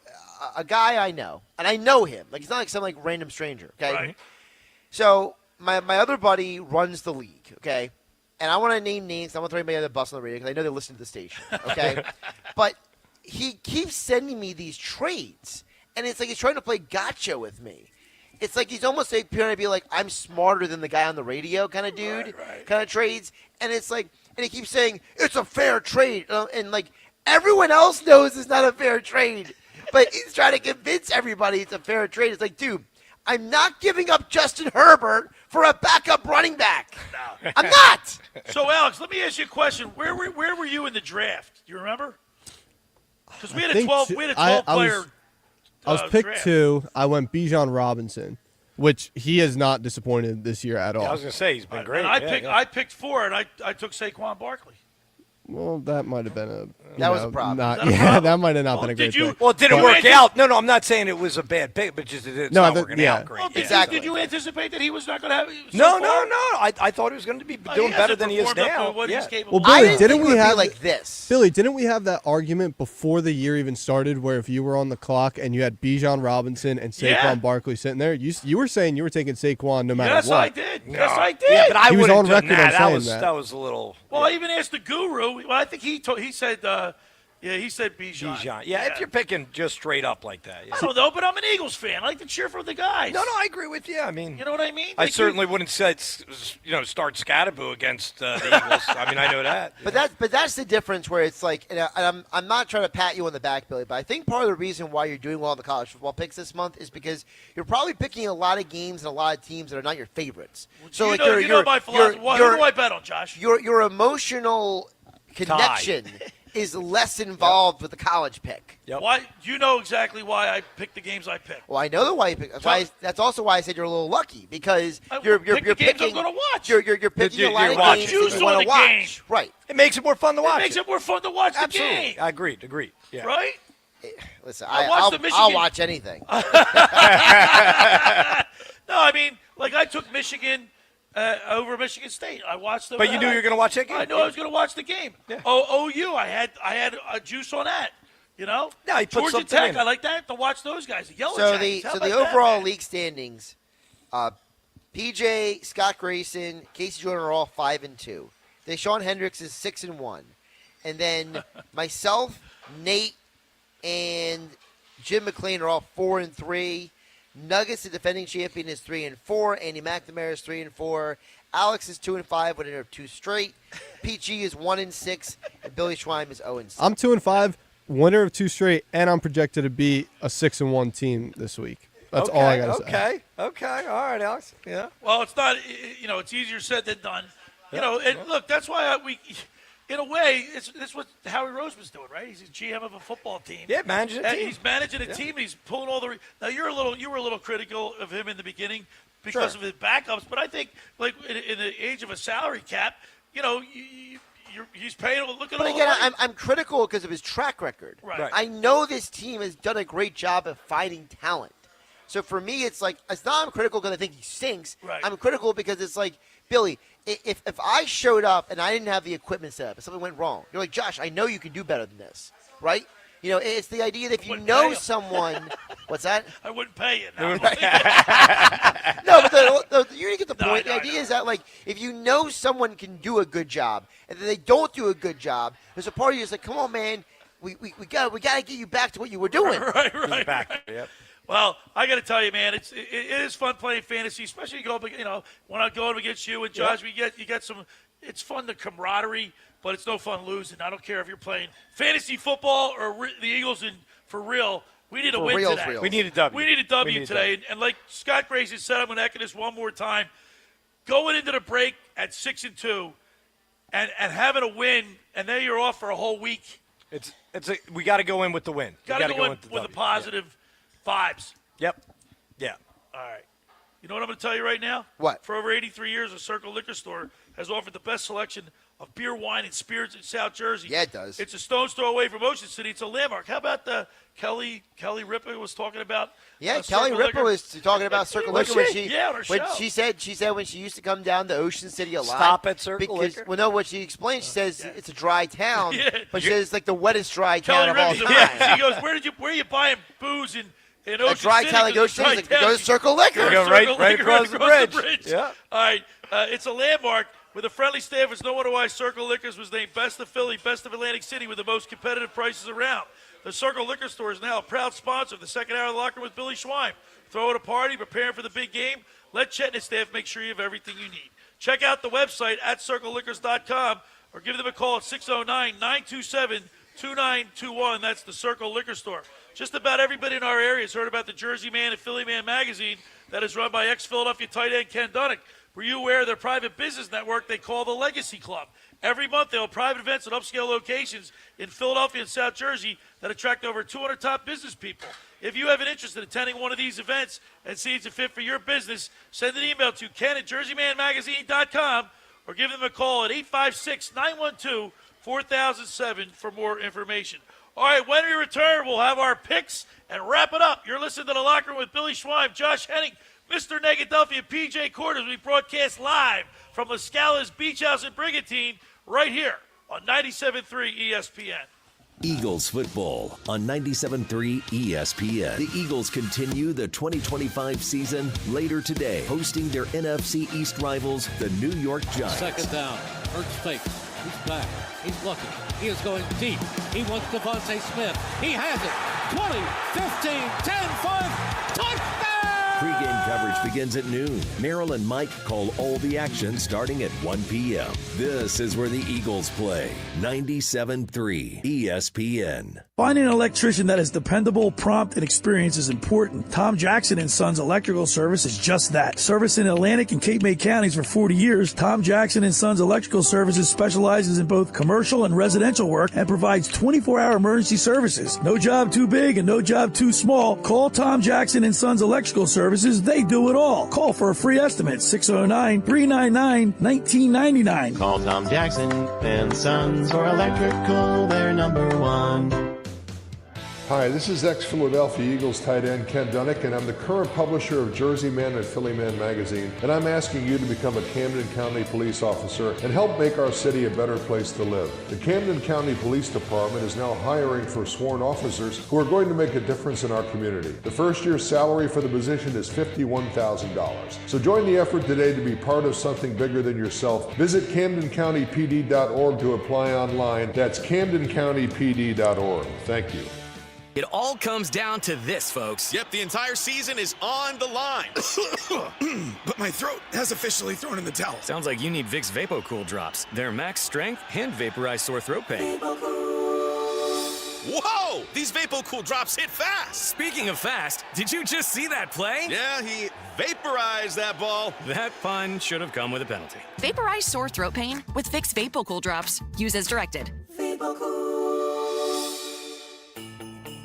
a guy I know, and I know him. Like, he's not like some, like, random stranger, okay? Right. So my other buddy runs the league, okay? And I want to name names. I want to throw anybody on the bus on the radio because I know they listen to the station, okay? But he keeps sending me these trades, and it's like he's trying to play gotcha with me. It's like he's almost like trying to be like, I'm smarter than the guy on the radio kind of dude, kind of trades. And it's like, and he keeps saying, it's a fair trade. And like, everyone else knows it's not a fair trade. But he's trying to convince everybody it's a fair trade. It's like, dude, I'm not giving up Justin Herbert for a backup running back. No. I'm not. So, Alex, let me ask you a question. Where were you in the draft? Do you remember? Because we had a 12-player I was picked draft. 2. I went Bijan Robinson, which he has not disappointed this year at all. Yeah, I was going to say, he's been great. And I picked 4, and I took Saquon Barkley. Well, that might have been a was a problem. That might have not been a great pick. Well, it didn't work out. No, I'm not saying it was a bad pick, but just it's not working out great. Well, Exactly. Did you anticipate that he was not going to have? No. I thought he was going to be doing better than he is now. Well, Billy, didn't we have like this? Billy, didn't we have that argument before the year even started, where if you were on the clock and you had Bijan Robinson and Saquon Barkley sitting there, you were saying you were taking Saquon no matter what. Yes, I did. Yes, I did. Yeah, but he was on record on saying that. That was a little. Well, I even asked the guru. Well, I think he said. He said Bijan. Yeah, if you're picking just straight up like that. Yeah. I don't know, but I'm an Eagles fan. I like to cheer for the guys. No, I agree with you. I mean, you know what I mean? I certainly wouldn't say start Scatterboo against the Eagles. I mean, I know that. But that's the difference where it's like, and I'm not trying to pat you on the back, Billy, but I think part of the reason why you're doing well in the college football picks this month is because you're probably picking a lot of games and a lot of teams that are not your favorites. So you know my philosophy. Who do I bet on, Josh? Your emotional connection is less involved with the college pick. Yep. Why? You know exactly why I picked the games I picked. Well, I know why you picked. That's also why I said you're a little lucky because you're the games I'm picking. going to watch. You're picking a lot of games that you want to watch. Right. It makes it more fun to watch. It makes it more fun to watch the game. I agreed. Yeah. Right? Listen, I'll watch anything. No, I mean, like I took Michigan over Michigan State. I watched them. But you knew you were going to watch that game? I knew I was going to watch the game. Yeah. OU, I had a juice on that. You know? Yeah, he put Georgia something Tech, in. I like that, to watch those guys. The Yellow So Jackets. the overall league standings, PJ, Scott Grayson, Casey Jordan are all 5-2. Deshaun Hendricks is 6-1, and then myself, Nate, and Jim McLean are all 4-3. Nuggets, the defending champion, is 3-4. Andy McNamara is 3-4. Alex is 2-5, winner of 2 straight. PG is 1-6, and Billy Schweim is 0-6. I'm 2-5, winner of 2 straight, and I'm projected to be a 6-1 team this week. That's all I got to say. Okay. All right, Alex. Yeah. Well, it's not. It's easier said than done. And look, that's why we. In a way, it's what Howie Roseman's doing, right? He's a GM of a football team. Yeah, managing a team. He's managing a team. And he's pulling all the. Now you were a little critical of him in the beginning because of his backups, but I think like in the age of a salary cap, he's paying. Look at. But again, I'm critical because of his track record. Right. I know this team has done a great job of finding talent. So for me, it's like it's not I'm critical because I think he stinks. Right. I'm critical because it's like Billy. If I showed up and I didn't have the equipment set up, if something went wrong, you're like, Josh, I know you can do better than this, right? It's the idea that if you know someone, what's that? I wouldn't pay you. No, but you didn't get the point. The idea is that, like, if you know someone can do a good job and then they don't do a good job, there's a part of you that's like, come on, man, we got to get you back to what you were doing. Right. Back. Yep. Well, I got to tell you, man, it is fun playing fantasy, especially when I go up against you and Josh. You get some. It's fun, the camaraderie, but it's no fun losing. I don't care if you're playing fantasy football or the Eagles. And for real, we need a win today. We need a W. We need a W today. And like Scott Grayson said, I'm going to echo this one more time. Going into the break at 6-2, and having a win, and then you're off for a whole week. We got to go in with the win. Got to go in with a positive vibes. Yep. Yeah. All right. You know what I'm going to tell you right now? What? For over 83 years, a Circle Liquor Store has offered the best selection of beer, wine, and spirits in South Jersey. Yeah, it does. It's a stone's throw away from Ocean City. It's a landmark. How about the Kelly Ripa was talking about? Yeah, Kelly Ripa was talking about Circle Liquor when she on her show. she said when she used to come down to Ocean City a lot. Stop at Circle Liquor. Well, no, what she explained, she says it's a dry town, Yeah. but she says it's like the wettest dry Kelly town of all Ripa's time. She goes, where are you buying booze in Ocean A dry City? town like Ocean City, go to Circle Liquor. Go right across the bridge. Yeah. All right, it's a landmark with a friendly staff. It's no wonder why Circle Liquors was named Best of Philly, Best of Atlantic City with the most competitive prices around. The Circle Liquor Store is now a proud sponsor of the second hour of the Locker Room with Billy Schwein. Throwing a party, preparing for the big game. Let Chet and his staff make sure you have everything you need. Check out the website at circleliquors.com or give them a call at 609-927-2921. That's the Circle Liquor Store. Just about everybody in our area has heard about the Jersey Man and Philly Man magazine that is run by ex-Philadelphia tight end Ken Dunnick. Were you aware of their private business network they call the Legacy Club? Every month they'll have private events at upscale locations in Philadelphia and South Jersey that attract over 200 top business people. If you have an interest in attending one of these events and see it's a fit for your business, send an email to ken@jerseymanmagazine.com or give them a call at 856-912-4007 for more information. All right, when we return, we'll have our picks and wrap it up. You're listening to The Locker Room with Billy Schwein, Josh Hennig, Mr. Negadelphia P.J. Corda, as we broadcast live from LaScalas BeachHouse in Brigantine right here on 97.3 ESPN. Eagles football on 97.3 ESPN. The Eagles continue the 2025 season later today, hosting their NFC East rivals, the New York Giants. Second down. Hurts fakes. He's back. He's looking. He is going deep. He wants Devontae Smith. He has it. 20, 15, 10, 5. Touchdown! Pregame coverage begins at noon. Merrill and Mike call all the action starting at 1 p.m. This is where the Eagles play. 97.3 ESPN. Finding an electrician that is dependable, prompt, and experienced is important. Tom Jackson & Sons Electrical Service is just that. Service in Atlantic and Cape May counties for 40 years, Tom Jackson & Sons Electrical Services specializes in both commercial and residential work and provides 24-hour emergency services. No job too big and no job too small. Call Tom Jackson & Sons Electrical Services. They do it all. Call for a free estimate, 609-399-1999. Call Tom Jackson & Sons for electrical, they're number one. Hi, this is ex-Philadelphia Eagles tight end Ken Dunnick, and I'm the current publisher of Jersey Man and Philly Man magazine, and I'm asking you to become a Camden County police officer and help make our city a better place to live. The Camden County Police Department is now hiring for sworn officers who are going to make a difference in our community. The first year's salary for the position is $51,000. So join the effort today to be part of something bigger than yourself. Visit CamdenCountyPD.org to apply online. That's CamdenCountyPD.org. Thank you. It all comes down to this, folks. Yep, the entire season is on the line. But my throat has officially thrown in the towel. Sounds like you need Vicks VapoCool drops. They're max strength and vaporize sore throat pain. Whoa! These VapoCool drops hit fast. Speaking of fast, did you just see that play? Yeah, he vaporized that ball. That pun should have come with a penalty. Vaporize sore throat pain with Vicks VapoCool drops. Use as directed.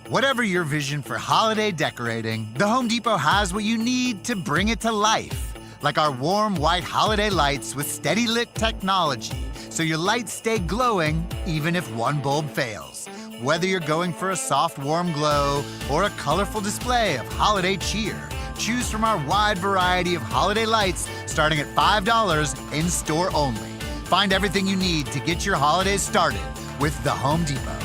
Whatever your vision for holiday decorating, the Home Depot has what you need to bring it to life. Like our warm white holiday lights with steady lit technology, so your lights stay glowing even if one bulb fails. Whether you're going for a soft, warm glow or a colorful display of holiday cheer, choose from our wide variety of holiday lights starting at $5 in-store only. Find everything you need to get your holidays started with the Home Depot.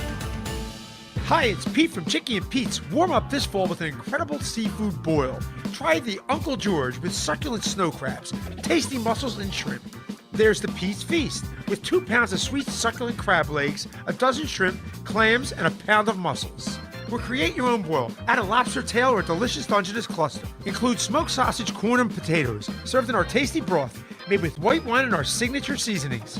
Hi, it's Pete from Chicky and Pete's. Warm up this fall with an incredible seafood boil. Try the Uncle George with succulent snow crabs, tasty mussels, and shrimp. There's the Pete's Feast with 2 pounds of sweet succulent crab legs, a dozen shrimp, clams, and a pound of mussels. Or create your own boil. Add a lobster tail or a delicious Dungeness cluster. Include smoked sausage, corn, and potatoes, served in our tasty broth, made with white wine and our signature seasonings.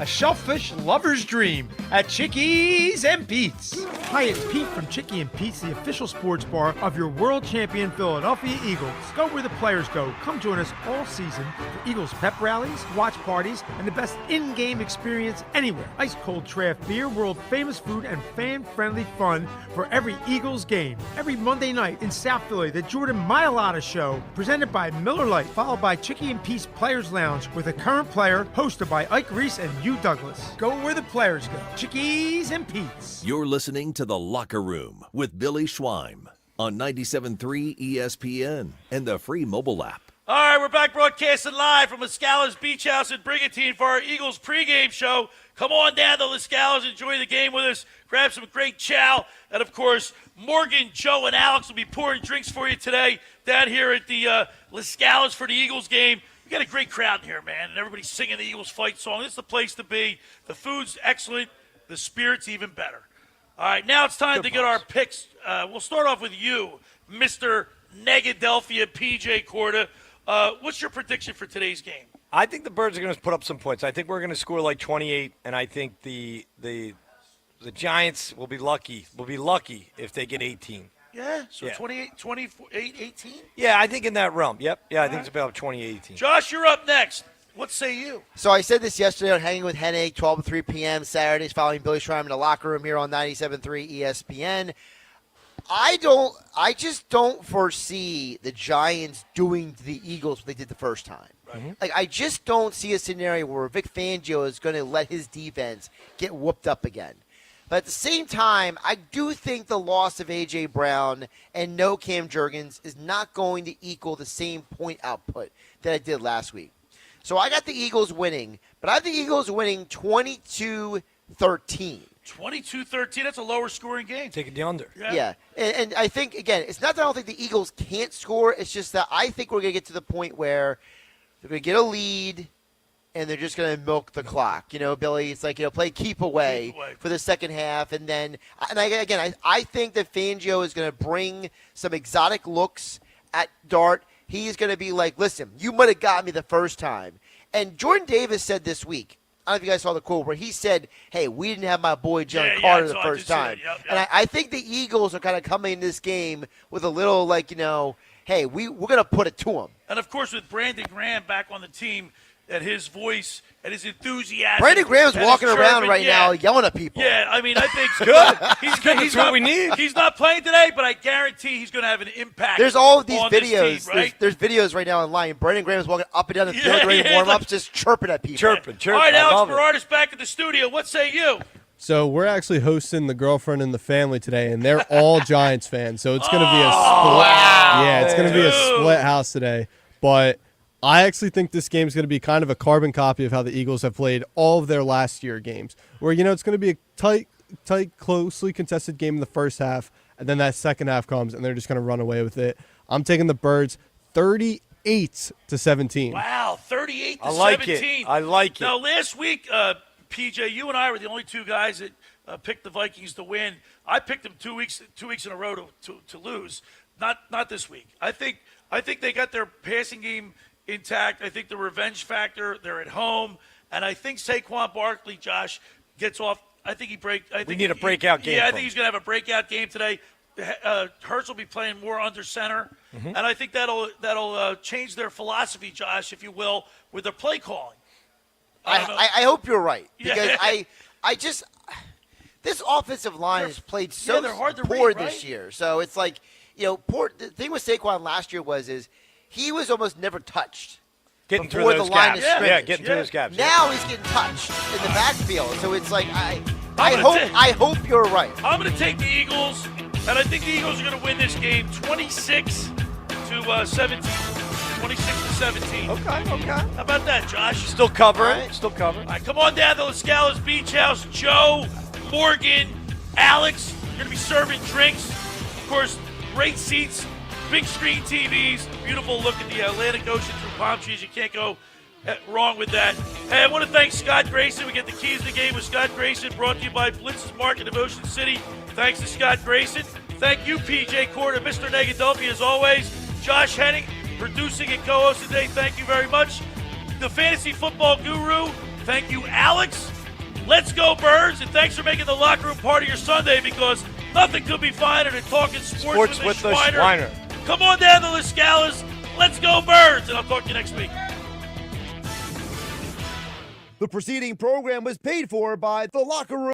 A shellfish lover's dream at Chickies and Pete's. Hi, it's Pete from Chicky and Pete's, the official sports bar of your world champion Philadelphia Eagles. Go where the players go. Come join us all season for Eagles pep rallies, watch parties, and the best in-game experience anywhere. Ice cold draft beer, world famous food, and fan-friendly fun for every Eagles game. Every Monday night in South Philly, the Jordan Mailata Show, presented by Miller Lite, followed by Chicky and Pete's Players Lounge with a current player hosted by Ike Reese and you, Douglas. Go where the players go. Chickies and Pete's. You're listening to The Locker Room with Billy Schweim on 97.3 ESPN and the free mobile app. All right, we're back broadcasting live from LaScala's BeachHouse in Brigantine for our Eagles pregame show. Come on down to LaScala's, enjoy the game with us, grab some great chow, and, of course, Morgan, Joe, and Alex will be pouring drinks for you today down here at the LaScala's for the Eagles game. We got a great crowd in here, man, and everybody's singing the Eagles fight song. This is the place to be. The food's excellent. The spirit's even better. All right, now it's time to get our picks. We'll start off with you, Mr. Negadelphia P.J. Corda. What's your prediction for today's game? I think the Birds are going to put up some points. I think we're going to score like 28, and I think the Giants will be lucky. Will be lucky if they get 18. Yeah, so 28, 18? Yeah, I think in that realm. Yep. Yeah, I think it's about 20-18. Josh, you're up next. What say you? So I said this yesterday on Hanging with Hennig, 12 to 3 p.m. Saturdays following Billy Schweim in the locker room here on 97.3 ESPN. I just don't foresee the Giants doing to the Eagles what they did the first time. Right. Like, I just don't see a scenario where Vic Fangio is going to let his defense get whooped up again. But at the same time, I do think the loss of A.J. Brown and no Cam Jurgens is not going to equal the same point output that it did last week. So I got the Eagles winning, but I have the Eagles winning 22-13. 22-13, that's a lower scoring game. Taking the under. Yeah. And I think, again, it's not that I don't think the Eagles can't score. It's just that I think we're going to get to the point where they're going to get a lead and they're just going to milk the clock. You know, Billy, it's like, play keep away for the second half. And then, I think that Fangio is going to bring some exotic looks at Dart. He's going to be like, listen, you might have got me the first time. And Jordan Davis said this week, I don't know if you guys saw the quote where he said, hey, we didn't have my boy Jalen Carter the first time. Yep. And I think the Eagles are kind of coming in this game with a little hey, we're going to put it to them. And, of course, with Brandon Graham back on the team, and his voice and his enthusiasm. Brandon Graham's walking around right now yelling at people. Yeah, I mean, I think it's good. He's what we need. He's not playing today, but I guarantee he's going to have an impact. There's all of these on videos. This team, right? There's videos right now online. Brandon Graham's walking up and down the field during warm-ups, just chirping at people. Chirping. All right, Alex Berard is back at the studio. What say you? So we're actually hosting the girlfriend and the family today, and they're all Giants fans. So it's going to be a split. Wow. Yeah, it's going to be a split house today. But I actually think this game is going to be kind of a carbon copy of how the Eagles have played all of their last year games, where, it's going to be a tight, closely contested game in the first half, and then that second half comes, and they're just going to run away with it. I'm taking the Birds 38-17. Wow, 38-17. I like it. Now, last week, PJ, you and I were the only two guys that picked the Vikings to win. I picked them two weeks in a row to lose. Not this week. I think they got their passing game intact. I think the revenge factor, they're at home, and I think Saquon Barkley, Josh, gets off. We need a breakout game. Yeah, I think he's going to have a breakout game today. Hurts will be playing more under center, and I think that'll change their philosophy, Josh, if you will, with their play calling. I hope you're right, because Yeah. this offensive line has played so they're hard to poor read, right? this year. So it's like, poor. The thing with Saquon last year is he was almost never touched. Getting before through those the line gaps. of scrimmage. Yeah, getting through those gaps. Now he's getting touched in the backfield. So it's like, I hope you're right. I'm going to take the Eagles, and I think the Eagles are going to win this game 26-17. 26-17. Okay. How about that, Josh? Still covering. Right. Still covering. All right, come on down to LaScala's BeachHouse. Joe, Morgan, Alex, you're going to be serving drinks. Of course, great seats, big screen TVs, beautiful look at the Atlantic Ocean through palm trees. You can't go wrong with that. Hey, I want to thank Scott Grayson. We get the keys to the game with Scott Grayson, brought to you by Blitz's Market of Ocean City. Thanks to Scott Grayson. Thank you, P.J. Corda, Mr. Negadelphia, as always. Josh Hennig, producing and co-hosting today. Thank you very much. The fantasy football guru, thank you, Alex. Let's go, Birds, and thanks for making the locker room part of your Sunday, because nothing could be finer than talking sports with the Schweiner. Come on down to LaScalas. Let's go, Birds, and I'll talk to you next week. The preceding program was paid for by The Locker Room.